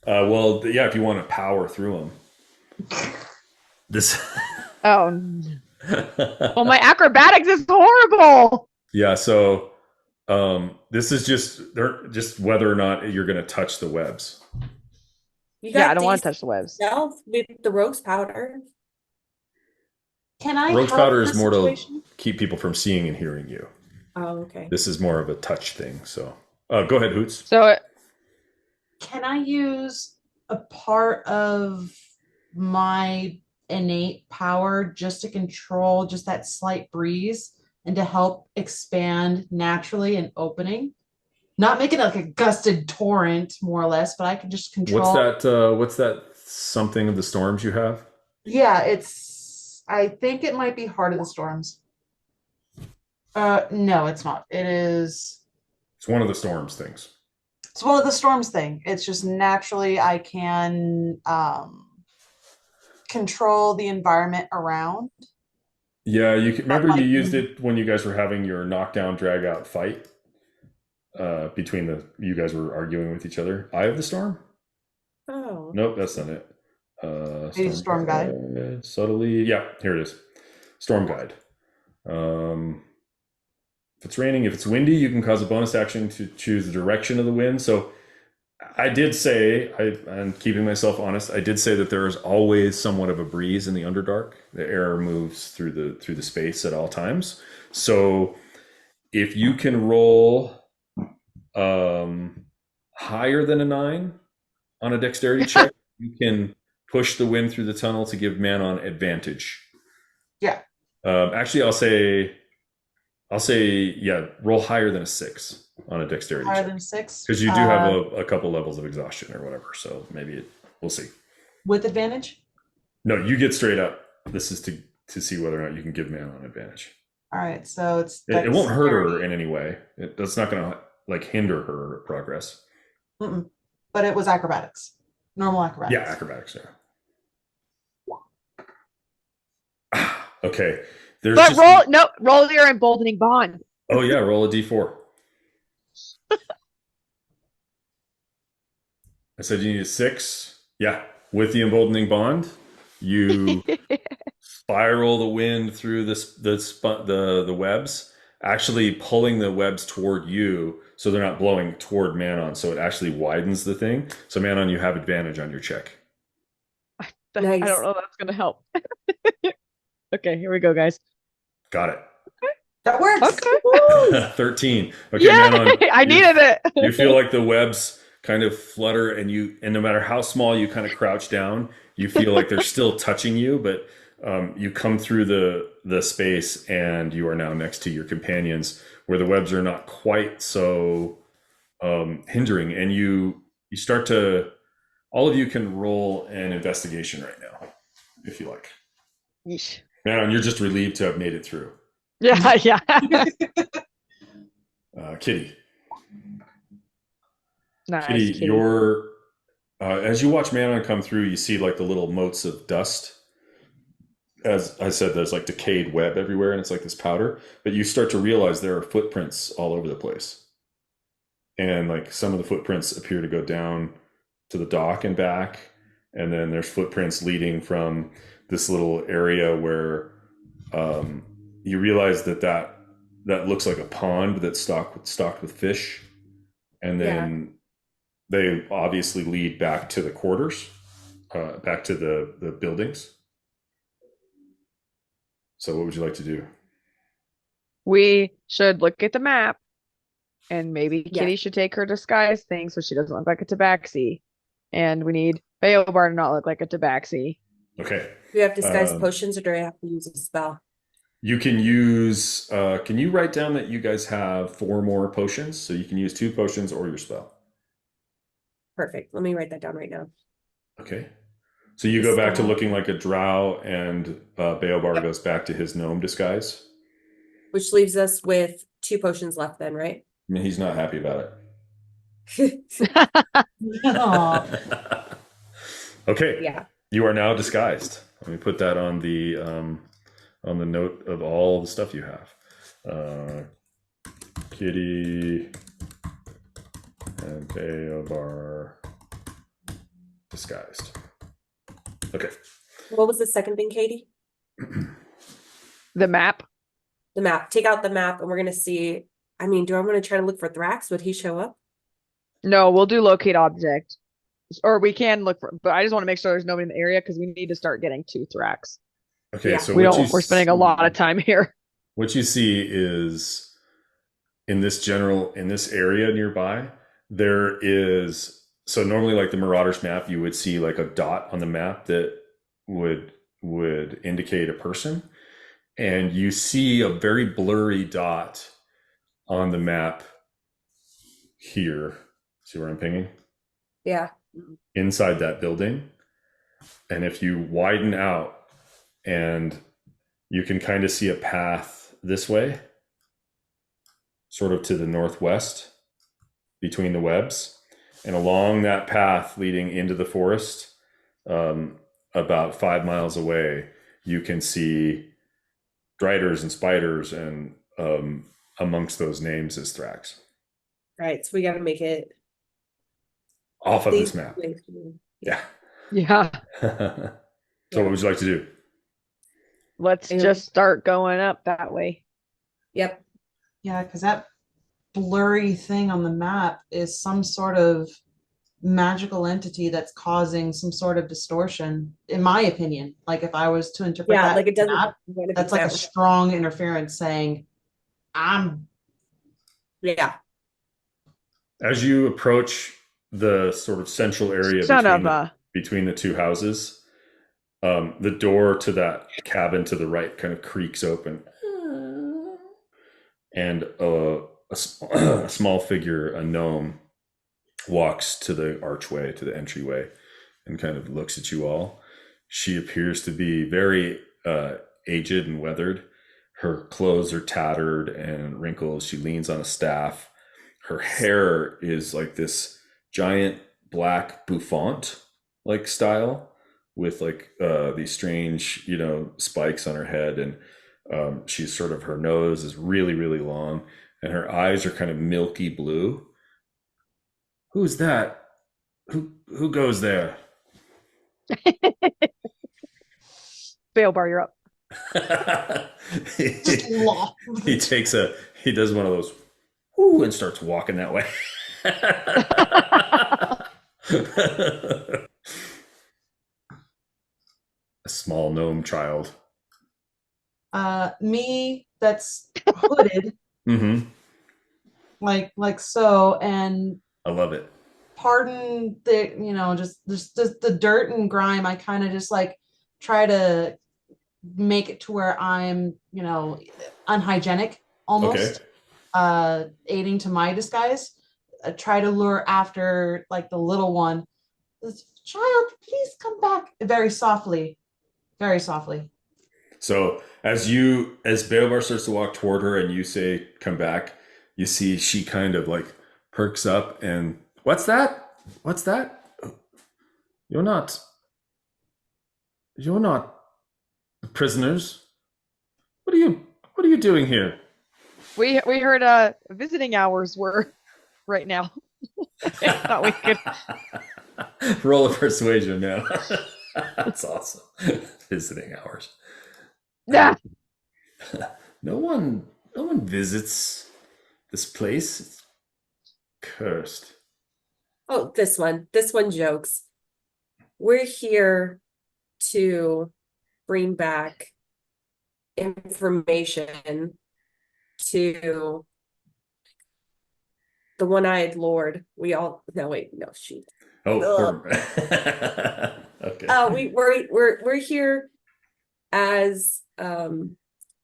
Well, yeah, if you want to power through them. This. Oh. Well, my acrobatics is horrible. Yeah, so this is just whether or not you're going to touch the webs. You Yeah, I don't want these to touch the webs. yourself with the rose powder. Can I Roach help powder the is more situation? to keep people from seeing and hearing you. Oh, okay. This is more of a touch thing. So, go ahead, Hoots. So Can I use a part of my innate power just to control just that slight breeze and to help expand naturally and opening? Not make it like a gusted torrent, more or less, but I can just control. What's that something of the storms you have? Yeah, I think it might be Heart of the Storms. No, it's not. It's one of the storms things. It's one of the storms thing. It's just naturally I can control the environment around. Yeah, remember you used it when you guys were having your knockdown drag out fight. You guys were arguing with each other. Eye of the Storm? Oh. Nope, that's not it. Maybe Storm Guide. Subtly, yeah, here it is. Storm Guide. If it's raining, if it's windy, you can cause a bonus action to choose the direction of the wind. So I did say, I'm keeping myself honest, I did say that there is always somewhat of a breeze in the Underdark. The air moves through the space at all times. So if you can roll higher than a 9 on a dexterity check, you can push the wind through the tunnel to give Manon advantage. Yeah. Actually, I'll say, yeah, roll higher than a 6 on a dexterity Higher check. than 6. Because you do have a couple levels of exhaustion or whatever, so maybe we'll see. With advantage? No, you get straight up. This is to see whether or not you can give Manon advantage. All right, so It won't hurt her in any way. That's not going to hinder her progress. But it was acrobatics. Normal acrobatics. Yeah, acrobatics. Yeah. Okay. But roll your emboldening bond. Oh yeah, roll a d4. I said you need a 6. Yeah, with the emboldening bond, you spiral the wind through the webs, actually pulling the webs toward you, so they're not blowing toward Manon. So it actually widens the thing. So Manon, you have advantage on your check. Nice. I don't know if that's gonna help. Okay, here we go, guys. Got it. That works. Okay. 13. Okay, Yeah, Manon, I needed it. You feel like the webs kind of flutter, and no matter how small you kind of crouch down, you feel like they're still touching you, but you come through the space, and you are now next to your companions, where the webs are not quite so hindering, and you start to. All of you can roll an investigation right now, if you like. Yeesh. Manon, you're just relieved to have made it through. Yeah, yeah. Kitty. Nice, Kitty, kitty. your as you watch Manon come through, you see like the little motes of dust. As I said, there's like decayed web everywhere, and it's like this powder. But you start to realize there are footprints all over the place, and like some of the footprints appear to go down to the dock and back, and then there's footprints leading from this little area where you realize that looks like a pond that's stocked with fish, and then they obviously lead back to the quarters, back to the buildings. So what would you like to do? We should look at the map, and maybe Yeah. Kitty should take her disguise thing so she doesn't look like a tabaxi. And we need Bayobar to not look like a tabaxi. Okay. Do we have disguise Um, potions, or do I have to use a spell? You can use, can you write down that you guys have 4 more potions? So you can use 2 potions or your spell. Perfect. Let me write that down right now. Okay. So you go back to Spell. looking like a drow, and Bayobar goes back to his gnome disguise. Which leaves us with 2 potions left then, right? I mean, he's not happy about Aw. it. Okay. Yeah. You are now disguised. Let me put that on the note of all the stuff you have. Kitty and Bayobar disguised. Okay. What was the second thing, Katie? The map. The map. Take out the map, and we're gonna see. I mean, do I want to try to look for Thrax? Would he show up? No, we'll do locate object. Or we can look for, but I just want to make sure there's nobody in the area because we need to start getting to Thrax. Okay. Yeah. So We're what spending a lot of time here. What you see is in this area nearby, there is, so normally like the Marauders map, you would see like a dot on the map that would indicate a person. And you see a very blurry dot on the map here. See where I'm pinging? Yeah. Inside that building. And if you widen out, and you can kind of see a path this way, sort of to the northwest between the webs. And along that path leading into the forest, about 5 miles away, you can see Driders and spiders, and amongst those names is Thrax. Right. So we got to make it Off of this map. Yeah. Yeah. So what would you like to do? Let's Yeah. just start going up that way. Yep. Yeah, because that blurry thing on the map is some sort of magical entity that's causing some sort of distortion, in my opinion. Like if I was to interpret Yeah. that Like it doesn't. map, want to be that's like a found. strong interference saying, I'm Yeah. As you approach the sort of central area Son of a. between the 2 houses, the door to that cabin to the right kind of creaks open, and a small figure, a gnome, walks to the archway, to the entryway, and kind of looks at you all. She appears to be very aged and weathered. Her clothes are tattered and wrinkled. She leans on a staff. Her hair is like this giant black bouffant like style, with like these strange, spikes on her head, and she's sort of, her nose is really, really long, and her eyes are kind of milky blue. Who's that? Who goes there? Bayobar, you're up. just lost. He does one of those, whoo, and starts walking that way. A small gnome child. Me that's hooded, Mm-hmm. like so, and I love it. pardon the, just the dirt and grime. I kind of just like try to make it to where I'm, unhygienic almost, aiding to my disguise. Try to lure after like the little one. This child, please come back, very softly, very softly. So as Bayobar starts to walk toward her and you say, come back, you see she kind of like perks up and What's that? What's that? You're not. You're not prisoners. What are you doing here? We heard visiting hours were right now. Thought we could. Roll a persuasion now. That's awesome. Visiting hours. Nah. No one visits this place. It's cursed. Oh, this one jokes. We're here to bring back information to the one-eyed lord. Shoot. Oh, okay. We're here as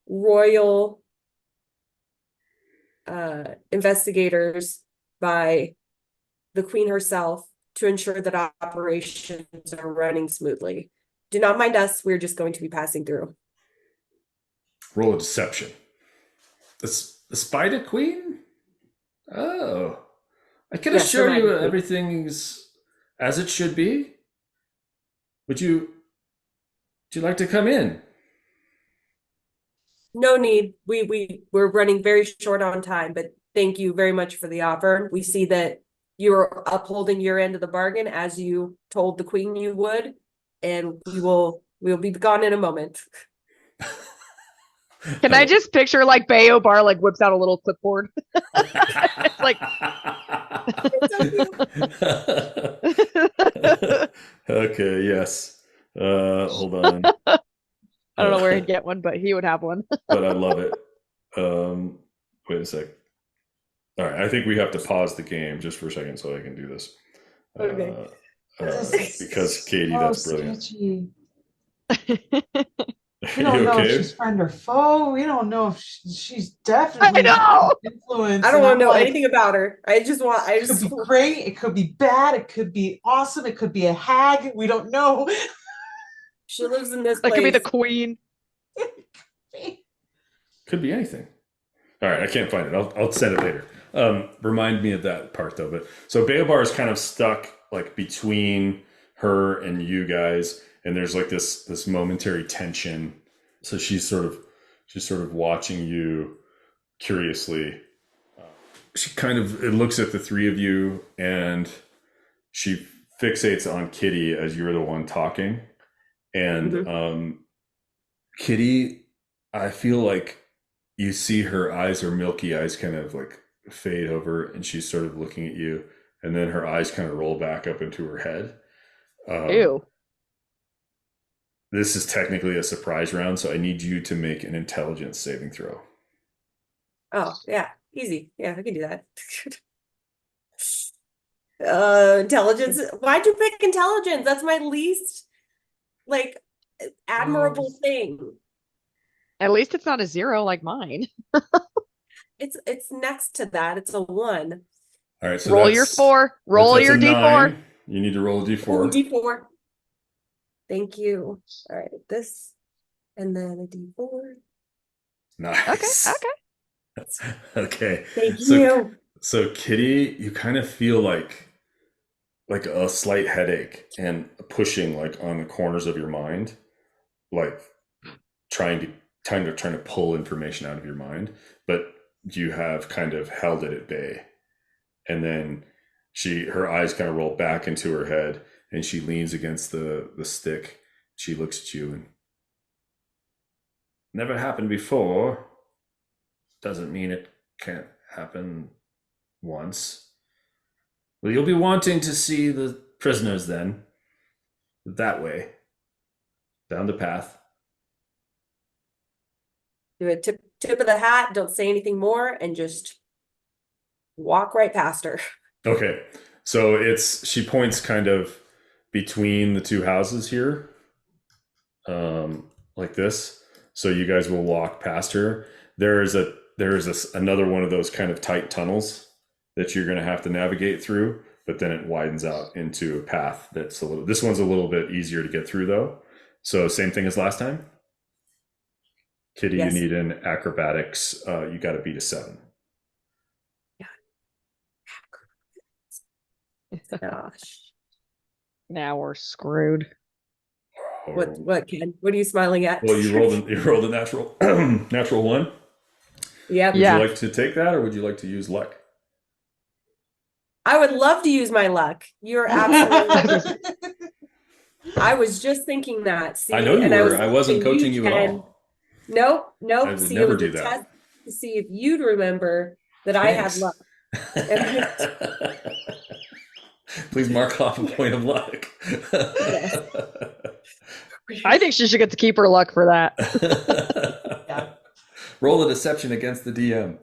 royal investigators by the queen herself to ensure that operations are running smoothly. Do not mind us, we're just going to be passing through. Roll a deception. The Spider Queen? Oh. I can Yes, assure the you Magic Queen. everything's as it should be. Would you like to come in? No need. We're running very short on time, but thank you very much for the offer. We see that you're upholding your end of the bargain as you told the queen you would, and we'll be gone in a moment. Can I just picture like Bayo Bar like whips out a little clipboard? It's like Okay, yes. Hold on. I don't know where he'd get one, but he would have one. But I love it. Wait a sec. All right, I think we have to pause the game just for a second so I can do this. Okay. Because Katie, Oh, that's brilliant. sketchy. Are We don't you know if okay? she's friend or foe. We don't know if she's definitely know! influence. I don't and want I'm to know like, anything about her. I it just could be great. It could be bad. It could be awesome. It could be a hag. We don't know. she lives in this That could be the place. queen. Could be anything. All right, I can't find it. I'll send it later. Remind me of that part though. But so Baobar is kind of stuck like between her and you guys, and there's like this momentary tension. So she's sort of watching you curiously. She kind of it looks at the three of you, and she fixates on Kitty as you're the one talking. And Kitty, I feel like you see her eyes, her milky eyes kind of like fade over, and she's sort of looking at you, and then her eyes kind of roll back up into her head. Ew. This is technically a surprise round, so I need you to make an intelligence saving throw. Oh, yeah. Easy. Yeah, I can do that. Intelligence. Why'd you pick intelligence? That's my least like admirable thing. At least it's not a 0 like mine. It's next to that. It's a 1. All right, so Roll your 4. Roll that's your a D4. 9. You need to roll a D4. Oh, D4. Thank you. All right, this and then a D4. Nice. Okay. Okay. Thank you. So Kitty, you kind of feel like a slight headache and pushing like on the corners of your mind, like trying to pull information out of your mind, but you have kind of held it at bay. And then her eyes kind of roll back into her head, and she leans against the stick. She looks at you and never happened before. Doesn't mean it can't happen once. Well, you'll be wanting to see the prisoners then. That way. Down the path. Do a tip of the hat. Don't say anything more, and just walk right past her. Okay. So she points kind of between the two houses here. Like this. So you guys will walk past her. There is another one of those kind of tight tunnels that you're going to have to navigate through, but then it widens out into a this one's a little bit easier to get through though. So same thing as last time. Kitty, Yes. You need an acrobatics. You got to beat a 7. Gosh. Now we're screwed. What, Ken? What are you smiling at? Well, you rolled a natural natural one. Yep. Would Yeah. you like to take that, or would you like to use luck? I would love to use my luck. You're absolutely. I was just thinking that. See, I know you and were. I wasn't thinking coaching you at Ken. all. Nope. I would See, never it was do a that. test to see if you'd remember that I had Thanks. luck. Please mark off a point of luck. I think she should get to keep her luck for that. Yeah. Roll a deception against the DM.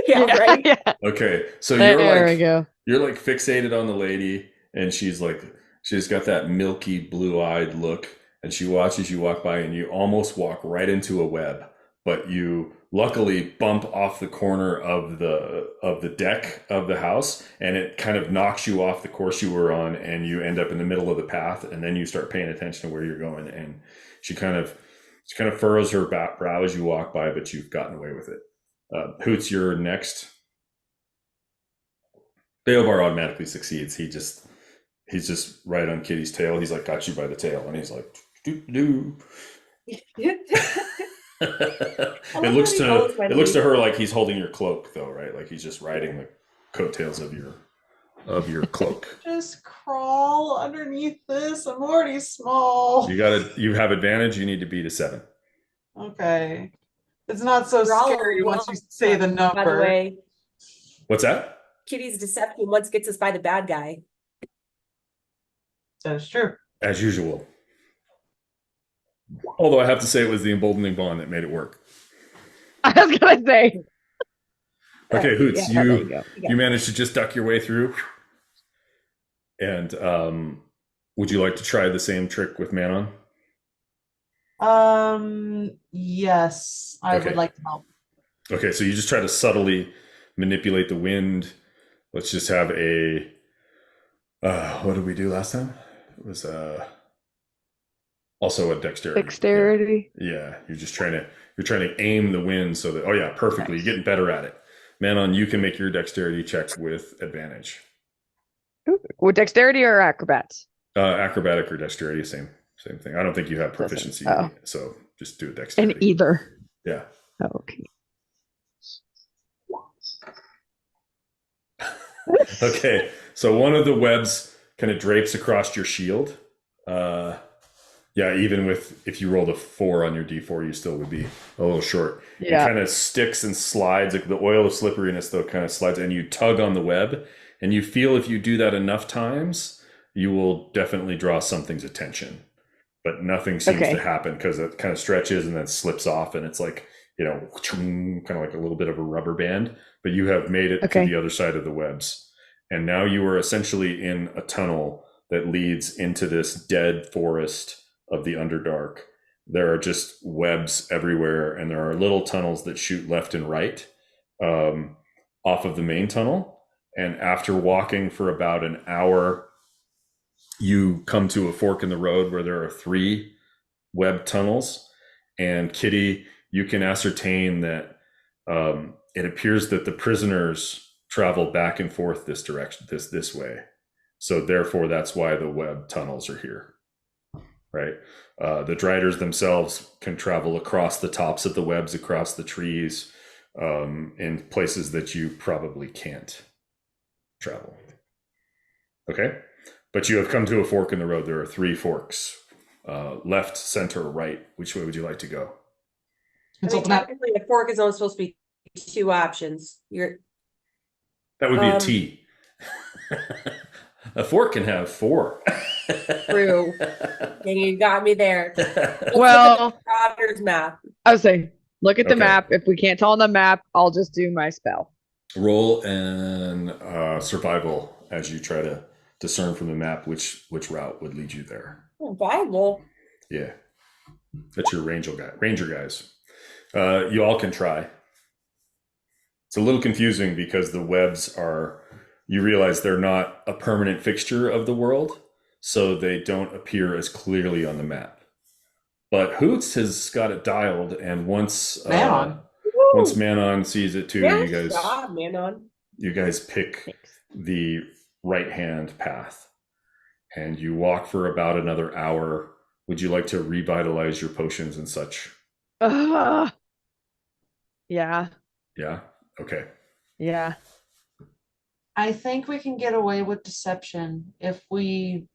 Yeah, right. Yeah. Okay, so There we go. you're like fixated on the lady, and she's got that milky blue-eyed look, and she watches you walk by, and you almost walk right into a web, but you luckily bump off the corner of the deck of the house, and it kind of knocks you off the course you were on, and you end up in the middle of the path, and then you start paying attention to where you're going, and she kind of furrows her brow as you walk by, but you've gotten away with it. Hoots, you're next. Beobar automatically succeeds. He's just right on Kitty's tail. He's like, got you by the tail, and he's like, doo. It looks to her like he's holding your cloak, though, right? Like he's just riding the coattails of your cloak. Just crawl underneath this. I'm already small. You have advantage. You need to beat a 7. Okay. It's not so We're all scary once you welcome, say the By the number. way, What's that? Kitty's deception once gets us by the bad guy. That's true. As usual. Although I have to say it was the emboldening bond that made it work. I was gonna say. Okay, Hoots, Yeah, there you go. you managed to just duck your way through. And would you like to try the same trick with Manon? Yes, I Okay. would like to help. Okay, so you just try to subtly manipulate the wind. Let's just have a what did we do last time? It was also a dexterity. Dexterity. Yeah, you're trying to aim the wind so that perfectly. Nice. You're getting better at it. Manon, you can make your dexterity check with advantage. Ooh, with dexterity or acrobats? Acrobatic or dexterity, same thing. I don't think you have proficiency, Oh. so just do a In dexterity. either. Yeah. Oh, okay. Okay, so one of the webs kind of drapes across your shield. Even if you rolled a 4 on your D4, you still would be a little short. Yeah. It kind of sticks and slides. Like the oil of slipperiness, though, kind of slides, and you tug on the web, and you feel if you do that enough times, you will definitely draw something's attention. But nothing seems to happen because it kind of stretches and then slips off, and it's like, kind of like a little bit of a rubber band. But you have made it to the other side of the webs, and now you are essentially in a tunnel that leads into this dead forest of the Underdark. There are just webs everywhere, and there are little tunnels that shoot left and right off of the main tunnel. And after walking for about an hour, you come to a fork in the road where there are 3 web tunnels. And Kitty, you can ascertain that it appears that the prisoners travel back and forth this direction, this way. So therefore, that's why the web tunnels are here, right? The Driders themselves can travel across the tops of the webs, across the trees, in places that you probably can't travel. Okay? But you have come to a fork in the road. There are 3 forks, left, center, right. Which way would you like to go? I mean, technically, a fork is only supposed to be 2 options. That would be a T. A fork can have 4. True. And you got me there. Well, Rodder's map. I was saying, look at the Okay. map. If we can't tell on the map, I'll just do my spell. Roll an survival as you try to discern from the map which route would lead you there. Bible. Yeah, that's your ranger guys. You all can try. It's a little confusing because the webs you realize they're not a permanent fixture of the world, so they don't appear as clearly on the map. But Hoots has got it dialed, and once Manon sees it too, Nice job, Manon. you guys pick Thanks. the right-hand path. And you walk for about another hour. Would you like to revitalize your potions and such? Ugh. Yeah. Yeah? Okay. Yeah. I think we can get away with deception if we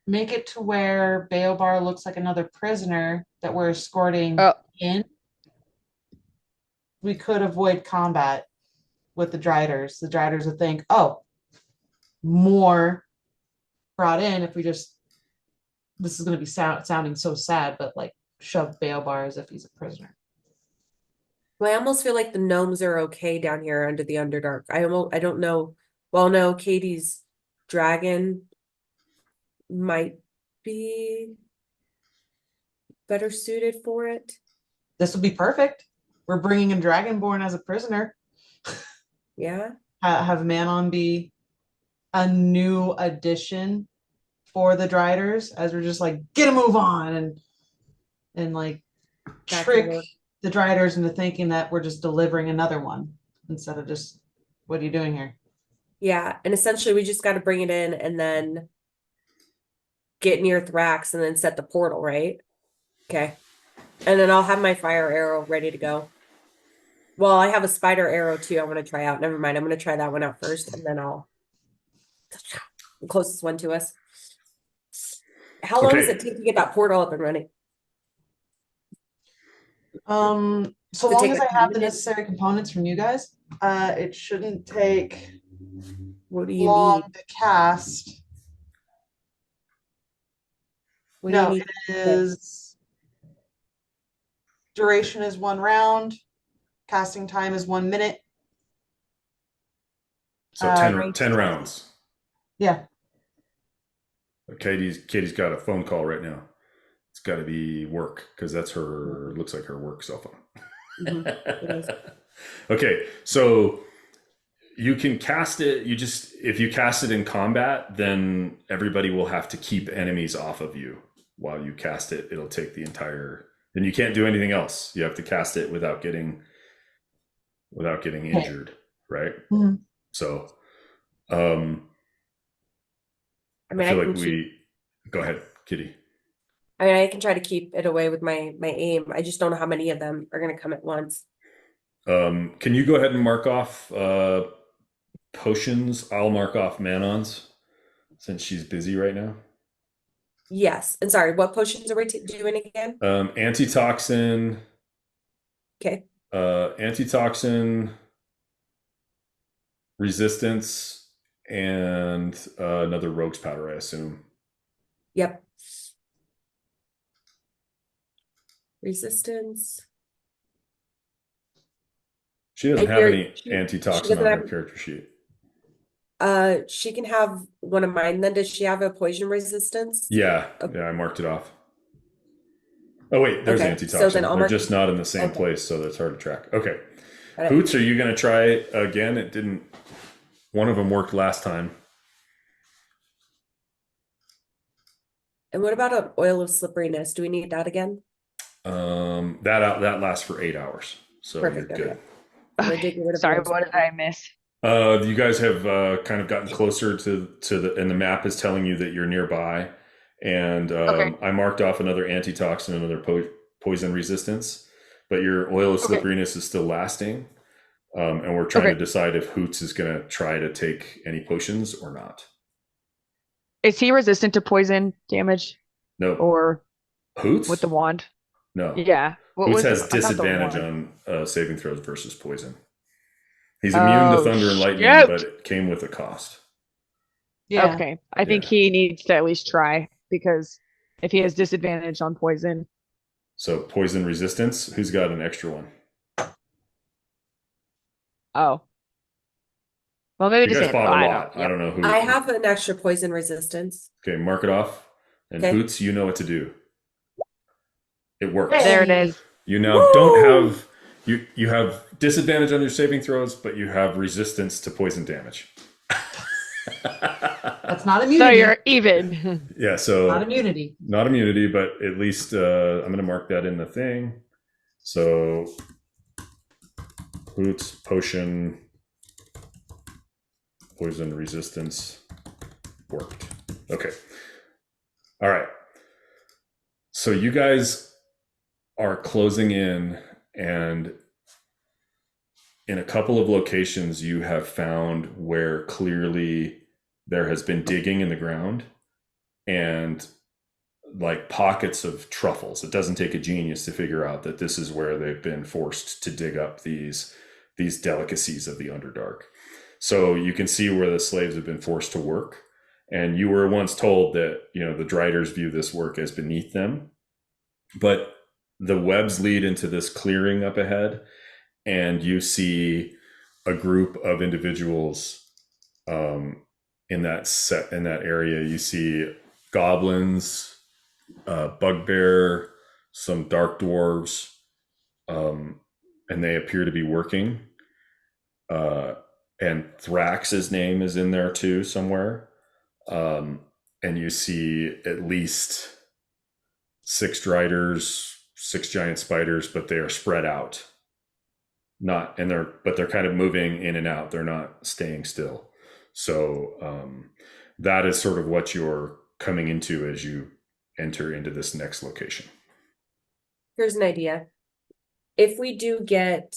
make it to where Baobar looks like another prisoner that we're escorting Oh, in. We could avoid combat with the Driders. The Driders would think, oh, more brought in if we just, this is going to be sounding so sad, but like shove Baobar as if he's a prisoner. Well, I almost feel like the gnomes are okay down here under the Underdark. I don't know. Well, no, Katie's dragon might be better suited for it. This would be perfect. We're bringing in Dragonborn as a prisoner. Yeah. Have Manon be a new addition for the Driders as we're just like, get a move on and like Back to trick work. the Driders into thinking that we're just delivering another one instead of just, what are you doing here? Yeah. And essentially we just got to bring it in and then get near Thrax and then set the portal, right? Okay. And then I'll have my fire arrow ready to go. Well, I have a spider arrow too. I want to try out. Never mind. I'm going to try that one out first and then I'll the closest one to us. How long does Okay. it take to get that portal up and running? So Does it long take as like I have 10 the minutes? necessary components from you guys, it shouldn't take What do you long need? to cast. What do you No, need? it is duration is 1 round, casting time is 1 minute. So 10 rounds. Yeah. Katie's got a phone call right now. It's got to be work because that's her, looks like her work cell phone. It is. Okay, so you can cast it. If you cast it in combat, then everybody will have to keep enemies off of you while you cast it. It'll take the entire, then you can't do anything else. You have to cast it without getting injured, right? Mhm. So, I I mean, feel like go ahead, Kitty. I can try to keep it away with my aim. I just don't know how many of them are going to come at once. Can you go ahead and mark off potions? I'll mark off Manon's since she's busy right now. Yes. And sorry, what potions are we doing again? Antitoxin, Okay. antitoxin, resistance, and another rogue's powder, I assume. Yep. Resistance. She doesn't And have any she antitoxin doesn't on her have- character sheet. She can have one of mine. Then does she have a poison resistance? Yeah, Okay. yeah, I marked it off. Oh wait, there's Okay, antitoxin. so then I'll They're mark- just not in the same Okay. place, so that's hard to track. Okay. Got it. Hoots, are you going to try again? It didn't. One of them worked last time. And what about an oil of slipperiness? Do we need that again? That lasts for 8 hours, so Perfect, you're good. okay. I'm gonna Okay. dig rid of Sorry, those. what did I miss? You guys have kind of gotten closer to the, and the map is telling you that you're nearby. And Okay. I marked off another antitoxin, another poison resistance, but your oil of Okay. slipperiness is still lasting. And we're trying Okay. to decide if Hoots is going to try to take any potions or not. Is he resistant to poison damage No. or Hoots? with the wand? No. Yeah. What Hoots was has I thought the disadvantage wand- on saving throws versus poison. He's immune to Oh, thunder and lightning, shoot. but it came with a cost. Yeah. Okay. I think Yeah. he needs to at least try because if he has disadvantage on poison. So poison resistance, who's got an extra one? Oh. Well, maybe You just guys say bought I a don't- lot. yeah. I don't know who. I have an extra poison resistance. Okay, mark it off. And Okay. Hoots, you know what to do. It works. Hey. There it is. You now don't have you have disadvantage on your saving throws, but you have resistance to poison damage. That's not So immunity. you're even. Yeah, so Not immunity. not immunity, but at least I'm going to mark that in the thing. So Hoots, potion, poison resistance. worked. Okay. All right. So you guys are closing in, and in a couple of locations you have found where clearly there has been digging in the ground and like pockets of truffles. It doesn't take a genius to figure out that this is where they've been forced to dig up these delicacies of the Underdark. So you can see where the slaves have been forced to work. And you were once told that, the Driders view this work as beneath them. But the webs lead into this clearing up ahead, and you see a group of individuals in that area. You see goblins, bugbear, some dark dwarves, and they appear to be working. And Thrax's name is in there too somewhere. And you see at least 6 Driders, 6 giant spiders, but they are spread out. They're kind of moving in and out. They're not staying still. So that is sort of what you're coming into as you enter into this next location. Here's an idea. If we do get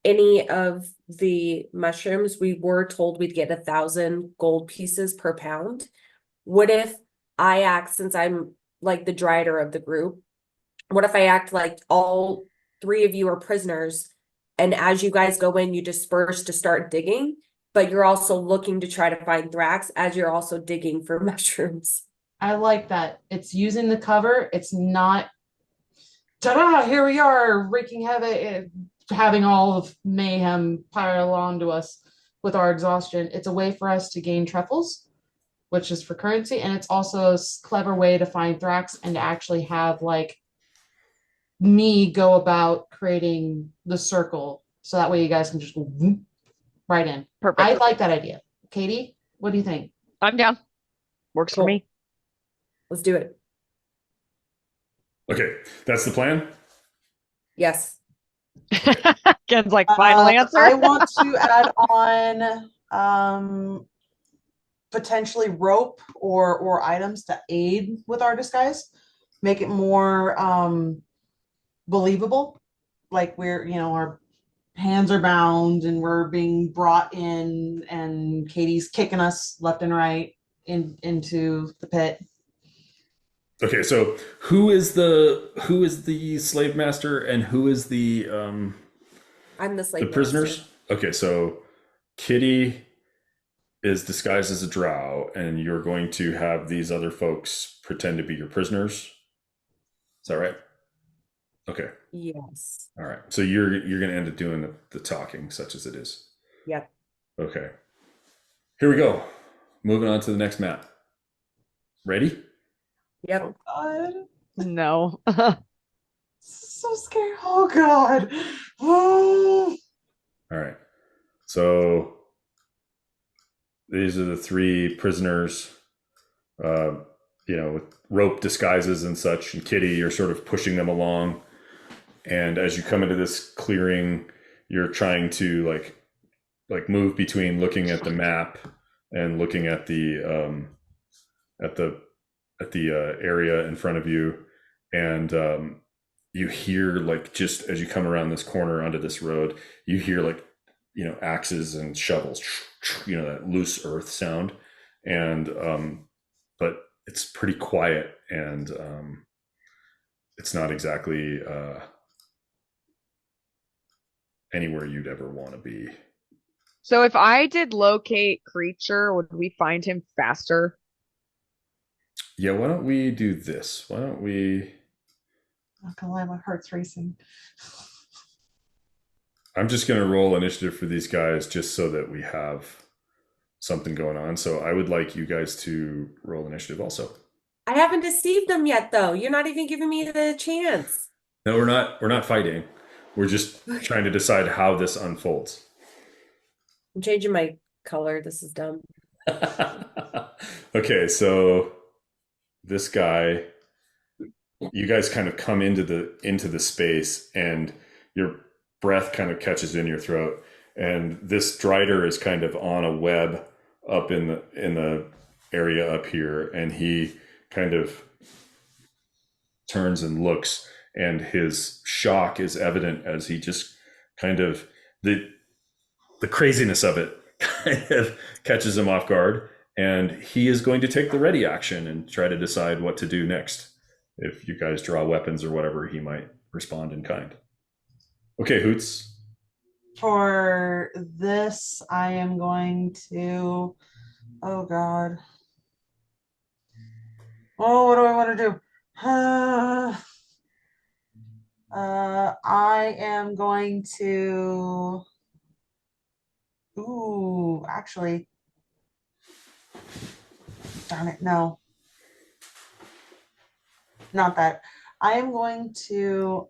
any of the mushrooms, we were told we'd get 1,000 gold pieces per pound. What if I act, since I'm like the Drider of the group, what if I act like all 3 of you are prisoners, and as you guys go in, you disperse to start digging, but you're also looking to try to find Thrax as you're also digging for mushrooms. I like that. It's using the cover. It's not, ta-da, here we are, wreaking havoc, having all of mayhem pile onto us with our exhaustion. It's a way for us to gain truffles, which is for currency, and it's also a clever way to find Thrax and to actually have like me go about creating the circle, so that way you guys can just go whoop, right in. Perfect. I like that idea. Katie, what do you think? I'm down. Works for Cool. me. Let's do it. Okay, that's the plan. Yes. Ken's like, final answer. I want to add on potentially rope or items to aid with our disguise, make it more believable, like we're, our hands are bound and we're being brought in, and Katie's kicking us left and right into the pit. Okay, so who is the slave master and who is the I'm the slave the prisoners? master. Okay, so Kitty is disguised as a drow, and you're going to have these other folks pretend to be your prisoners. Is that right? Okay. Yes. All right. So you're going to end up doing the talking, such as it is. Yep. Okay. Here we go. Moving on to the next map. Ready? Yep. God, No. so scared. Oh God. Oh. All right. So these are the 3 prisoners, with rope disguises and such. And Kitty, you're sort of pushing them along. And as you come into this clearing, you're trying to like move between looking at the map and looking at the area in front of you. And you hear, like, just as you come around this corner onto this road, you hear like, axes and shovels, that loose earth sound. And but it's pretty quiet, and it's not exactly anywhere you'd ever want to be. So if I did locate creature, would we find him faster? Yeah, why don't we do this? Why don't we... Not gonna lie, my heart's racing. I'm just going to roll initiative for these guys just so that we have something going on. So I would like you guys to roll initiative also. I haven't deceived them yet, though. You're not even giving me the chance. No, we're not fighting. We're just trying to decide how this unfolds. I'm changing my color. This is dumb. Okay, so this guy, you guys kind of come into the space, and your breath kind of catches in your throat, and this Drider is kind of on a web up in the area up here, and he kind of turns and looks, and his shock is evident as he just kind of the craziness of it kind of catches him off guard, and he is going to take the ready action and try to decide what to do next. If you guys draw weapons or whatever, he might respond in kind. Okay, Hoots. For this, I am going to, oh God. Oh, what do I want to do? I am going to, actually, darn it, no. Not that. I am going to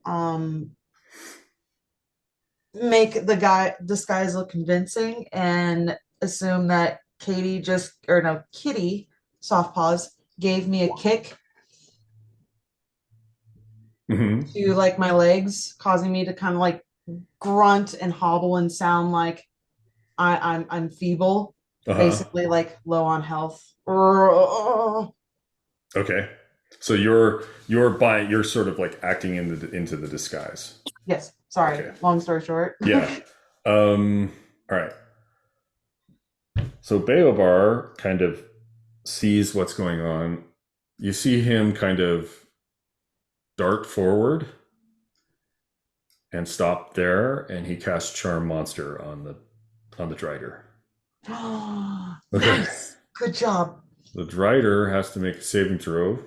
make the disguise look convincing and assume that Kitty, soft paws, gave me a kick to like my legs, causing me to kind of like grunt and hobble and sound like I'm feeble, basically like low on health. Okay, so you're sort of like acting into the disguise. Yes. Sorry. Okay. Long story short. Yeah. All right. So Beobar kind of sees what's going on. You see him kind of dart forward and stop there, and he casts Charm Monster on the Drider. Okay. Nice. Good job. The Drider has to make a saving throw.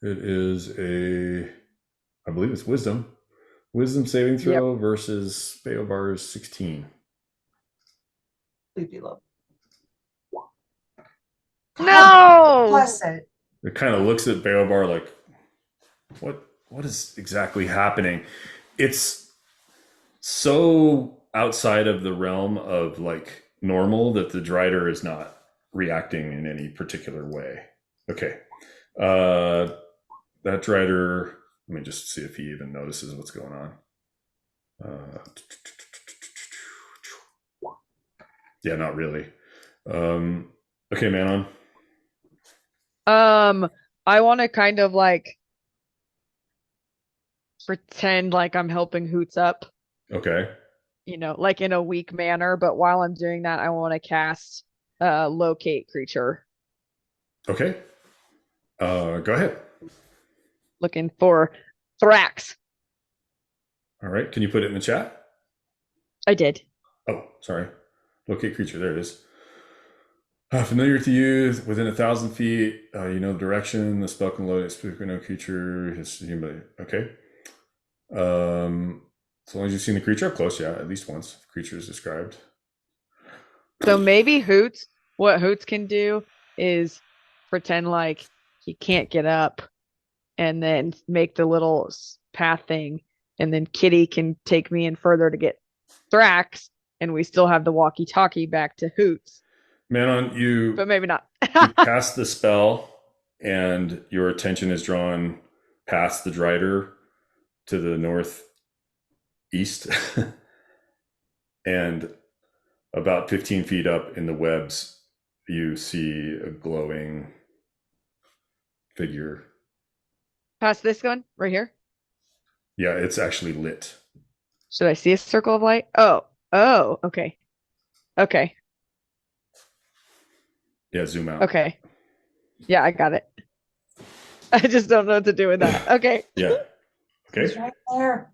It is I believe it's Wisdom. Wisdom saving throw versus Beobar's 16. Sleepy love. No! Bless it. It kind of looks at Beobar like, what is exactly happening? It's so outside of the realm of like normal that the Drider is not reacting in any particular way. Okay. That Drider, let me just see if he even notices what's going on. Yeah, not really. Okay, Manon. I want to kind of like pretend like I'm helping Hoots up, Okay. like in a weak manner, but while I'm doing that, I want to cast locate creature. Okay. Go ahead. Looking for Thrax. All right. Can you put it in the chat? I did. Oh, sorry. Locate creature. There it is. Familiar to you, within 1,000 feet, you know the direction. The spell can load a no creature. Okay. As long as you've seen the creature up close, yeah, at least once. Creature is described. So maybe what Hoots can do is pretend like he can't get up and then make the little path thing. And then Kitty can take me in further to get Thrax. And we still have the walkie-talkie back to Hoots. Manon, but maybe not. you cast the spell and your attention is drawn past the Drider to the northeast. And about 15 feet up in the webs, you see a glowing figure. Past this one right here? Yeah, it's actually lit. Should I see a circle of light? Oh, okay. Okay. Yeah, zoom out. Okay. Yeah, I got it. I just don't know what to do with that. Okay. Yeah. Okay. He's right there.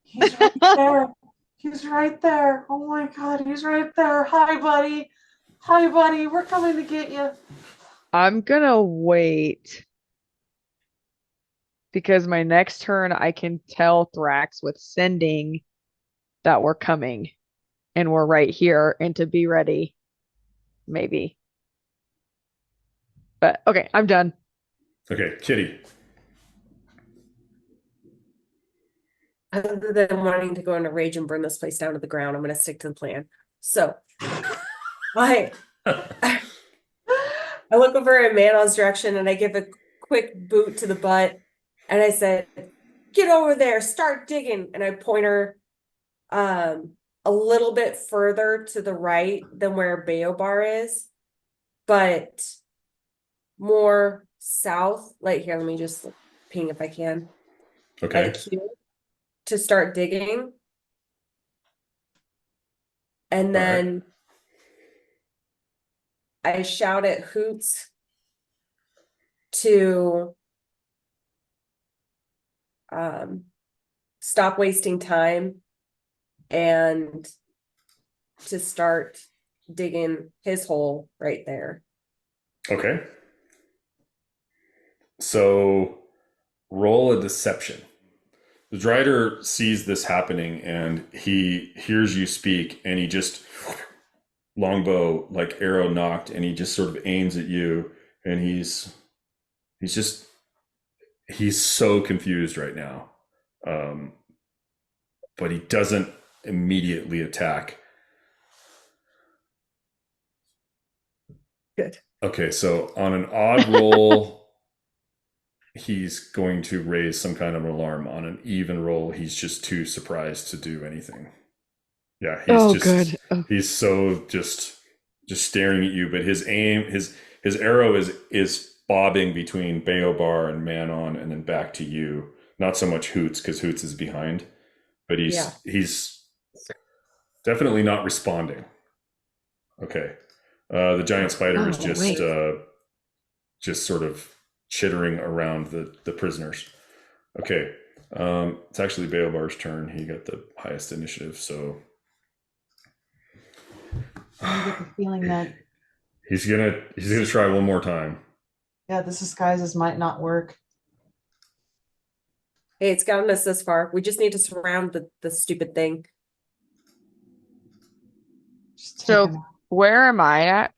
He's right there. He's right there. Oh my God, he's right there. Hi, buddy. Hi, buddy. We're coming to get you. I'm gonna wait because my next turn I can tell Thrax with sending that we're coming and we're right here and to be ready, maybe. But okay, I'm done. Okay, Kitty. Other than wanting to go into rage and burn this place down to the ground, I'm going to stick to the plan. So, I look over in Manon's direction and I give a quick boot to the butt, and I said, "Get over there, start digging." And I point her a little bit further to the right than where Bayobar is, but more south. Like here, let me just ping if I can. Okay. Like here, to start digging. And All right. then I shout at Hoots to stop wasting time and to start digging his hole right there. Okay. So roll a deception. The Drider sees this happening and he hears you speak and he just longbow like arrow knocked and he just sort of aims at you and he's so confused right now. But he doesn't immediately attack. Good. Okay, so on an odd roll, he's going to raise some kind of an alarm. On an even roll, he's just too surprised to do anything. Yeah, good. Oh. He's so just staring at you, but his aim, his arrow is bobbing between Bayobar and Manon and then back to you. Not so much Hoots, because Hoots is behind, but he's definitely not responding. Okay. The giant spider is just sort of chittering around the prisoners. Okay. It's actually Bayobar's turn. He got the highest initiative, so I get the feeling that he's gonna try one more time. yeah, this disguises might not work. Hey, it's gotten us this far. We just need to surround the stupid thing. Just take So him out. where am I at?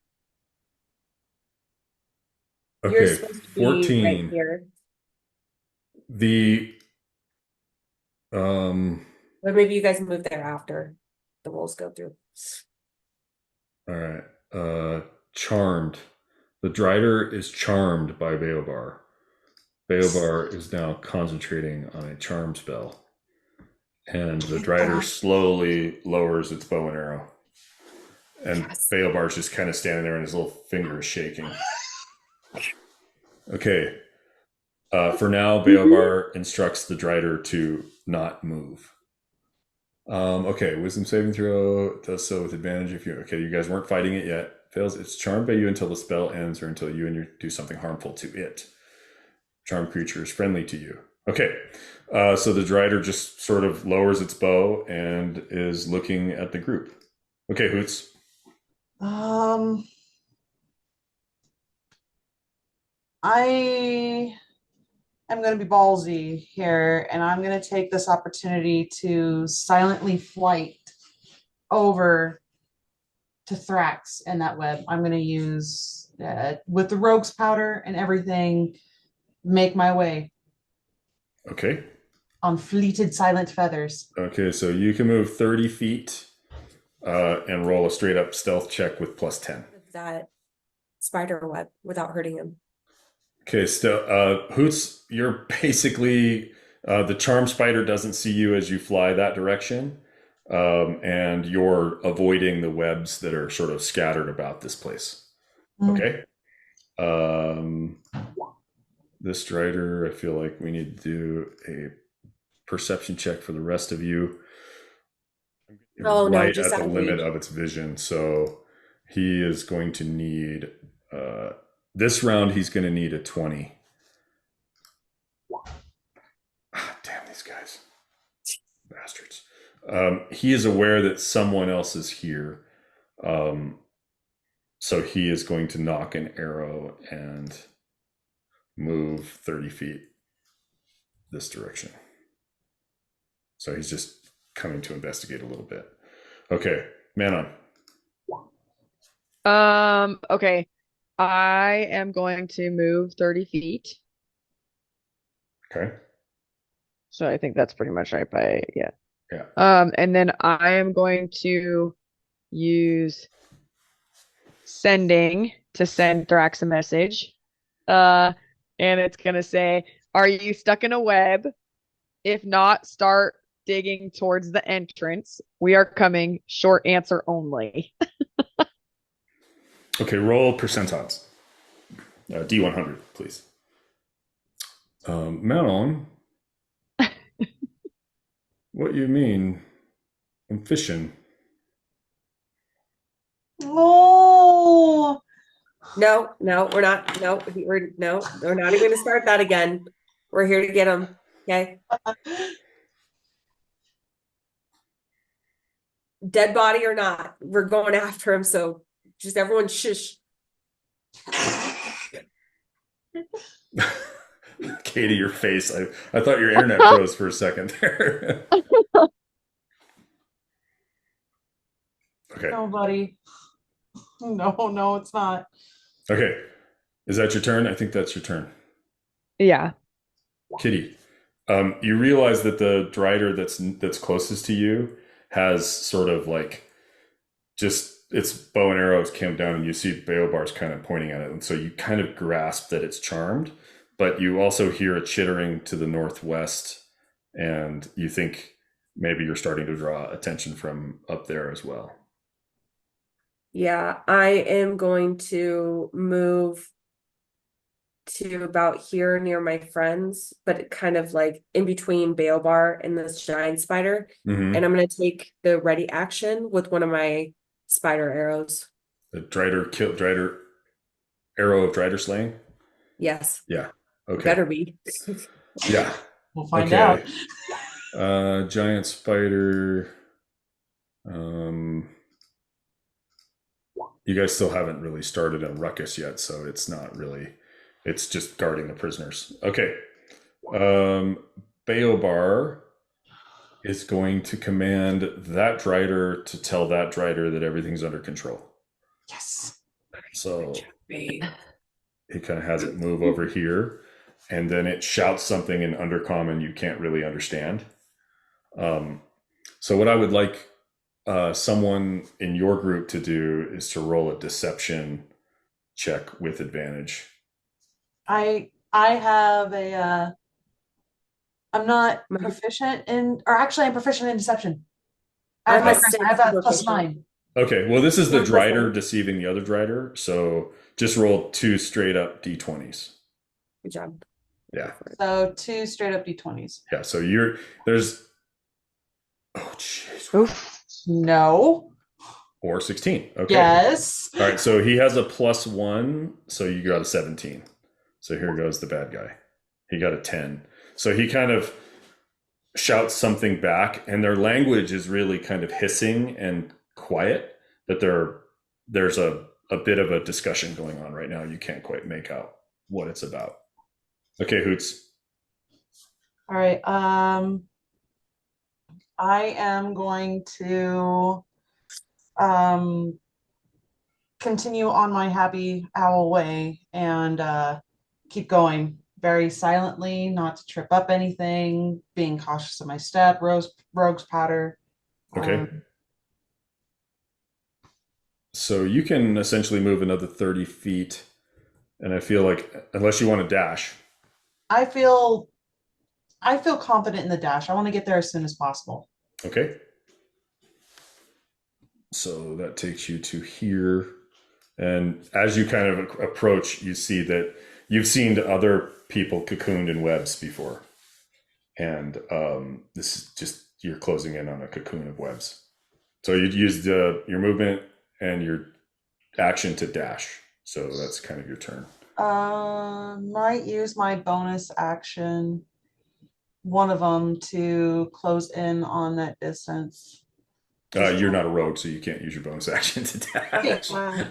You're Okay, supposed to be 14. right here. The But maybe you guys move there after the rolls go through. all right. Charmed. The Drider is charmed by Bayobar. Bayobar is now concentrating on a charm spell. And the Drider slowly lowers its bow and arrow. And Yes. Bayobar's just kind of standing there and his little finger is shaking. Okay. For now, Bayobar instructs the Drider to not move. Okay, wisdom saving throw does so with advantage if you guys weren't fighting it yet. Fails, it's charmed by you until the spell ends or until you and you do something harmful to it. Charmed creature is friendly to you. Okay, so the Drider just sort of lowers its bow and is looking at the group. Okay, Hoots. I am going to be ballsy here, and I'm going to take this opportunity to silently flight over to Thrax and that web. I'm going to use, with the rogue's powder and everything, make my way Okay. on fleeted silent feathers. Okay, so you can move 30 feet and roll a straight up stealth check with plus 10. That spider web without hurting him. Okay, Hoots, you're basically the charm spider doesn't see you as you fly that direction, and you're avoiding the webs that are sort of scattered about this place. Okay. This Drider, I feel like we need to do a perception check for the rest of you. Oh, no, right just at the out of limit reach. of its vision, so he is going to need this round. He's going to need a 20. Damn these guys, bastards! He is aware that someone else is here, so he is going to knock an arrow and move 30 feet this direction. So he's just coming to investigate a little bit. Okay, Manon. Okay. I am going to move 30 feet. Okay. So I think that's pretty much right by, yeah. Yeah. And then I am going to use sending to send Thrax a message. And it's gonna say, "Are you stuck in a web? If not, start digging towards the entrance. We are coming. Short answer only. Okay, roll percentiles. D100, please. Madeline, what you mean? I'm fishing. Oh, No, we're not. We're not even gonna start that again. We're here to get them. Okay. Dead body or not, we're going after him. So just everyone shush. Katie, your face. I thought your internet froze for a second there. Okay. no, buddy. No, it's not. Okay. Is that your turn? I think that's your turn. Yeah. Kitty, you realize that the Drider that's closest to you has sort of like just its bow and arrows came down, and you see Baobar's kind of pointing at it, and so you kind of grasp that it's charmed, but you also hear a chittering to the northwest, and you think maybe you're starting to draw attention from up there as well. Yeah, I am going to move to about here near my friends, but kind of like in between Baobar and this giant spider. Mm-hmm. And I'm going to take the ready action with one of my spider arrows. The Drider arrow of Drider slaying. Yes. Yeah. Okay. Better be. Yeah. We'll find out. Giant spider. You guys still haven't really started a ruckus yet, so it's not really. It's just guarding the prisoners. Okay. Baobar is going to command that Drider to tell that Drider that everything's under control. Yes. So he kind of has it move over here, and then it shouts something in Undercommon you can't really understand. So what I would like someone in your group to do is to roll a deception check with advantage. I have a I'm not proficient in, or actually I'm proficient in deception. I have that +9. Okay, well, this is the Drider deceiving the other Drider, so just roll 2 straight up d20s. Good job. Yeah. So 2 straight up d20s. Yeah, so there's oh jeez. Oof. No. Or 16. Okay. Yes. All right, so he has a +1, so you got a 17. So here goes the bad guy. He got a 10. So he kind of shouts something back, and their language is really kind of hissing and quiet, but there's a bit of a discussion going on right now. You can't quite make out what it's about. Okay, Hoots. All right. I am going to continue on my happy owl way and keep going very silently, not to trip up anything, being cautious of my step, rogue's powder. Okay. So you can essentially move another 30 feet, and I feel like, unless you want to dash. I feel confident in the dash. I want to get there as soon as possible. Okay. So that takes you to here. And as you kind of approach, you see that you've seen other people cocooned in webs before. And this is just, you're closing in on a cocoon of webs. So you'd use your movement and your action to dash. So that's kind of your turn. Might use my bonus action, one of them, to close in on that distance. You're not a rogue, so you can't use your bonus action to dash. Wow.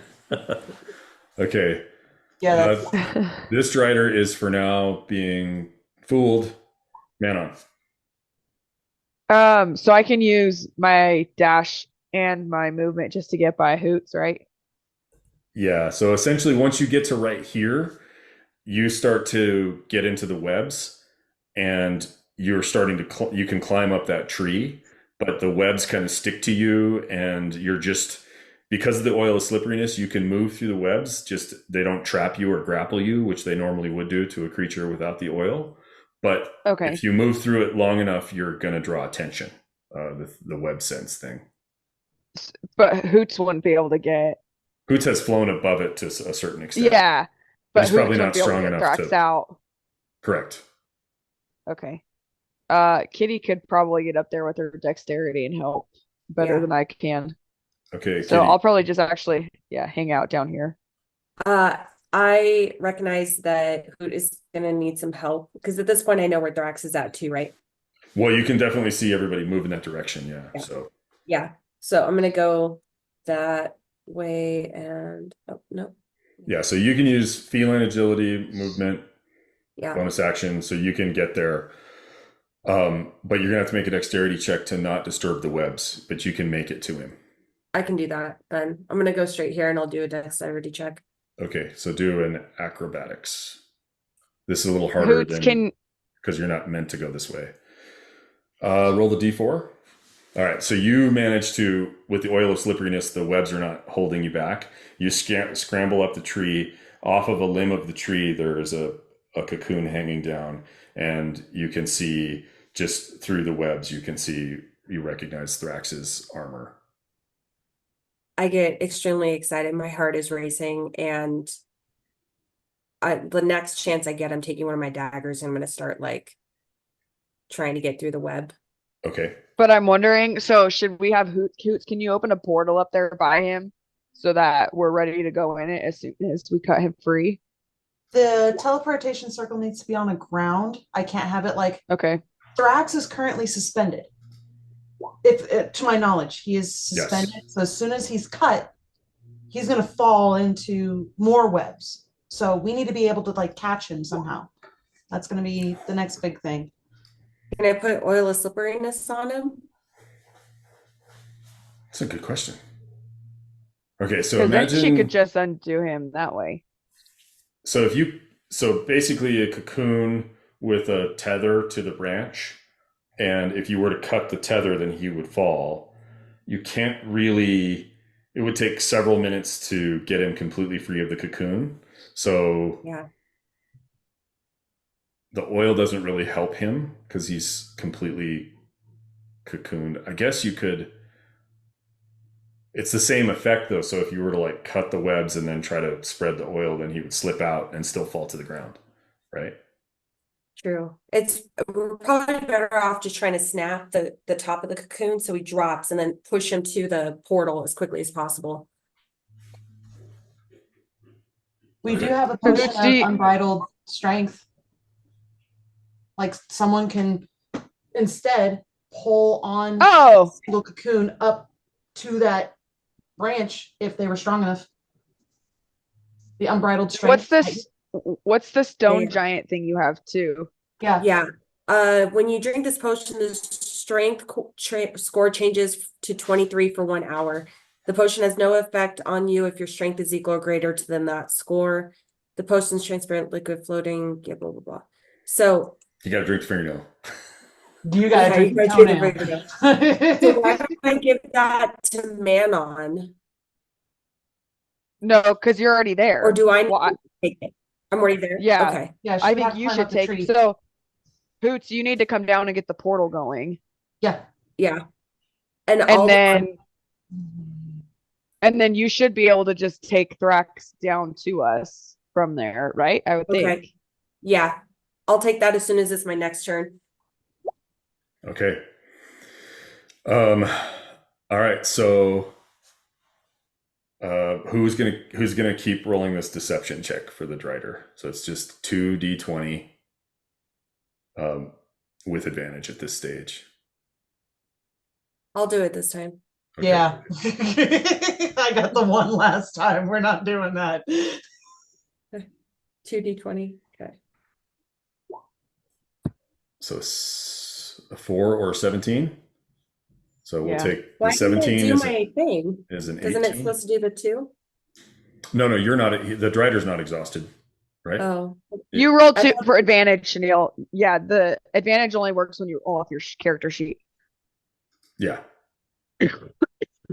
Okay. Yeah, this Drider is for now being fooled. Man on. So I can use my dash and my movement just to get by Hoots, right? Yeah. So essentially, once you get to right here, you start to get into the webs, and you're starting to you can climb up that tree, but the webs kind of stick to you, and you're just, because of the oil of slipperiness, you can move through the webs. Just they don't trap you or grapple you, which they normally would do to a creature without the oil. But Okay. if you move through it long enough, you're going to draw attention. The web sense thing. But Hoots wouldn't be able to get. Hoots has flown above it to a certain extent. Yeah, But but he's probably Hoots not wouldn't be able to strong get enough Thrax to. out. Correct. Okay. Kitty could probably get up there with her dexterity and help better Yeah. than I can. Okay, So Kitty. I'll probably just actually, hang out down here. I recognize that Hoot is gonna need some help because at this point I know where Thrax is at too, right? Well, you can definitely see everybody move in that direction. Yeah. Yeah. So Yeah. So I'm gonna go that way and oh no. yeah, so you can use feline agility, movement, Yeah. bonus action, so you can get there. But you're gonna have to make a dexterity check to not disturb the webs, but you can make it to him. I can do that then. I'm gonna go straight here and I'll do a dexterity check. Okay, so do an acrobatics. This is a little harder Hoots than can. because you're not meant to go this way. Roll the d4. All right, so you manage to, with the oil of slipperiness, the webs are not holding you back. You scramble up the tree. Off of a limb of the tree, there is a cocoon hanging down, and you can see just through the webs, you recognize Thrax's armor. I get extremely excited. My heart is racing, and the next chance I get, I'm taking one of my daggers and I'm gonna start like trying to get through the web. Okay. But I'm wondering, so should we have Hoots? Can you open a portal up there by him so that we're ready to go in it as soon as we cut him free? The teleportation circle needs to be on the ground. I can't have it like Okay. Thrax is currently suspended. If to my knowledge, he is suspended. Yes. So as soon as he's cut, he's gonna fall into more webs. So we need to be able to like catch him somehow. That's gonna be the next big thing. Can I put oil of slipperiness on him? That's a good question. Okay, so Because then imagine she could just undo him that way. so basically a cocoon with a tether to the branch, and if you were to cut the tether, then he would fall. You can't really. It would take several minutes to get him completely free of the cocoon. So Yeah. the oil doesn't really help him because he's completely cocooned. I guess you could. It's the same effect though. So if you were to like cut the webs and then try to spread the oil, then he would slip out and still fall to the ground, right? True. We're probably better off just trying to snap the top of the cocoon so he drops and then push him to the portal as quickly as possible. We do Okay. have a So potion that's the- of unbridled strength. Like someone can instead pull on Oh, a single cocoon up to that branch if they were strong enough. The unbridled strength. what's the stone Yeah. giant thing you have too? Yeah. Yeah. When you drink this potion, the strength score changes to 23 for 1 hour. The potion has no effect on you if your strength is equal or greater to than that score. The potion's transparent liquid floating, blah, blah, blah. So You got to drink the fingernail. You gotta okay, drink you the gotta drink toenail. so why don't I give that to Manon? No, because you're already there. Or do I need Well, to take it? I'm already there? Yeah. Okay. Yeah, I she'd think have to you climb should up the take. tree. So, Hoots, you need to come down and get the portal going, Yeah. Yeah. And and then you should be able to just take Thrax down to us from there, right? I would think. okay. Yeah. I'll take that as soon as it's my next turn. Okay. All right. So, who's gonna keep rolling this deception check for the Drider? So it's just 2d20, with advantage at this stage. I'll do it this time. Okay. Yeah. I got the one last time. We're not doing that. 2d20. Okay. So a 4 or 17. So we'll Yeah. take Why the 17 do is my thing? an Isn't it 18. supposed to do the 2? No, you're not. The Drider's not exhausted, right? Oh. You roll I 2 thought- for advantage, Chanel. Yeah, the advantage only works when you roll off your character sheet. Yeah.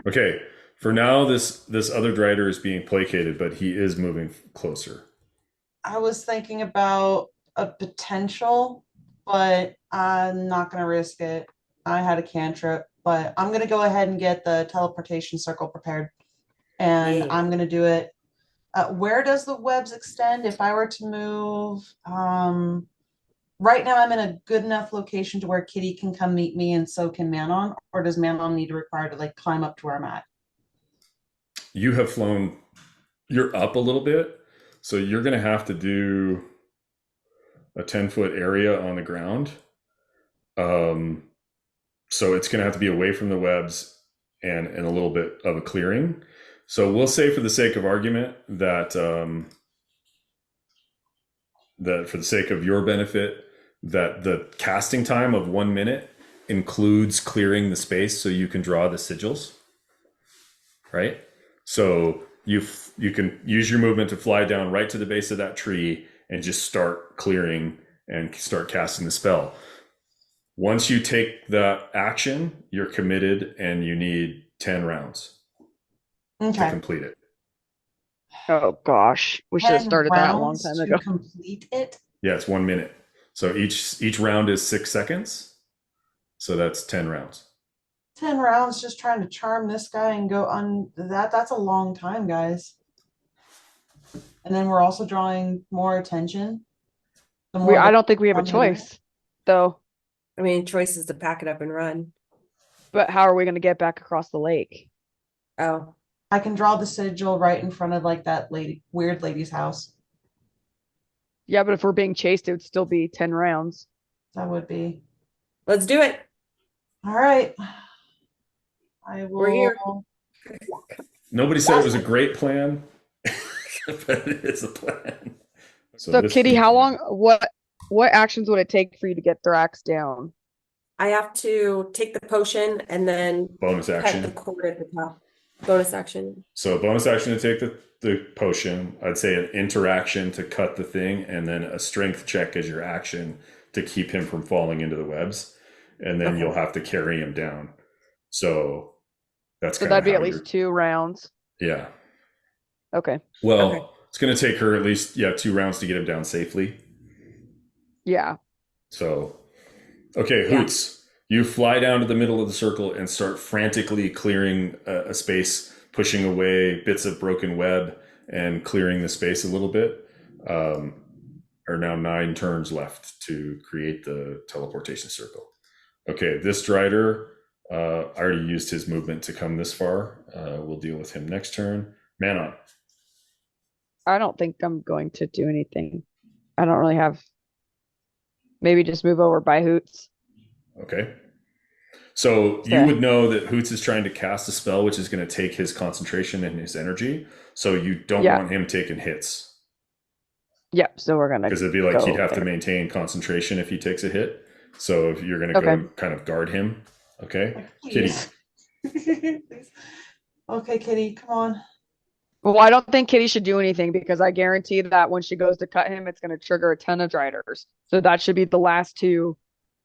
Okay. For now, this other Drider is being placated, but he is moving closer. I was thinking about a potential but I'm not gonna risk it. I had a cantrip, but I'm gonna go ahead and get the teleportation circle prepared, and Yeah. I'm gonna do it. Where does the webs extend? If I were to move, right now I'm in a good enough location to where Kitty can come meet me, and so can Manon. Or does Manon need to require to like climb up to where I'm at? You have flown, you're up a little bit, so you're going to have to do a 10-foot area on the ground. So it's going to have to be away from the webs and a little bit of a clearing. So we'll say, for the sake of argument, that that for the sake of your benefit, that the casting time of 1 minute includes clearing the space so you can draw the sigils, right? So you can use your movement to fly down right to the base of that tree and just start clearing and start casting the spell. Once you take the action, you're committed, and you need 10 rounds to Okay. complete it. Oh gosh, we should have 10 started that a long rounds time to ago. complete it. Yeah, it's 1 minute. So each round is 6 seconds. So that's 10 rounds. 10 rounds just trying to charm this guy and go on that's a long time, guys. And then we're also drawing more attention. The more I that don't think we have a I'm gonna- choice, though. I mean, choice is to pack it up and run. But how are we going to get back across the lake? Oh, I can draw the sigil right in front of like that weird lady's house. Yeah, but if we're being chased, it would still be 10 rounds. That would be. let's do it. All right. I will. We're here. Nobody said it was a great plan, but it is a plan. So this- Kitty, how long? What actions would it take for you to get Thrax down? I have to take the potion and then bonus cut the action? cord at the top. Bonus action. So bonus action to take the potion. I'd say an interaction to cut the thing, and then a strength check as your action to keep him from falling into the webs. And then Okay. you'll have to carry him down. So that's So kind that'd of be at least 2 rounds. Yeah. Okay. Well, Okay. it's going to take her at least 2 rounds to get him down safely. Yeah. So, okay, Yeah. Hoots, you fly down to the middle of the circle and start frantically clearing a space, pushing away bits of broken web and clearing the space a little bit. Are now 9 turns left to create the teleportation circle. Okay, this Drider already used his movement to come this far. We'll deal with him next turn. Manon. I don't think I'm going to do anything. I don't really have. Maybe just move over by Hoots. Okay. So you Okay. would know that Hoots is trying to cast a spell, which is going to take his concentration and his energy. So you don't Yeah. want him taking hits, Yep. So we're gonna because it'd be like go he'd have to there. maintain concentration if he takes a hit. So if you're going to go Okay. kind of guard him. Okay. Like, Kitty. please. Please. Okay, Kitty, come on. Well, I don't think Kitty should do anything because I guarantee that when she goes to cut him, it's going to trigger a ton of Driders. So that should be the last 2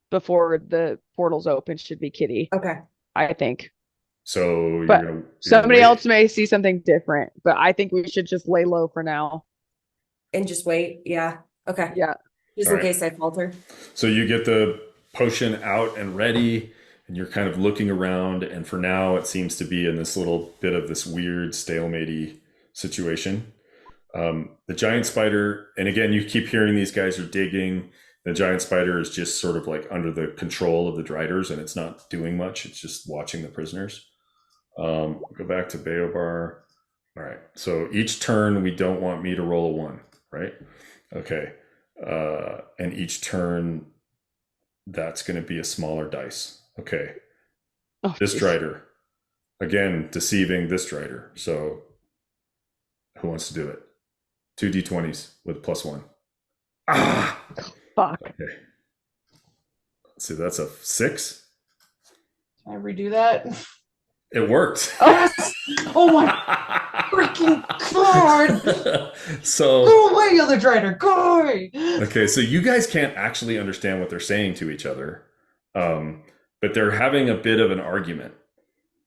before the portals open. Should be Kitty, Okay. I think. So you're But going to. Somebody else may see something different, but I think we should just lay low for now. And just wait. Yeah. Okay. Yeah. Just All in right. case I falter. So you get the potion out and ready, and you're kind of looking around. And for now, it seems to be in this little bit of this weird stalemate situation. The giant spider, and again, you keep hearing these guys are digging. The giant spider is just sort of like under the control of the Driders, and it's not doing much. It's just watching the prisoners. Go back to Baobar. All right. So each turn, we don't want me to roll a 1, right? Okay. And each turn, that's going to be a smaller dice. Okay. Oh, This jeez. Drider. Again, deceiving this Drider. So who wants to do it? 2 d20s with +1. Ah! Fuck. Okay. Let's see, that's a 6. Can I redo that? It worked. Yes! Oh my freaking god! So Go away, other Drider! Go away! okay, so you guys can't actually understand what they're saying to each other, but they're having a bit of an argument,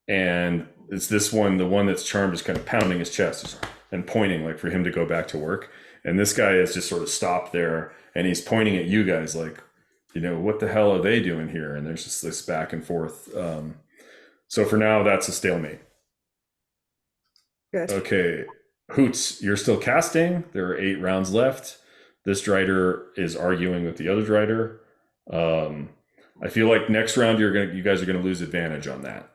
and it's this one, the one that's charmed, is kind of pounding his chest and pointing like for him to go back to work, and this guy is just sort of stopped there, and he's pointing at you guys like, what the hell are they doing here? And there's just this back and forth. So for now, that's a stalemate. Good. Okay, Hoots, you're still casting. There are 8 rounds left. This Drider is arguing with the other Drider. I feel like next round you guys are gonna lose advantage on that.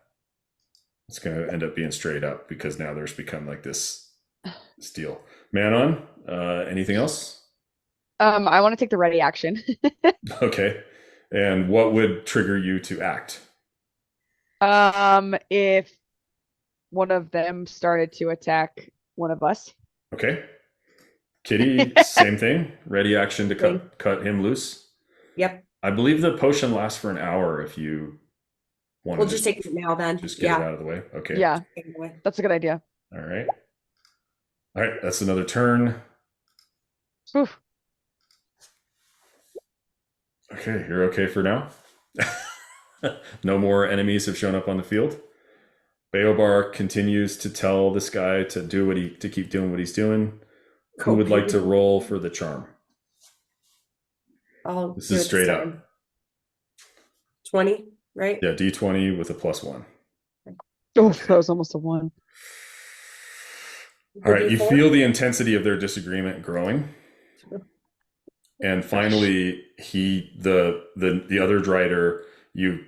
It's gonna end up being straight up because now there's become like this deal. Manon, anything else? I want to take the ready action. Okay, and what would trigger you to act? If one of them started to attack one of us. Okay, Kitty, same thing. Ready action to cut him loose. Yep. I believe the potion lasts for an hour if you want We'll to just take it now then. just get it out of the way. Okay. Yeah, Take it away. that's a good idea. All right. All right, that's another turn. Oof. Okay, you're okay for now. No more enemies have shown up on the field. Beobar continues to tell this guy to keep doing what he's doing. Who would like to roll for the charm? This is straight up. 20, right? Yeah, D20 with a +1. Oh, that was almost a 1. All right, you D4? feel the intensity of their disagreement growing. And finally, the other Drider, you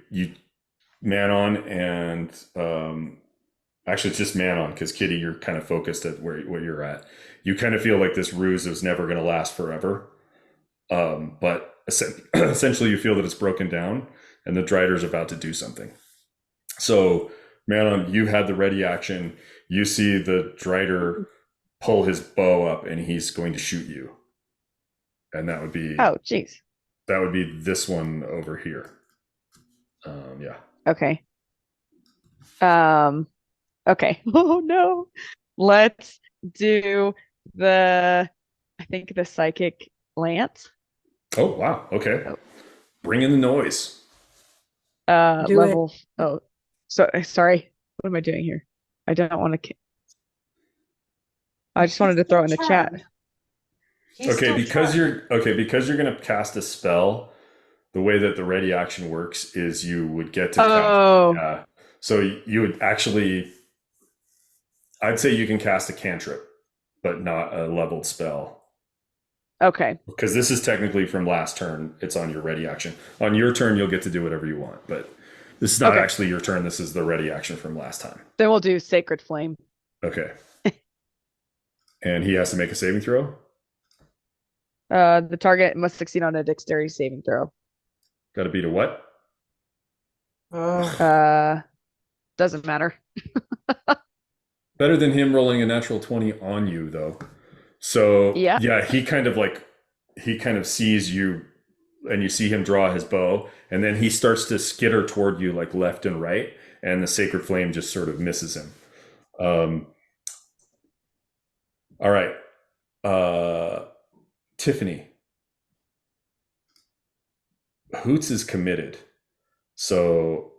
Manon and actually it's just Manon because Kitty, you're kind of focused at where you're at. You kind of feel like this ruse is never going to last forever. But essentially, you feel that it's broken down, and the Drider's about to do something. So, Manon, you had the ready action. You see the Drider pull his bow up, and he's going to shoot you. And that would be jeez. That would be this one over here. Yeah. Okay. Okay. Oh no. Let's do the psychic lance. Oh wow. Okay. Oh. Bring in the noise. Do Level. Oh, sorry. What am I doing here? I don't want to. I just wanted to throw it in the chat. Because you're going to cast a spell. The way that the ready action works is you would get to cast. So you would actually. I'd say you can cast a cantrip, but not a leveled spell. Okay. Because this is technically from last turn. It's on your ready action. On your turn, you'll get to do whatever you want, but this is not actually your turn. This is the ready action from last time. Then we'll do Sacred Flame. Okay. And he has to make a saving throw? The target must succeed on a dexterity saving throw. Got to beat a what? Doesn't matter. Better than him rolling a natural 20 on you, though. So, yeah, he kind of sees you, and you see him draw his bow, and then he starts to skitter toward you like left and right, and the Sacred Flame just sort of misses him. All right. Tiffany. Hoots is committed. So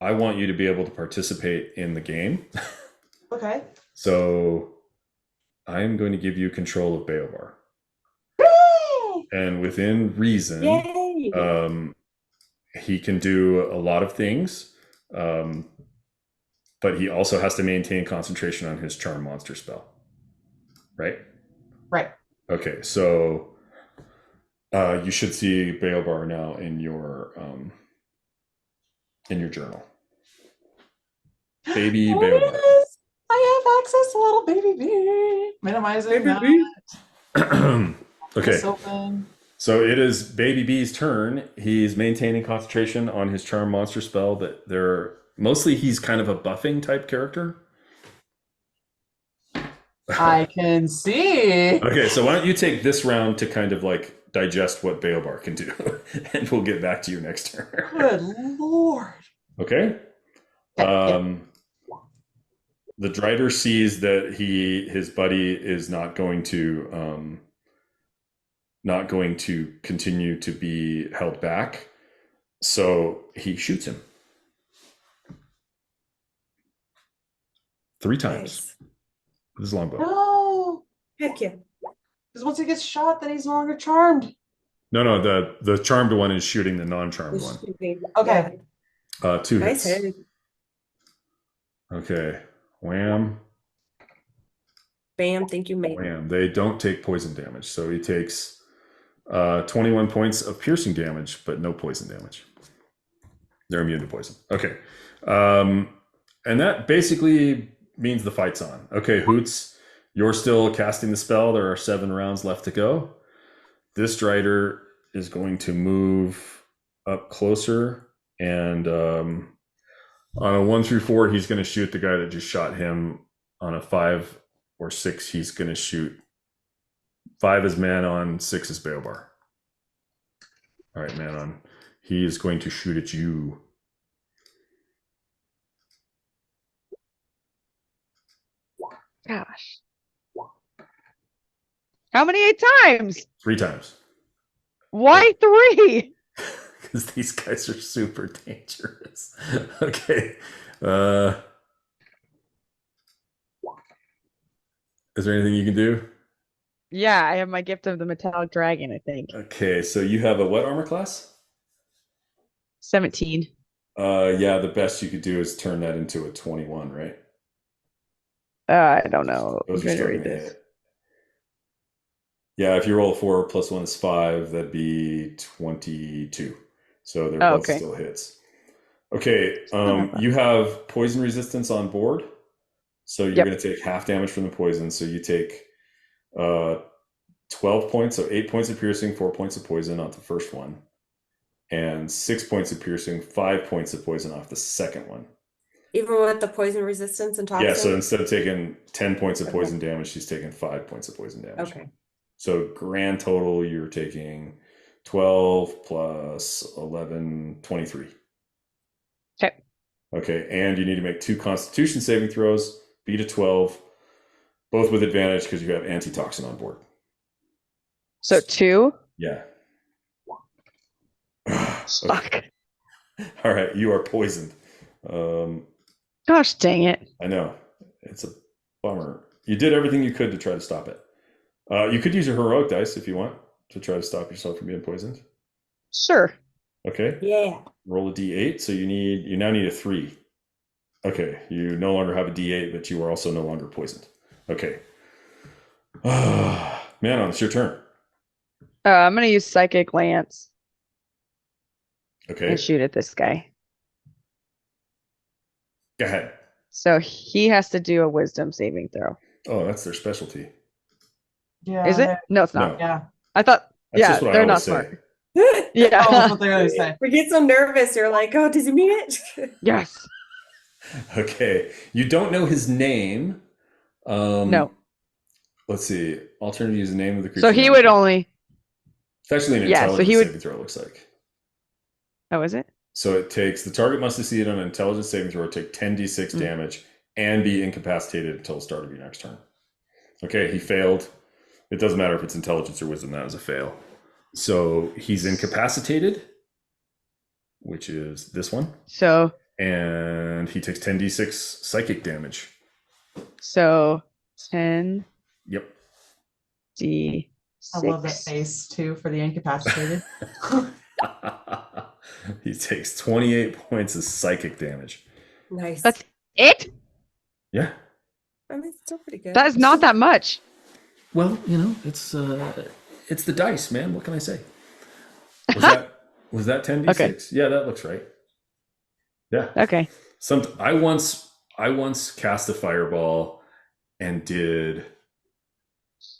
I want you to be able to participate in the game. Okay. So I am going to give you control of Beobar. And within reason, he can do a lot of things. But he also has to maintain concentration on his charm monster spell. Right? Right. Okay, so you should see Beobar now in your journal. Baby Beobar. I have access to little baby bee. Minimizing that. Okay. So it is Baby B's turn. He's maintaining concentration on his charm monster spell, but he's kind of a buffing type character. I can see. Okay, so why don't you take this round to kind of like digest what Beobar can do, and we'll get back to you next turn. Good Lord. Okay. The Drider sees that his buddy is not going to continue to be held back, so he shoots him 3 times with his longbow. No. Heck yeah. Because once he gets shot, then he's no longer charmed. No, the charmed one is shooting the non-charmed one. Okay. 2 Nice hits. hit. Okay. Wham. Bam, thank you, mate. Wham. They don't take poison damage. So he takes 21 points of piercing damage, but no poison damage. They're immune to poison. Okay. And that basically means the fight's on. Okay, Hoots, you're still casting the spell. There are 7 rounds left to go. This Drider is going to move up closer, and on a 1 through 4, he's going to shoot the guy that just shot him. On a 5 or 6, he's going to shoot. 5 is Manon, 6 is Baobar. All right, Manon. He is going to shoot at you. Gosh. How many times? 3 times. Why 3? Because these guys are super dangerous. Okay. Is there anything you can do? Yeah, I have my gift of the metallic dragon, I think. Okay, so you have a what armor class? 17. Yeah, the best you could do is turn that into a 21, right? I don't know. I'm Those are going to starting read to this. hit. Yeah, if you roll a 4 plus 1 is 5, that'd be 22. So they're both okay. still hits. Okay, you have poison resistance on board. So you're Yep. going to take half damage from the poison. So you take 12 points, so 8 points of piercing, 4 points of poison off the first one, and 6 points of piercing, 5 points of poison off the second one. Even with the poison resistance and toxin? Yeah, so instead of taking 10 points of poison damage, she's taking 5 points of poison damage. Okay. So grand total, you're taking 12 plus 11, 23. Okay. Okay, and you need to make 2 Constitution saving throws, beat a 12, both with advantage because you have antitoxin on board. So 2? Yeah. Fuck. Okay. All right, you are poisoned. Gosh dang it. I know. It's a bummer. You did everything you could to try to stop it. You could use your heroic dice if you want to try to stop yourself from being poisoned. Sure. Okay. Yeah. Roll a d8. So you now need a 3. Okay. You no longer have a d8, but you are also no longer poisoned. Okay. Manon, it's your turn. I'm going to use Psychic Lance Okay. and shoot at this guy. Go ahead. So he has to do a wisdom saving throw. Oh, that's their specialty. Yeah. Is it? No, it's not. No. Yeah. I thought, That's yeah, just what I they're not always say. smart. Yeah. Oh, that's what they always say. We get so nervous. You're like, oh, does he mean it? Yes. Okay. You don't know his name. No. Let's see. Alternative use the name of the creature. So he would only. It's actually an Yeah, so intelligence he would- saving throw, it looks like. Oh, is it? So it takes the target must succeed on an intelligence saving throw, take 10d6 damage, and be incapacitated until the start of your next turn. Okay, he failed. It doesn't matter if it's intelligence or wisdom, that was a fail. So he's incapacitated, which is this one. So And he takes 10d6 psychic damage. 10 Yep. D6. I love that face too for the incapacitated. He takes 28 points of psychic damage. Nice. That's it? Yeah. I mean, it's still pretty good. That is not that much. Well, it's the dice, man. What can I say? Was that 10d6? Okay. Yeah, that looks right. Yeah. Okay. I once cast a fireball and did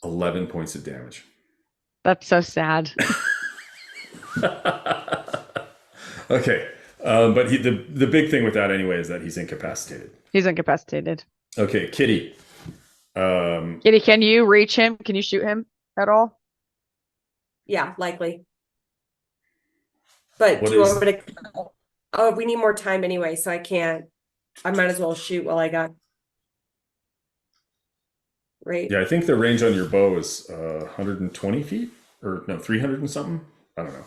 11 points of damage. That's so sad. Okay. But the big thing with that anyway is that he's incapacitated. He's incapacitated. Okay, Kitty. Kitty, can you reach him? Can you shoot him at all? Yeah, likely. But What do you is- want me to? Oh, we need more time anyway, so I can't. I might as well shoot while I got. Right. Yeah, I think the range on your bow is 120 feet, or no, 300 and something. I don't know.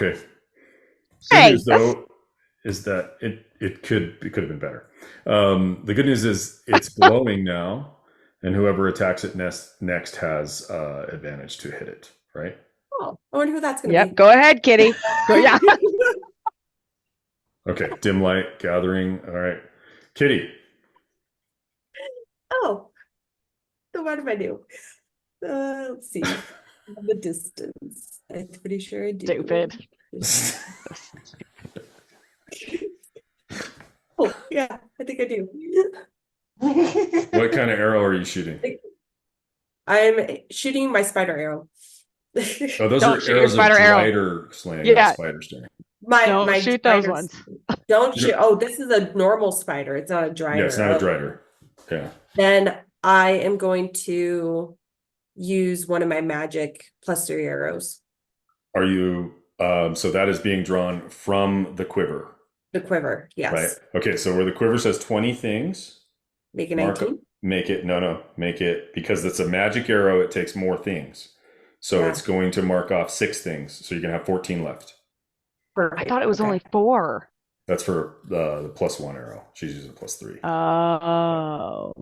Okay. Good Hey, news though is that it could have been better. The good news is it's glowing now, and whoever attacks it next has advantage to hit it. Right? Oh, I wonder who that's gonna Yep. be. Go ahead, Kitty. Go. Yeah. Okay. Dim light gathering. All right, Kitty. Oh, so what do I do? Let's see. The distance. I'm pretty sure I do. Stupid. Oh, yeah, I think I do. What kind of arrow are you shooting? I'm shooting my spider arrow. Oh, those Don't are shoot your arrows of spider arrow. Drider slaying, Yeah. not spider slaying. Don't my shoot those Drider- ones. Don't shoot. Oh, this is a normal spider. It's not a Drider. Yeah, it's not a Oh. Drider. Yeah. Then I am going to use one of my magic +3 arrows. Are you? So that is being drawn from the quiver, The quiver, yes. right? Okay. So where the quiver says 20 things, Make it mark 19. make it make it because it's a magic arrow. It takes more things, so Yeah. it's going to mark off 6 things. So you're gonna have 14 left. I thought it was Okay. only 4. That's for the +1 arrow. She's using +3. Oh.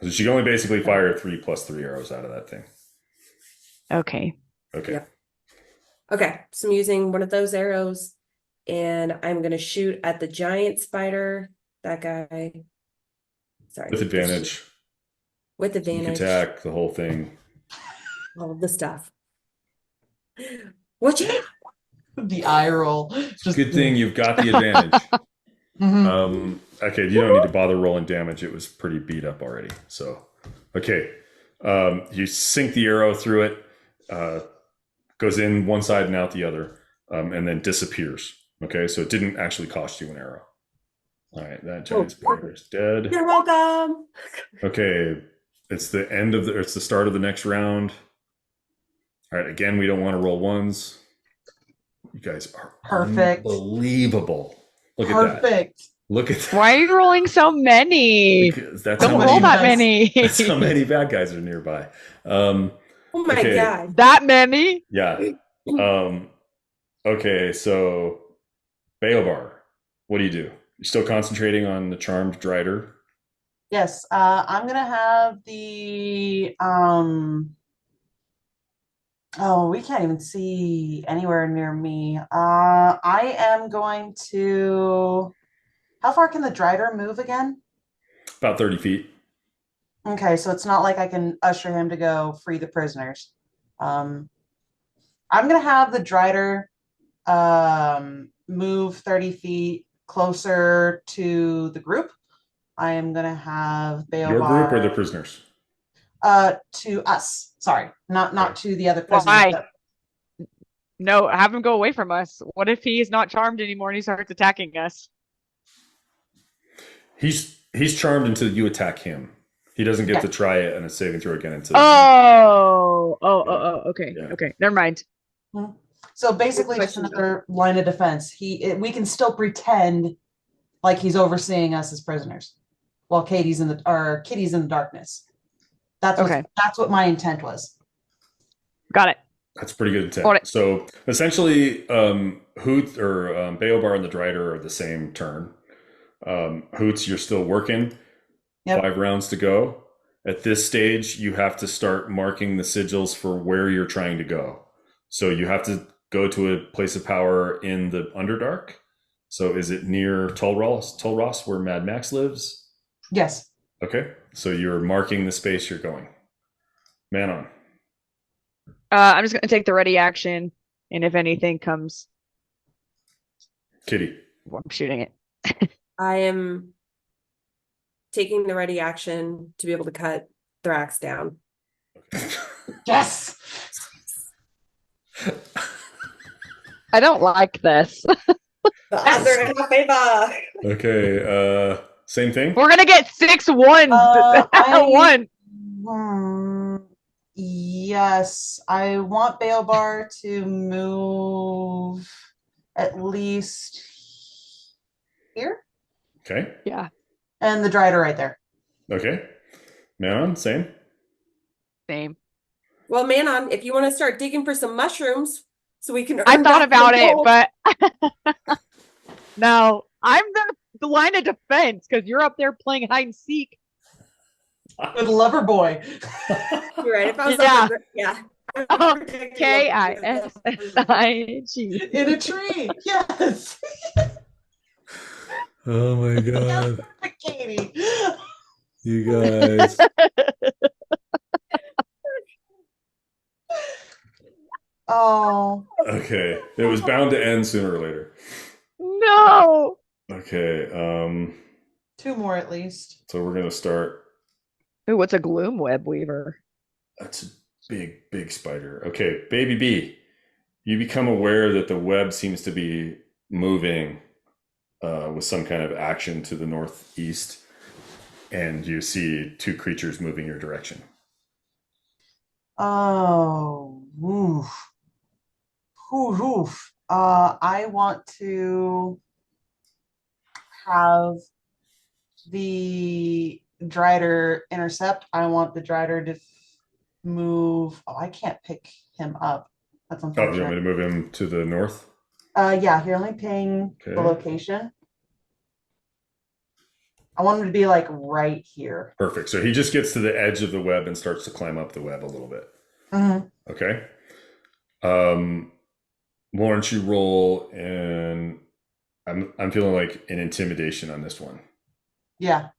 So she can only basically fire 3 +3 arrows out of that thing. Okay. Okay. Yep. Okay, so I'm using one of those arrows and I'm gonna shoot at the giant spider, that guy. Sorry. With advantage. With Sneak advantage. attack, the whole thing. All of the stuff. Watch it. The eye roll. Just Good thing you've got the advantage. Mhm. Okay, you don't need to bother rolling damage. It was pretty beat up already. So, okay. You sink the arrow through it, goes in one side and out the other, and then disappears. Okay, so it didn't actually cost you an arrow. All right, that giant spider is dead. You're welcome. Okay, it's the end of it's the start of the next round. All right, again, we don't want to roll ones. You guys are Perfect. unbelievable. Look at that. Perfect. Look at that. Why are you rolling so many? Because that's Don't how roll many, that many. that's how many bad guys are nearby. Oh my Okay. god. That many? Yeah. Okay, so Baobar, what do? You still concentrating on the charmed Drider? Yes, I'm gonna have the oh, we can't even see anywhere near me. I am going to, how far can the Drider move again? About 30 feet. Okay, so it's not like I can usher him to go free the prisoners. I'm gonna have the Drider move 30 feet closer to the group. I am gonna have Your group or the Baobar prisoners? to us. Sorry, not to the other prisoners. Why? but- No, have him go away from us. What if he's not charmed anymore and he starts attacking us? He's charmed until you attack him. He doesn't get Yeah. to try it and a saving throw again until Okay. Yeah. Okay. Never mind. So basically, just another line of defense. We can still pretend like he's overseeing us as prisoners, while Kitty's in the darkness. That's what my intent was. Got it. That's pretty good Got intent. it. So essentially, Hoot or Baobar and the Drider are the same turn. Hoots, you're still working. Yep. 5 rounds to go. At this stage, you have to start marking the sigils for where you're trying to go. So you have to go to a place of power in the Underdark. So is it near Tulross, where Mad Max lives? Yes. Okay. So you're marking the space you're going. Man on. I'm just gonna take the ready action, and if anything comes, Kitty. I'm shooting it. I am taking the ready action to be able to cut Thrax down. Yes. I don't like this. The other in my favor. Okay. Same thing. We're gonna get 6 ones at I- one. Yes, I want Baobar to move at least here, Okay. Yeah. and the Drider right there. Okay. Man on. Same. Same. Well, Manon, if you want to start digging for some mushrooms, so we can. I earn thought back about the it, gold. but no, I'm the line of defense because you're up there playing hide and seek. With Lover Boy. You're right. If I was Yeah. up there, yeah. Oh, KISSING. In a tree. Yes. Oh my god, Katie. you guys. Oh. Okay, it was bound to end sooner or later. No. Okay, 2 more at least. so we're gonna start. Ooh, what's a gloom web weaver? That's a big spider. Okay, baby bee, you become aware that the web seems to be moving with some kind of action to the northeast, and you see 2 creatures moving your direction. Oh. Oof. Oof. I want to have the Drider intercept. I want the Drider to move. Oh, I can't pick him up. That's Oh, you want me unfortunate. to move him to the north? Yeah, you're only paying the Okay. location. I want him to be like right here. Perfect. So he just gets to the edge of the web and starts to climb up the web a little bit. Mhm. Okay. Lawrence, you roll, and I'm feeling like an intimidation on this one. Yeah.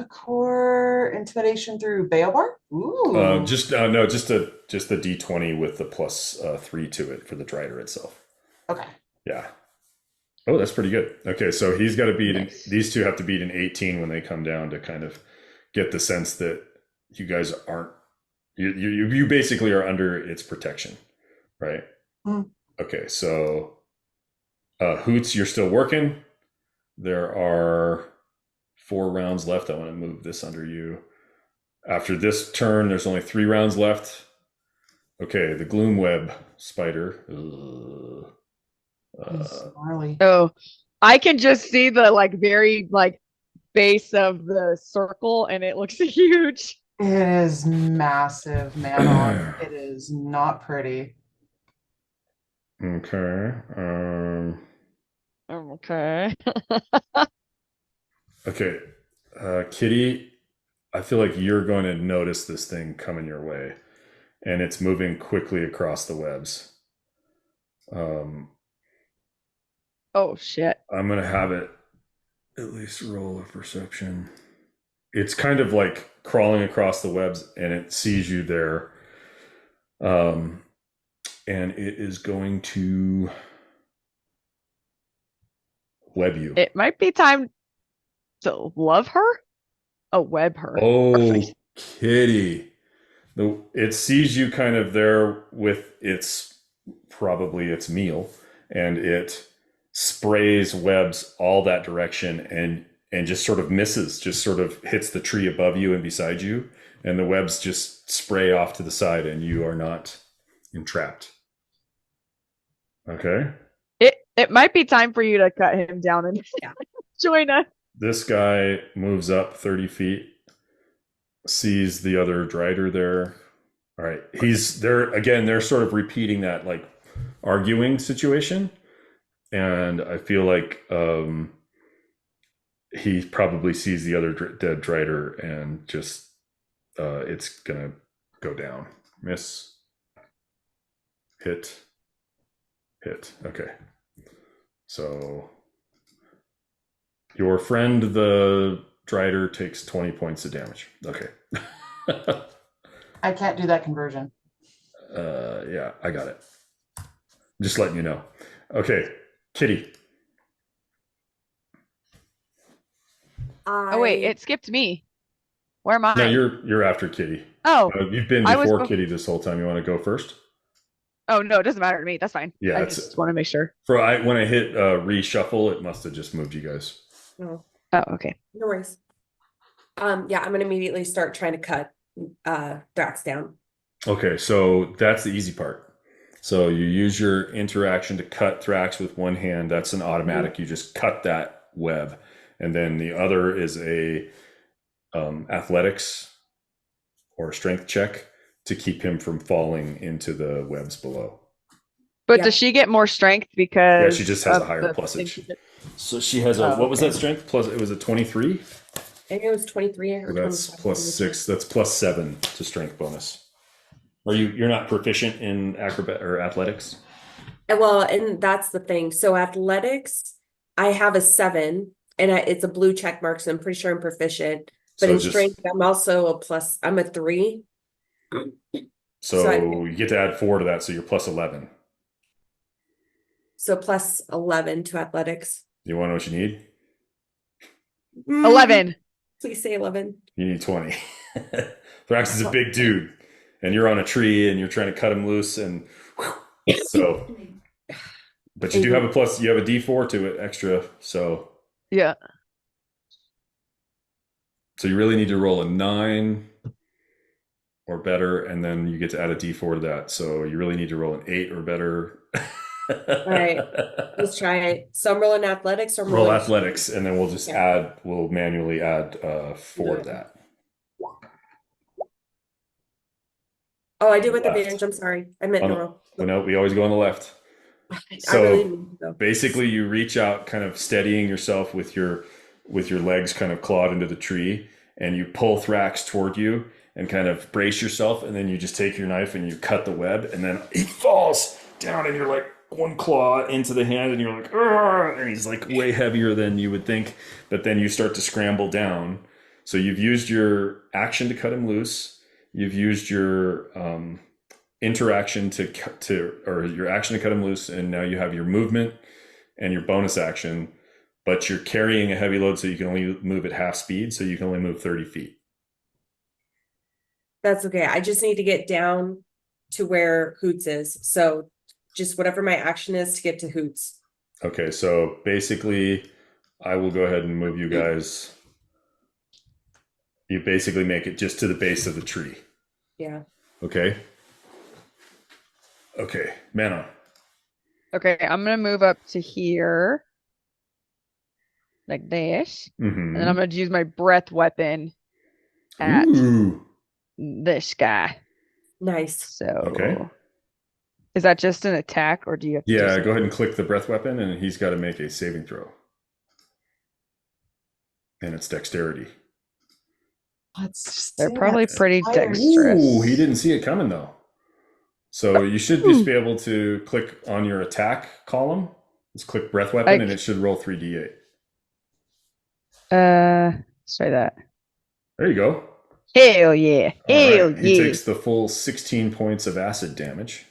Core intimidation through Baelbar. Ooh. Just the D20 with the +3 to it for the Drider itself. Okay. Yeah. Oh, that's pretty good. Okay, so he's got to beat Nice. these 2 have to beat an 18 when they come down to kind of get the sense that you guys aren't you basically are under its protection, right? Mm. Okay, so Hoots, you're still working. There are 4 rounds left. I want to move this under you. After this turn, there's only 3 rounds left. Okay, the Gloomweb spider. He's gnarly. Oh, I can just see the very base of the circle, and it looks huge. It is massive, man. It is not pretty. Okay. Okay. Okay. Kitty, I feel like you're going to notice this thing coming your way, and it's moving quickly across the webs. Oh shit. I'm going to have it at least roll a perception. It's kind of like crawling across the webs, and it sees you there. And it is going to web you. It might be time to love her. Oh, web her. Oh, Perfect. Kitty. It sees you kind of there with probably its meal, and it sprays webs all that direction and just sort of misses, just sort of hits the tree above you and beside you, and the webs just spray off to the side, and you are not entrapped. Okay. It might be time for you to cut him down and join us. This guy moves up 30 feet, sees the other Drider there. All right. He's there again. They're sort of repeating that arguing situation. And I feel like he probably sees the other dead Drider and just it's going to go down. Miss. Hit. Okay. So your friend, the Drider, takes 20 points of damage. Okay. I can't do that conversion. Yeah, I got it. Just letting you know. Okay, Kitty. Oh wait, it skipped me. Where am I? No, you're after Kitty. Oh, You've been I was before Kitty this whole time. You want to go first? oh no, it doesn't matter to me. That's fine. Yeah, I that's just want to make sure. When I hit reshuffle, it must have just moved you guys. No, Oh, okay. no worries. Yeah, I'm gonna immediately start trying to cut Drax down. Okay, so that's the easy part. So you use your interaction to cut Thrax with one hand. That's an automatic. You just cut that web. And then the other is a athletics or strength check. to keep him from falling into the webs below. But Yeah. does she get more strength Yeah, because she just has a of higher the plusage. thing she did? So she has a Oh, what was okay. that strength? Plus it was a 23. I think it was 23 or That's 25. plus 6. That's plus 7 to strength bonus. You're not proficient in acrobat or athletics? And that's the thing. So athletics, I have a 7 and it's a blue check mark, so I'm pretty sure I'm proficient. But So in just strength, I'm also I'm a 3. so you get to add 4 to that, so you're plus 11. So plus 11 to athletics. You want to know what you need? 11. Please say 11. You need 20. Thrax is a big dude, and you're on a tree, and you're trying to cut him loose, and so. But you do have a plus. You have a D4 to it extra, so Yeah. you really need to roll a 9 or better, and then you get to add a D4 to that. So you really need to roll an 8 or better. All right, let's try it. So I'm rolling athletics or Roll athletics, and then we'll just Yeah. we'll manually add 4 to that. Oh, I do with Left. advantage. I'm sorry. I meant to roll. No, we always go on the left. I So really need to go. basically, you reach out, kind of steadying yourself with your legs kind of clawed into the tree, and you pull Thrax toward you and kind of brace yourself, and then you just take your knife and you cut the web, and then he falls down, and you're like one claw into the hand, and you're like, "Argh!" And he's like way heavier than you would think, but then you start to scramble down. So you've used your action to cut him loose. You've used your interaction or your action to cut him loose, and now you have your movement and your bonus action, but you're carrying a heavy load, so you can only move at half speed, so you can only move 30 feet. That's okay. I just need to get down to where Hoots is. So just whatever my action is to get to Hoots. Okay, so basically I will go ahead and move you guys. You basically make it just to the base of the tree. Yeah. Okay, Manon. Okay, I'm gonna move up to here. Like this. And then I'm gonna use my breath weapon at Ooh. this guy. Nice. So Okay. Is that just an attack, or do you have to do Yeah, something? go ahead and click the breath weapon, and he's got to make a saving throw. And it's dexterity. Let's just They're say probably that's pretty higher. dexterous. Ooh, he didn't see it coming though. So you should just be able to click on your attack column. Let's click breath weapon, and it should roll 3d8. Let's try that. There you go. Hell yeah. All Hell right. He yeah. takes the full 16 points of acid damage.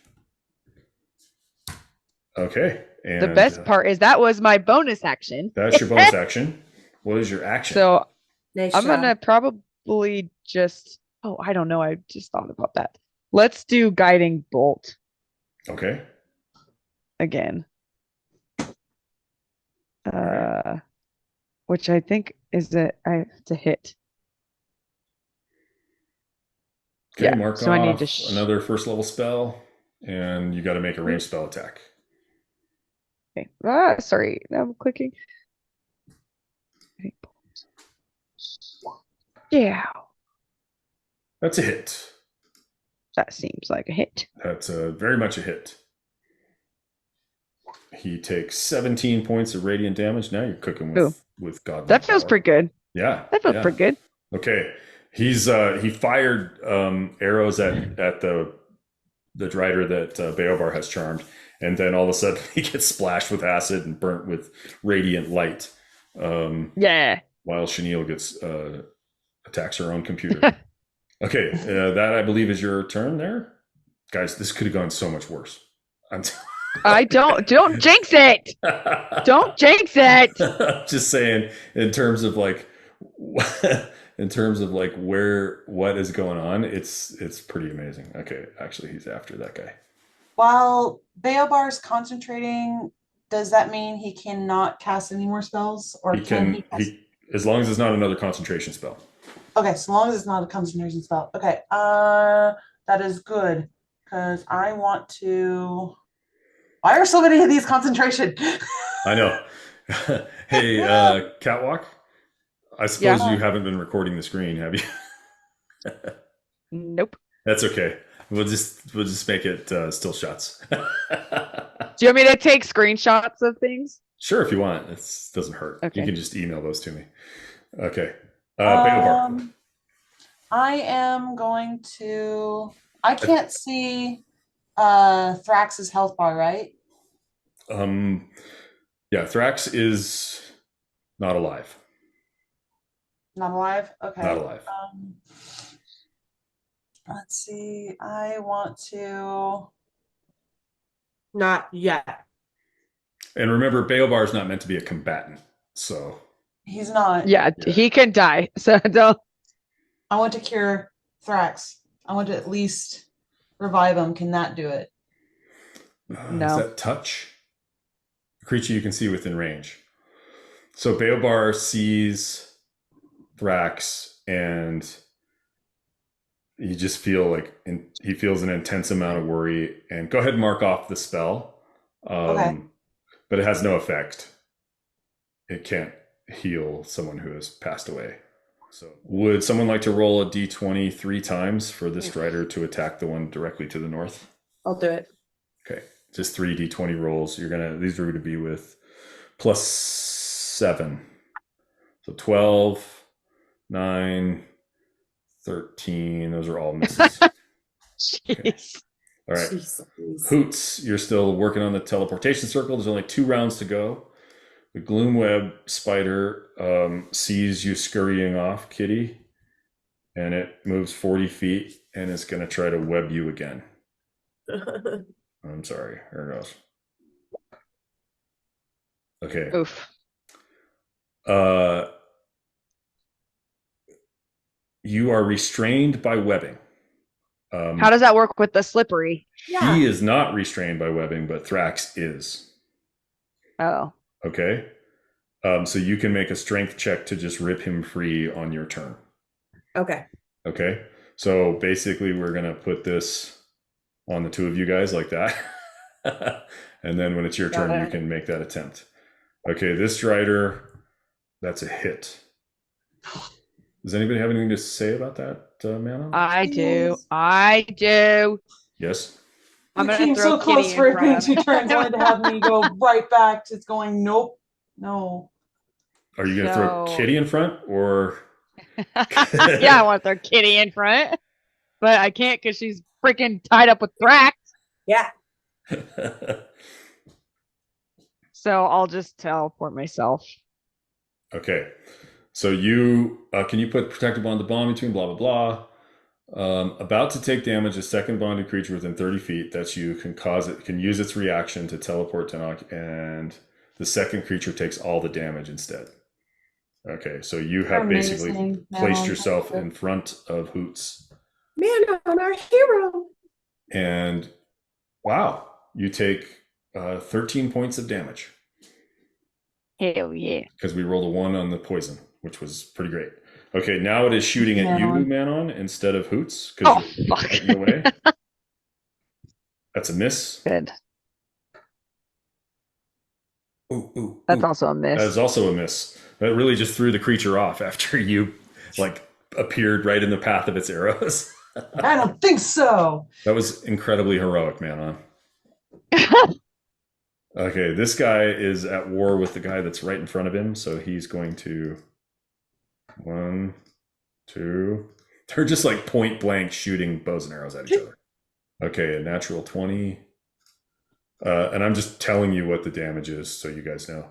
Okay. And The best part is that was my bonus action. that's your bonus action. What is your action? So Nice I'm job. gonna probably just, I don't know. I just thought about that. Let's do guiding bolt Okay. again. Which I think is I have to hit. Okay, Yeah, mark so off I need to another first level spell, and you got to make a ranged spell attack. Okay. Sorry. Now I'm clicking. Yeah. That's a hit. That seems like a hit. That's very much a hit. He takes 17 points of radiant damage. Now you're cooking with godlike That feels power. pretty good. Yeah. That feels pretty good. Okay. He's he fired arrows at the Drider that Beobar has charmed, and then all of a sudden he gets splashed with acid and burnt with radiant light. Yeah. While Chenille gets attacks her own computer. Okay, that I believe is your turn there, guys. This could have gone so much worse. I don't jinx it. Don't jinx it. Just saying, in terms of like what is going on, it's pretty amazing. Okay, actually, he's after that guy. While Beobar's concentrating, does that mean he cannot cast any more spells, or He can as long as it's not another concentration spell. Okay, so long as it's not a concentration spell. Okay, that is good because I want to. Why are so many of these concentration? I know. Hey, Catwalk. I suppose you haven't been recording the screen, have you? Nope. That's okay. We'll just make it still shots. Do you want me to take screenshots of things? Sure, if you want. It doesn't hurt. You Okay. can just email those to me. Okay. Bailbar. I am going to. I can't see Thrax's health bar, right? Yeah, Thrax is not alive. Not alive? Okay. Not alive. Let's see. I want to. Not yet. And remember, Bailbar is not meant to be a combatant. So He's not. Yeah, he can die. So don't. I want to cure Thrax. I want to at least revive him. Can that do it? No. Is that touch? A creature you can see within range. So Bailbar sees Thrax and you just feel like he feels an intense amount of worry. And go ahead and mark off the spell. Okay. But it has no effect. It can't heal someone who has passed away. So would someone like to roll a d20 3 times for this Drider to attack the one directly to the north? I'll do it. Okay, just 3 d20 rolls. These are going to be with +7. So 12, 9, 13. Those are all misses. Okay. Jeez. All right. Jeez. Hoots, you're still working on the teleportation circle. There's only 2 rounds to go. The Gloomweb spider sees you scurrying off, Kitty, and it moves 40 feet and it's going to try to web you again. I'm sorry. Here it goes. Okay. Oof. You are restrained by webbing. How does that work with the slippery? Yeah. He is not restrained by webbing, but Thrax is. Oh. Okay. So you can make a strength check to just rip him free on your turn. Okay. Okay. So basically, we're going to put this on the 2 of you guys like that. And then when it's your turn, you can make that attempt. Okay. This Drider, that's a hit. Does anybody have anything to say about that, Mana? I do. I do. Yes. I'm We gonna came throw so close Kitty for in it being front 2 of turns, only to have me go right back to going, nope, no. Are you going to throw So- Kitty in front or? Yeah, I want to throw Kitty in front, but I can't because she's freaking tied up with Thrax. Yeah. So I'll just teleport myself. Okay. So you can you put protected bond to bond between blah blah blah. About to take damage, a second bonded creature within 30 feet that you can use its reaction to teleport to knock, and the second creature takes all the damage instead. Okay, so you have basically Amazing. placed No, yourself thank you. in front of Hoots. Man, on our hero. And wow, you take 13 points of damage Hell yeah. because we rolled a 1 on the poison, which was pretty great. Okay, now it is shooting at you, Manon. Manon, instead of Hoots. Oh, You're fuck. getting away. That's a miss. Good. Ooh, That's ooh. also a miss. That is also a miss. That really just threw the creature off after you appeared right in the path of its arrows. I don't think so. That was incredibly heroic, Manon. Okay, this guy is at war with the guy that's right in front of him, so he's going to 1, 2. They're just like point blank shooting bows and arrows at each other. Okay, a natural 20. And I'm just telling you what the damage is so you guys know.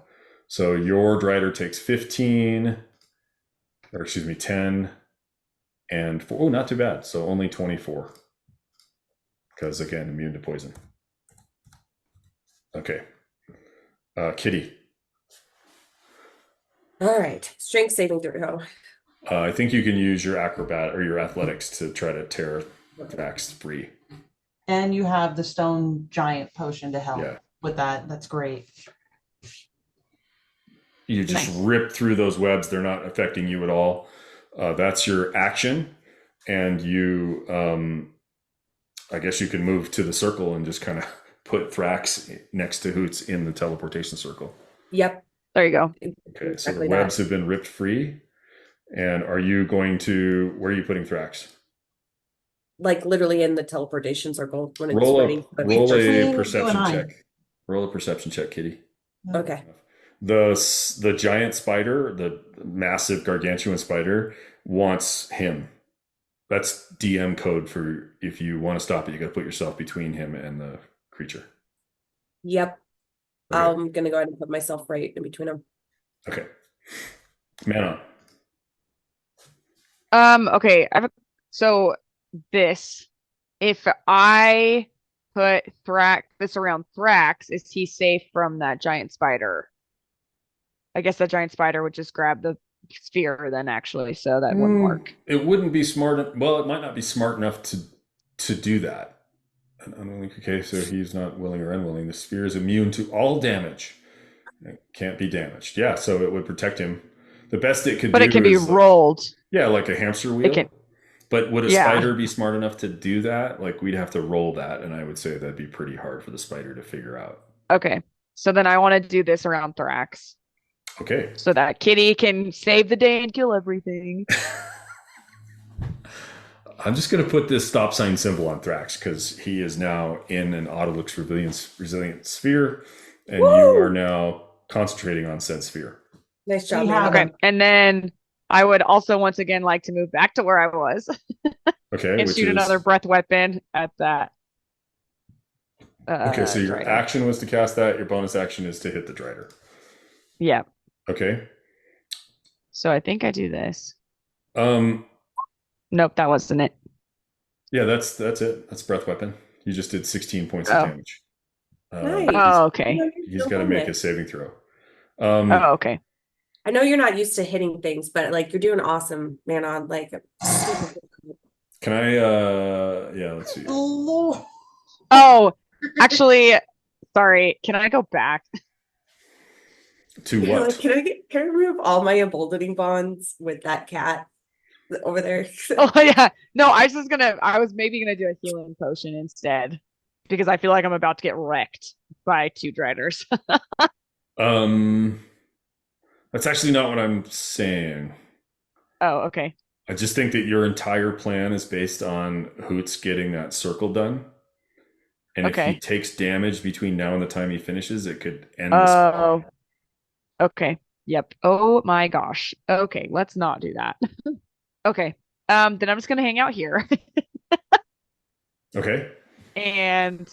So your Drider takes 15, or excuse me, 10, and 4. Oh, not too bad. So only 24. Because again, immune to poison. Okay. Kitty. All right. Strength saving throw. I think you can use your acrobat or your athletics to try to tear Thrax free. And you have the stone giant potion to help Yeah. with that. That's great. You just Nice. rip through those webs. They're not affecting you at all. That's your action. And you, I guess you can move to the circle and just kind of put Thrax next to Hoots in the teleportation circle. Yep. There you go. Okay, so Exactly the webs have been ripped free. And are you going to, where are you putting Thrax? like literally in the teleportation circle when it's Roll ready. a roll between you a and perception I. check. Roll a perception check, Kitty. Okay. The giant spider, the massive gargantuan spider, wants him. That's DM code for if you want to stop it, you got to put yourself between him and the creature. Yep. Okay. I'm gonna go ahead and put myself right in between them. Okay. Man on. Okay. So this, if I put this around Thrax, is he safe from that giant spider? I guess that giant spider would just grab the sphere then actually, so that wouldn't work. It wouldn't be smart. Well, it might not be smart enough to do that. Okay, so he's not willing or unwilling. The sphere is immune to all damage. It can't be damaged. Yeah, so it would protect him. The best it could But do it can be is rolled. like a hamster wheel. It can. But would a Yeah. spider be smart enough to do that? Like we'd have to roll that, and I would say that'd be pretty hard for the spider to figure out. Okay. So then I want to do this around Thrax. Okay. So that Kitty can save the day and kill everything. I'm just going to put this stop sign symbol on Thrax because he is now in an Autolux resilient sphere, and Woo! you are now concentrating on said sphere. Nice job. We man. have Okay. And then I would also once again like to move back to where I was Okay. and shoot another breath weapon at that. Okay, so your Drider. action was to cast that. Your bonus action is to hit the Drider. Yeah. Okay. So I think I do this. Um. Nope, that wasn't it. Yeah, that's it. That's breath weapon. You just did 16 points Oh. of damage. Nice. Oh, okay. He's got to make a saving throw. Oh, okay. I know you're not used to hitting things, but like you're doing awesome, man. On like, Can I? Yeah. Let's see. Lord. Oh, actually, sorry. Can I go back? To You're what? like, can I remove all my emboldening bonds with that cat over there? Oh yeah. No, I was maybe gonna do a healing potion instead. Because I feel like I'm about to get wrecked by 2 Driders. That's actually not what I'm saying. Oh, okay. I just think that your entire plan is based on Hoots getting that circle done. And if Okay. he takes damage between now and the time he finishes, it could end the spell. Oh. Okay. Yep. Oh my gosh. Okay, let's not do that. Okay. Then I'm just gonna hang out here. Okay. And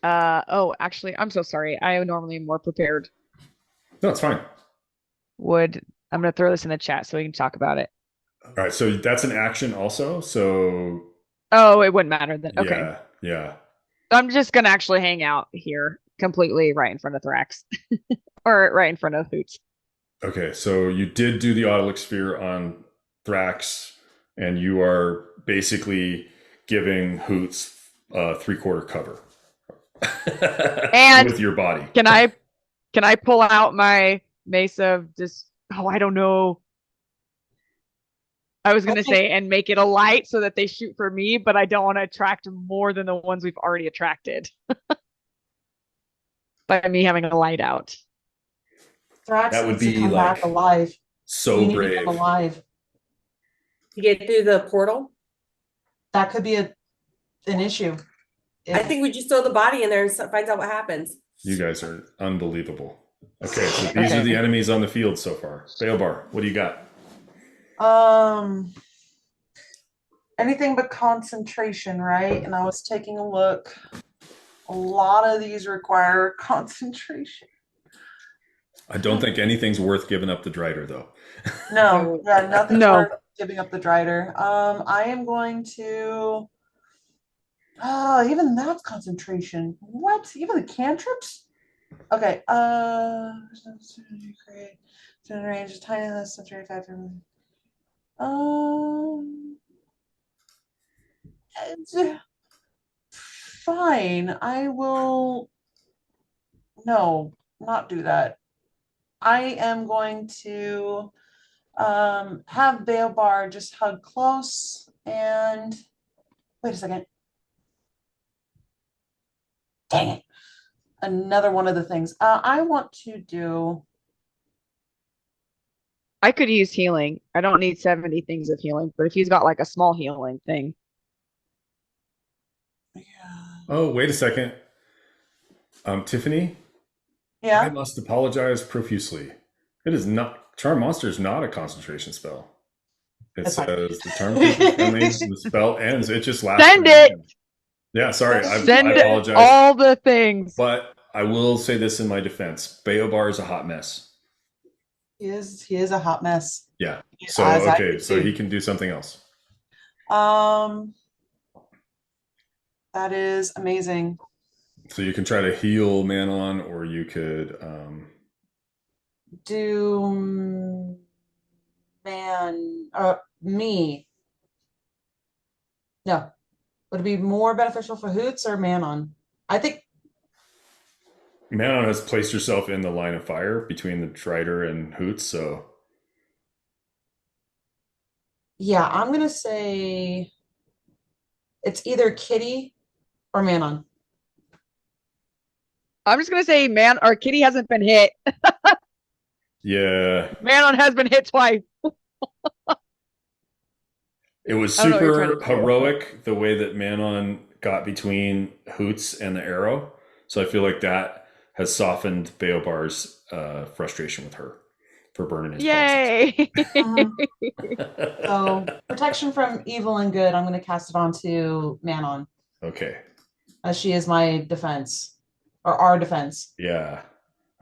oh, actually, I'm so sorry. I normally am more prepared. No, it's fine. I'm gonna throw this in the chat so we can talk about it. All right. So that's an action also. So Oh, it wouldn't matter then. Okay. Yeah. I'm just gonna actually hang out here completely right in front of Thrax. Or right in front of Hoots. Okay. So you did do the Autolix sphere on Thrax, and you are basically giving Hoots 3/4 cover. And with your body. Can I pull out my mace of just I don't know. I was gonna say and make it a light so that they shoot for me, but I don't want to attract more than the ones we've already attracted. By me having a light out. Thrax That would needs to be come like back alive. so We need to brave. come alive. You get through the portal. That could be an issue. I think we just throw the body in there and find out what happens. You guys are unbelievable. Okay, so these are the enemies on the field so far. Baelbar, what do you got? Anything but concentration, right? And I was taking a look. A lot of these require concentration. I don't think anything's worth giving up the Drider, though. No, yeah, nothing's No. worth giving up the Drider. I am going to. Even that's concentration. What? Even the cantrips? Okay. Create range tiny less than 35. It's, fine. I will. No, not do that. I am going to have Baelbar just hug close and wait a second. Dang it. Another one of the things. I want to do I could use healing. I don't need 70 things of healing, but if he's got like a small healing thing. Yeah. Oh, wait a second. Tiffany, I Yeah. must apologize profusely. It is not Charm Monster is not a concentration spell. It That's fine. says the charm creature friendly, the spell ends. It just lasts. Send for it! a minute. Yeah, sorry, I Send apologize. all the things. But I will say this in my defense: Bayobar is a hot mess. He is a hot mess. Yeah. So As I okay, could so see. he can do something else. That is amazing. So you can try to heal Manon, or you could. Do me. No. Would it be more beneficial for Hoots or Manon? I think Manon has placed herself in the line of fire between the Drider and Hoots, so yeah, I'm gonna say it's either Kitty or Manon. I'm just gonna say, man, our kitty hasn't been hit. yeah, Manon has been hit twice. it was I don't know what you're trying super to do. heroic the way that Manon got between Hoots and the arrow. So I feel like that has softened Bayobar's frustration with her for burning his Yay! So protection from evil and good, I'm gonna cast it onto Manon, Okay. as she is my defense. Or our defense. Yeah.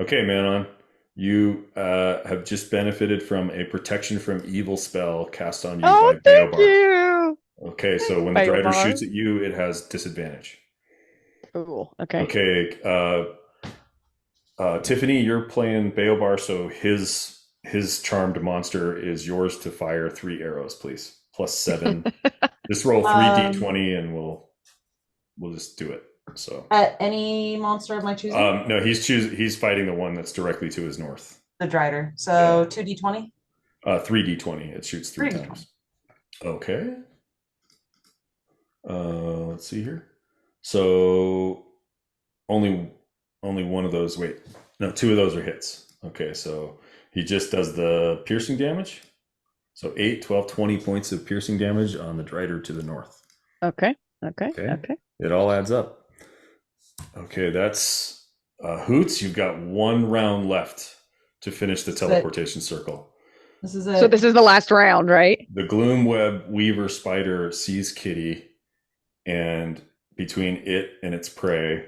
Okay, Manon. You have just benefited from a protection from evil spell cast on you Oh, by thank Bayobar. you. Okay, so when the Drider Bayobar. shoots at you, it has disadvantage. Cool. Okay. Okay, Tiffany, you're playing Bayobar, so his charmed monster is yours to fire 3 arrows, please. Plus 7. Just roll 3d20 and we'll just do it. So At any monster of my choosing? no, he's fighting the one that's directly to his north. The Drider. So 2d20? 3d20. It shoots 3 3d20. times. Okay. Let's see here. So only one of those. Wait, no, 2 of those are hits. Okay, so he just does the piercing damage. So 8, 12, 20 points of piercing damage on the Drider to the north. Okay. Okay. It all adds up. Okay, that's Hoots. You've got 1 round left to finish the teleportation circle. This is it. So this is the last round, right? The Gloomweb Weaver spider sees Kitty, and between it and its prey,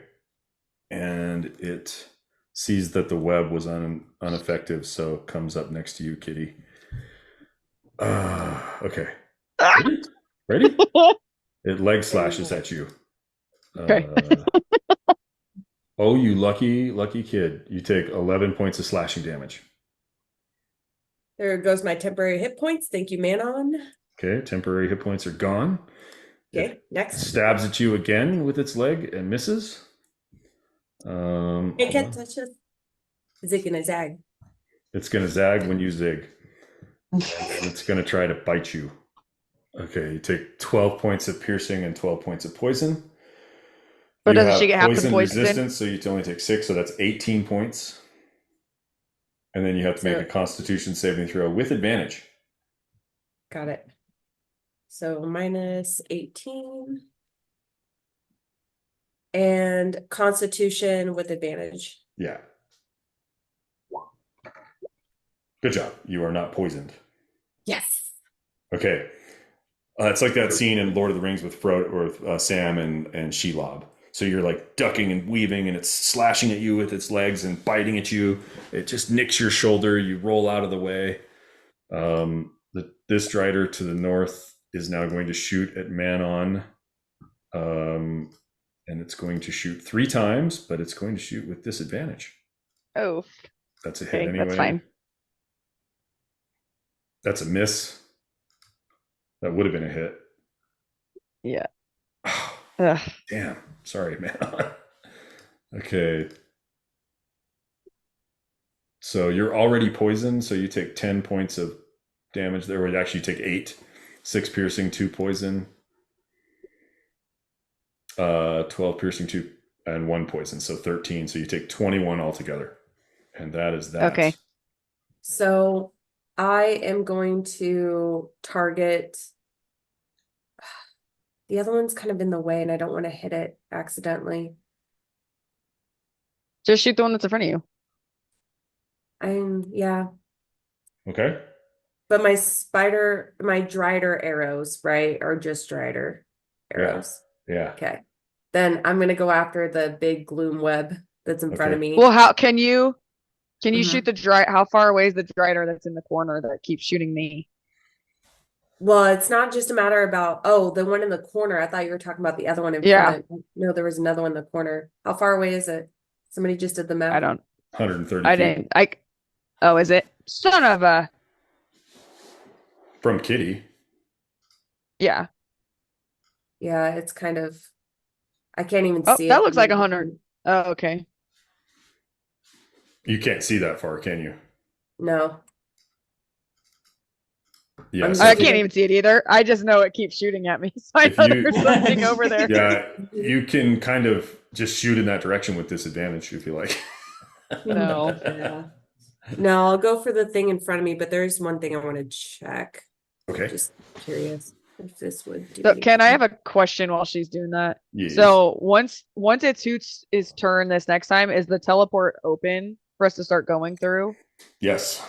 and it sees that the web was ineffective, so it comes up next to you, Kitty. Okay. Ready? It leg slashes at you. Okay. Oh, you lucky kid. You take 11 points of slashing damage. There goes my temporary hit points. Thank you, Manon. Okay, temporary hit points are gone. Okay, It next. stabs at you again with its leg and misses. It can't touch us. Is it gonna zag? It's going to zag when you zig. And it's going to try to bite you. Okay, you take 12 points of piercing and 12 points of poison. But You doesn't have she get half the poison poison? resistance, so you only take 6, so that's 18 points. And then you have to make a Constitution saving throw with advantage. Got it. So minus 18. And Constitution with advantage. Yeah. Good job. You are not poisoned. Yes. Okay. It's like that scene in Lord of the Rings with Frodo or Sam and Shelob. So you're like ducking and weaving, and it's slashing at you with its legs and biting at you. It just nicks your shoulder. You roll out of the way. This Drider to the north is now going to shoot at Manon. And it's going to shoot 3 times, but it's going to shoot with disadvantage. Oh. That's a hit Okay, anyway. that's fine. That's a miss. That would have been a hit. Yeah. Ugh. Damn. Sorry, man. Okay. So you're already poisoned, so you take 10 points of damage there. Would actually take 8. 6 piercing, 2 poison. 12 piercing, 2 and 1 poison, so 13. So you take 21 altogether. And that is that. Okay. So I am going to target. The other one's kind of in the way and I don't want to hit it accidentally. Just shoot the one that's in front of you. Yeah. Okay. But my Drider arrows, right, are just Drider arrows. Yeah. Okay. Then I'm gonna go after the big gloom web that's in front of Okay. me. Well, how can you Mhm. shoot the how far away is the Drider that's in the corner that keeps shooting me? Well, it's not just a matter about, oh, the one in the corner. I thought you were talking about the other one in Yeah. front. No, there was another one in the corner. How far away is it? Somebody just did the math. I don't 130 I feet didn't oh, is it? Son of a from Kitty. yeah. Yeah, it's kind of, I can't even Oh, see that it. looks like 100. Oh, okay. You can't see that far, can you? No. Yeah. I'm So I just can't gonna- even see it either. I just know it keeps shooting at me. So I If know you- there's something over there. yeah, you can kind of just shoot in that direction with disadvantage if you like. No. Yeah. No, I'll go for the thing in front of me, but there's one thing I want to check. Okay. Just curious if this would do So can I anything. have a question while she's doing that? Yes. So once it's Hoots' turn this next time, is the teleport open for us to start going through? Yes.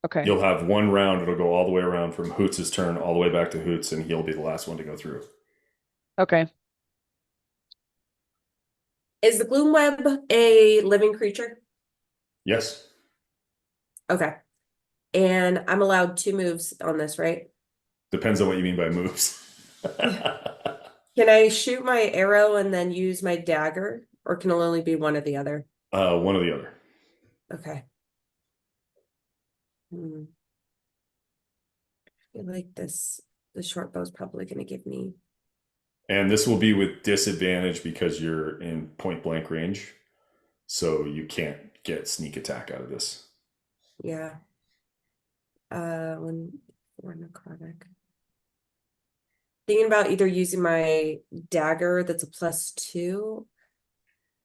Okay. You'll have one round. It'll go all the way around from Hoots' turn all the way back to Hoots, and he'll be the last one to go through. Okay. Is the gloom web a living creature? Yes. Okay. And I'm allowed 2 moves on this, right? Depends on what you mean by moves. Can I shoot my arrow and then use my dagger, or can it only be one or the other? One or the other. Okay. I feel like the short bow is probably going to give me. And this will be with disadvantage because you're in point blank range. So you can't get sneak attack out of this. Yeah. When or necrotic. Thinking about either using my dagger that's a +2.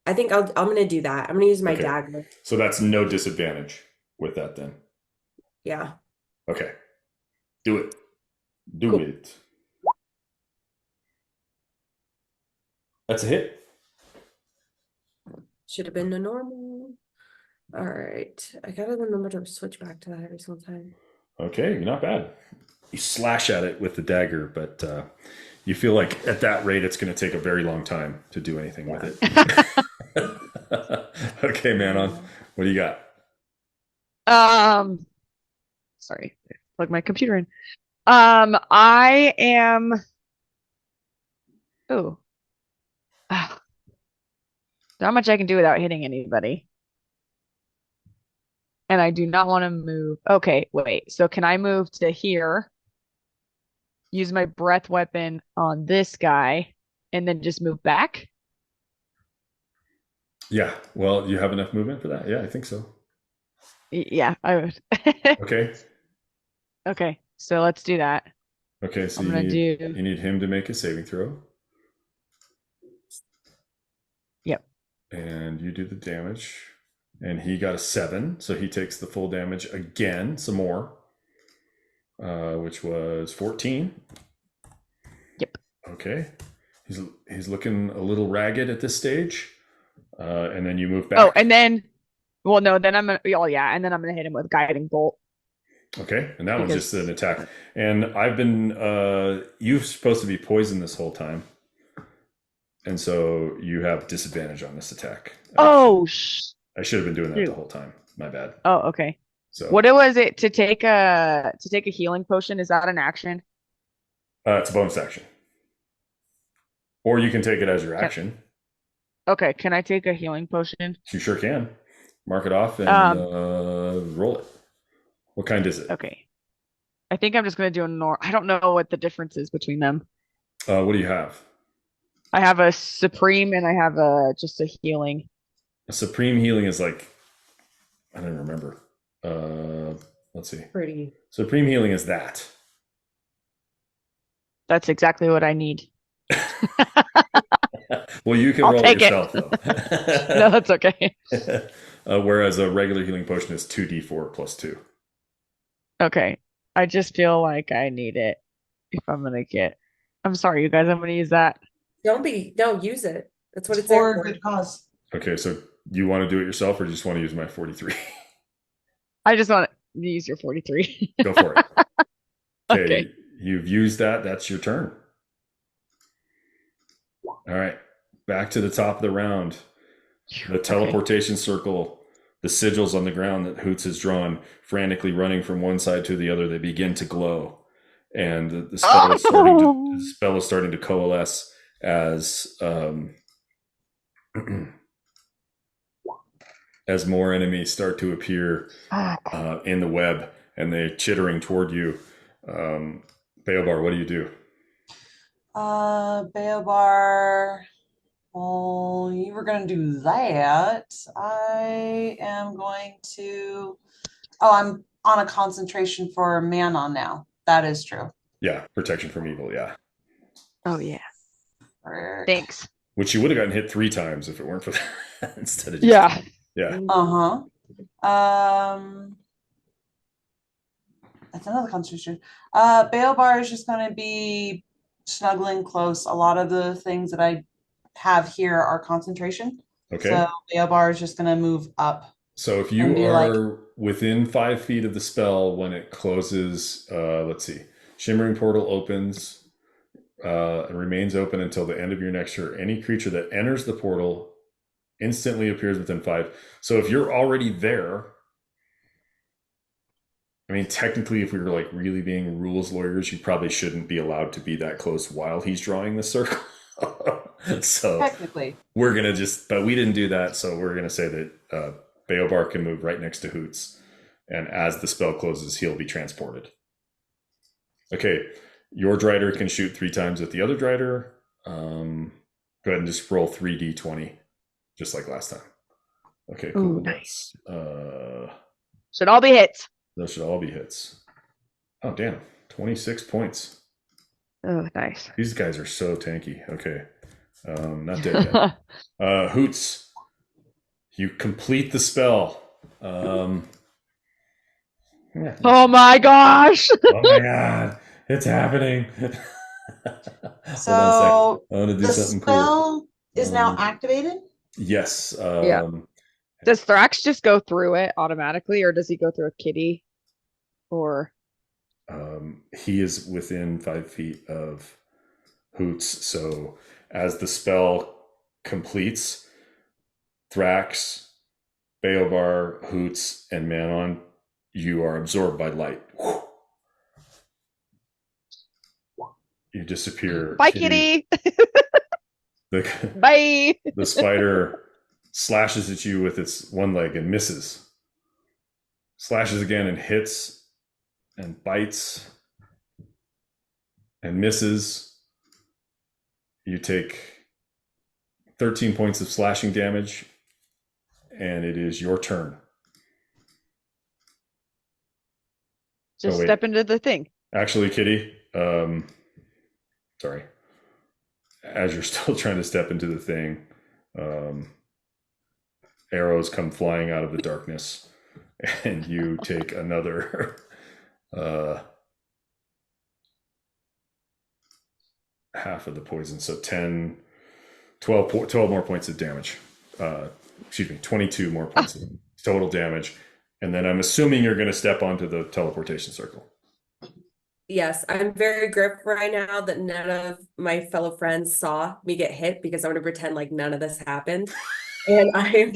I think I'm gonna do that. I'm gonna use my Okay. dagger. So that's no disadvantage with that then. Yeah. Okay. Do it. Do Cool. it. That's a hit. Should have been a normal. All right. I gotta remember to switch back to that every single time. Okay, you're not bad. You slash at it with the dagger, but you feel like at that rate it's going to take a very long time to do anything with it. Okay, Manon, what do you got? Sorry, plug my computer in. I am. Oh. Not much I can do without hitting anybody. And I do not want to move. Okay, wait. So can I move to here? Use my breath weapon on this guy and then just move back? Yeah, well, you have enough movement for that? Yeah, I think so. Yeah, I would. Okay. Okay, so let's do that. Okay, so I'm gonna you do. need him to make a saving throw. Yep. And you do the damage. And he got a 7, so he takes the full damage again, some more, which was 14. Yep. Okay. He's looking a little ragged at this stage. And then you move back. Oh, and then, well, no, then I'm gonna. Oh, yeah, and then I'm gonna hit him with guiding bolt. Okay, and that one's just Because- an attack. And I've been, you're supposed to be poisoned this whole time. And so you have disadvantage on this attack. Oh, I should have been doing that shoot. the whole time. My bad. Oh, okay. So What was it to take a healing potion? Is that an action? it's a bonus action. Or you can take it as your action. Okay, can I take a healing potion? You sure can. Mark it off and roll it. What kind is it? Okay. I think I'm just gonna do a I don't know what the difference is between them. What do you have? I have a supreme and I have just a healing. A supreme healing is like, I don't remember. Let's see. Pretty. Supreme healing is that. That's exactly what I need. Well, you can I'll roll take it it. yourself, though. No, that's okay. Whereas a regular healing potion is 2d4 plus 2. Okay. I just feel like I need it if I'm gonna get. I'm sorry, you guys. I'm gonna use that. Don't use it. That's what It's it's there for a for. good cause. Okay, so you want to do it yourself, or do you just want to use my 43? I just want to use your 43. Go for it. Okay, Okay. you've used that. That's your turn. All right, back to the top of the round. The teleportation circle, the sigils on the ground that Hoots has drawn, frantically running from one side to the other, they begin to glow, and the spell is starting to coalesce as as more enemies start to appear in the web, and they're chittering toward you. Beobar, what do you do? Beobar. Well, you were going to do that. I am going to. Oh, I'm on a concentration for Manon now. That is true. Yeah, protection from evil. Yeah, Oh yeah. Frick. Thanks. which you would have gotten hit 3 times if it weren't for that instead of just Yeah. yeah. That's another concentration. Beobar is just going to be snuggling close. A lot of the things that I have here are concentration. Okay. So Beobar is just going to move up. So if you are within 5 feet of the spell when it closes, let's see, Shimmering Portal opens and remains open until the end of your next turn. Any creature that enters the portal instantly appears within 5. So if you're already there, I mean, technically, if we were like really being rules lawyers, you probably shouldn't be allowed to be that close while he's drawing the circle. So technically, we're going to just, but we didn't do that. So we're going to say that Beobar can move right next to Hoots. And as the spell closes, he'll be transported. Okay. Your Drider can shoot 3 times at the other Drider. Go ahead and just roll 3d20, just like last time. Okay, cool. Ooh, nice. Should all be hits. Those should all be hits. Oh, damn. 26 points. Oh, nice. These guys are so tanky. Okay. Not dead yet. Hoots, you complete the spell. Oh my gosh. Oh my god. It's happening. so I want to do the something spell cool. is now activated. Yes. Yeah. Does Thrax just go through it automatically, or does he go through a kitty? Or he is within 5 feet of Hoots. So as the spell completes, Thrax, Beobar, Hoots, and Manon, you are absorbed by light. You disappear. Bye, kitty. Bye. The spider slashes at you with its one leg and misses. Slashes again and hits and bites and misses. You take 13 points of slashing damage, and it is your turn. Just step into the thing. Actually, Kitty, sorry. As you're still trying to step into the thing, arrows come flying out of the darkness, and you take another half of the poison. So 12 more points of damage. 22 more points of total damage. And then I'm assuming you're going to step onto the teleportation circle. Yes, I'm very grateful right now that none of my fellow friends saw me get hit, because I'm going to pretend like none of this happened. And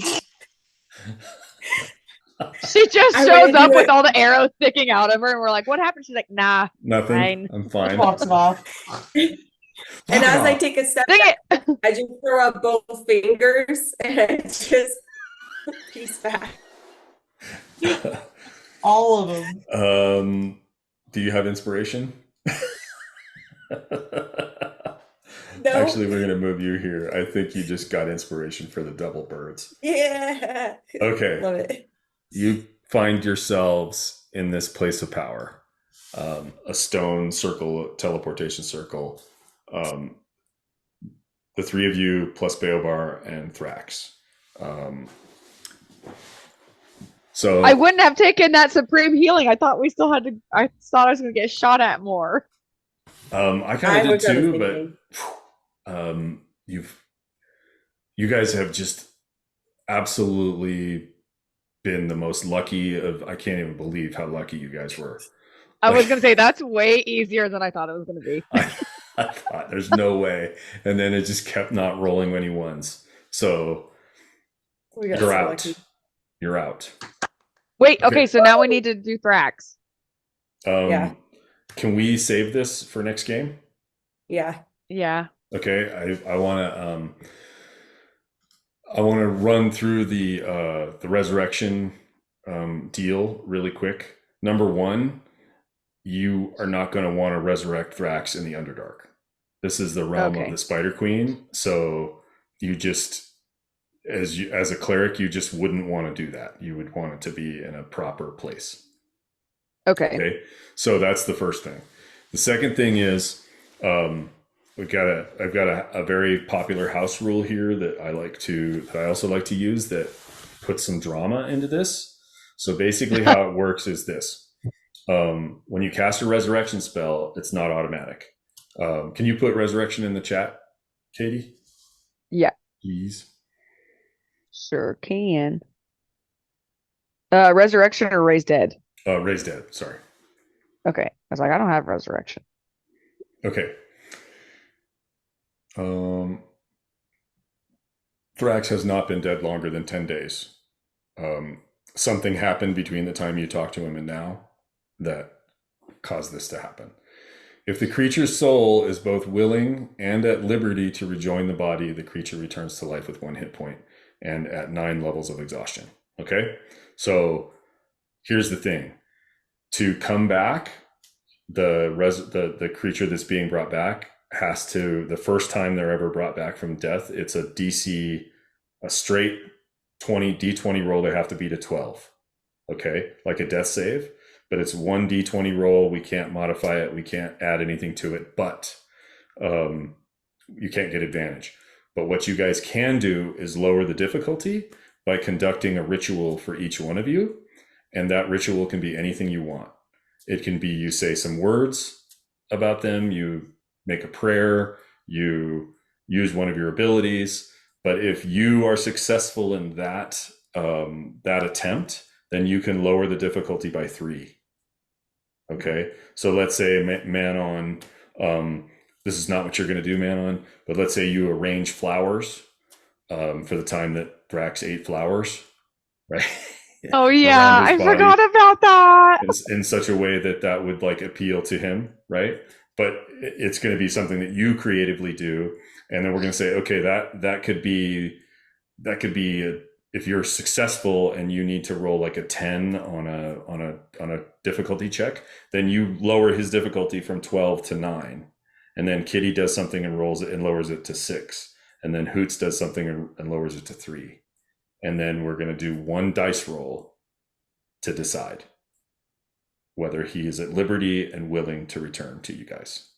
she just shows up with all the arrows sticking out of her, and we're like, what happened? She's like, nah. Nothing. Fine. I'm fine. Walks it off. And as I take a step back, I just throw up both fingers and I just peace back. All of them. Do you have inspiration? No. Actually, we're going to move you here. I think you just got inspiration for the double birds. Yeah. Okay. Love it. You find yourselves in this place of power. A stone circle, teleportation circle. The 3 of you plus Beobar and Thrax. So I wouldn't have taken that supreme healing. I thought we still had to. I thought I was going to get shot at more. I kind I of did was too, thinking. but you guys have just absolutely been the most lucky of. I can't even believe how lucky you guys were. I was going to say that's way easier than I thought it was going to be. I thought there's no way, and then it just kept not rolling any ones. So We got you're so out. lucky. You're out. Wait, Okay. okay, so now we need to do Thrax. Yeah. Can we save this for next game? Yeah. Yeah. Okay, I want to run through the resurrection deal really quick. Number one, you are not going to want to resurrect Thrax in the Underdark. This is the realm of Okay. the Spider Queen, so you just as a cleric, you just wouldn't want to do that. You would want it to be in a proper place. Okay. Okay, so that's the first thing. The second thing is I've got a very popular house rule here that I also like to use that puts some drama into this. So basically how it works is this. When you cast a resurrection spell, it's not automatic. Can you put resurrection in the chat, Katie? Yeah. Please. Sure can. Resurrection or raise dead? Raise dead, sorry. Okay. I was like, I don't have resurrection. Okay. Thrax has not been dead longer than 10 days. Something happened between the time you talked to him and now that caused this to happen. If the creature's soul is both willing and at liberty to rejoin the body, the creature returns to life with 1 hit point and at 9 levels of exhaustion. Okay? So here's the thing. To come back, the creature that's being brought back has to, the first time they're ever brought back from death, it's a DC, a straight D20 roll. They have to beat a 12. Okay? Like a death save. But it's 1 D20 roll. We can't modify it. We can't add anything to it. But you can't get advantage. But what you guys can do is lower the difficulty by conducting a ritual for each one of you. And that ritual can be anything you want. It can be you say some words about them, you make a prayer, you use one of your abilities. But if you are successful in that attempt, then you can lower the difficulty by 3. Okay, so let's say Manon, this is not what you're going to do, Manon, but let's say you arrange flowers for the time that Thrax ate flowers, right? Oh yeah, I forgot about that. In such a way that would like appeal to him, right? But it's going to be something that you creatively do, and then we're going to say, okay, that could be if you're successful and you need to roll like a 10 on a difficulty check, then you lower his difficulty from 12 to 9, and then Kitty does something and rolls it and lowers it to 6, and then Hoots does something and lowers it to 3. And then we're going to do 1 dice roll to decide whether he is at liberty and willing to return to you guys.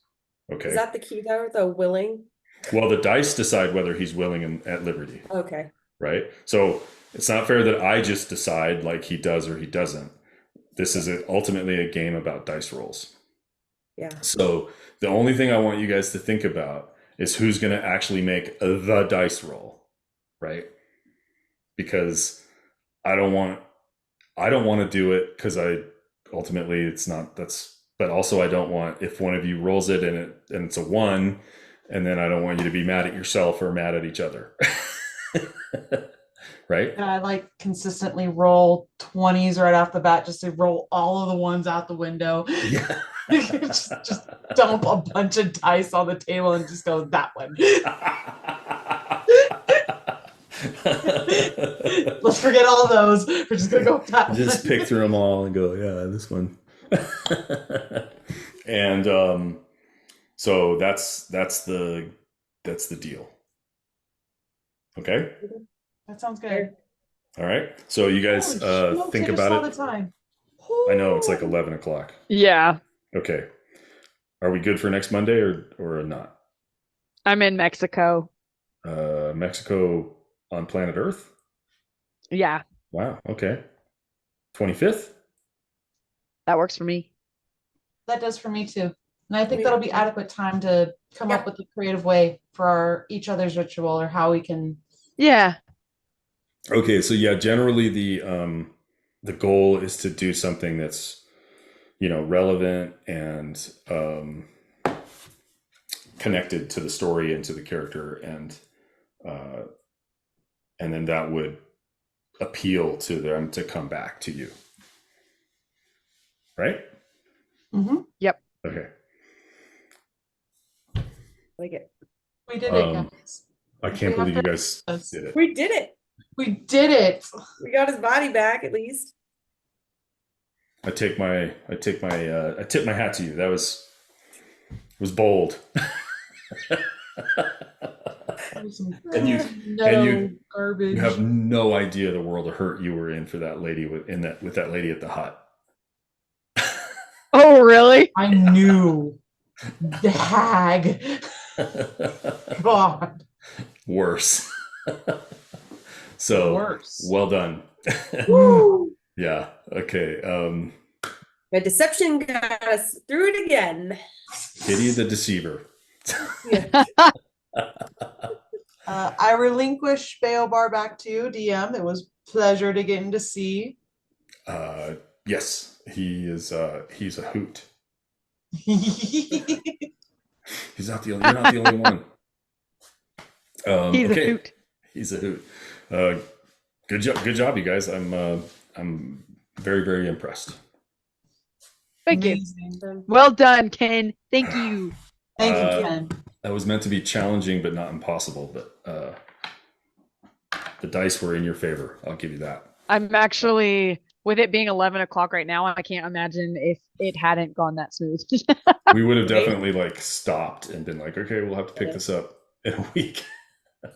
Okay. Is that the key though? The willing? Well, the dice decide whether he's willing and at liberty. Okay. Right? So it's not fair that I just decide like he does or he doesn't. This is ultimately a game about dice rolls. Yeah. So the only thing I want you guys to think about is who's going to actually make the dice roll, right? Because I don't want to do it because ultimately it's not, but also I don't want, if one of you rolls it and it's a 1, and then I don't want you to be mad at yourself or mad at each other. Right? And I like consistently roll 20s right off the bat, just to roll all of the ones out the window. Yeah. just dump a bunch of dice on the table and just go that one. Let's forget all those. We're just gonna go with that Just one. pick through them all and go, yeah, this one. And so that's the deal. Okay. That sounds good. All right. So you guys Holy smokes, think I just about saw it. the time. I know it's like 11 o'clock. Yeah. Okay. Are we good for next Monday or not? I'm in Mexico. Mexico on planet Earth? Yeah. Wow. Okay. 25th? That works for me. That does for me too. And I think Me that'll be too. adequate time to come up Yeah. with a creative way for each other's ritual or how we can. Yeah. Okay, so yeah, generally the goal is to do something that's, relevant and connected to the story and to the character, and then that would appeal to them to come back to you. Right? Mhm. Okay. Like it. We did it, guys. I can't We have believe you to- guys did it. We did it. We did it. We got his body back at least. I tip my hat to you. That was bold. And you garbage. You have no idea the world of hurt you were in for that lady with that lady at the hut. Oh, really? I knew. The hag. God. Worse. So Worse. well done. Woo. Yeah. Okay. My deception got us through it again. Kitty the Deceiver. Yeah. I relinquish Baobar back to you, DM. It was pleasure to get to see. Yes, he's a hoot. He's not the only. You're not the only one. He's okay. a hoot. He's a hoot. Good job, you guys. I'm very, very impressed. Thank you. Amazing. Well done, Ken. Thank you. Thank you, Ken. That was meant to be challenging, but not impossible. But the dice were in your favor. I'll give you that. I'm actually, with it being 11 o'clock right now, I can't imagine if it hadn't gone that smooth. We would have definitely stopped and been like, okay, we'll have to pick this up in a week.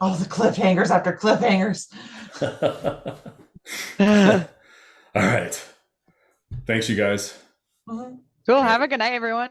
All the cliffhangers after cliffhangers. All right. Thanks, you guys. Mhm. Cool. Have a good night, everyone.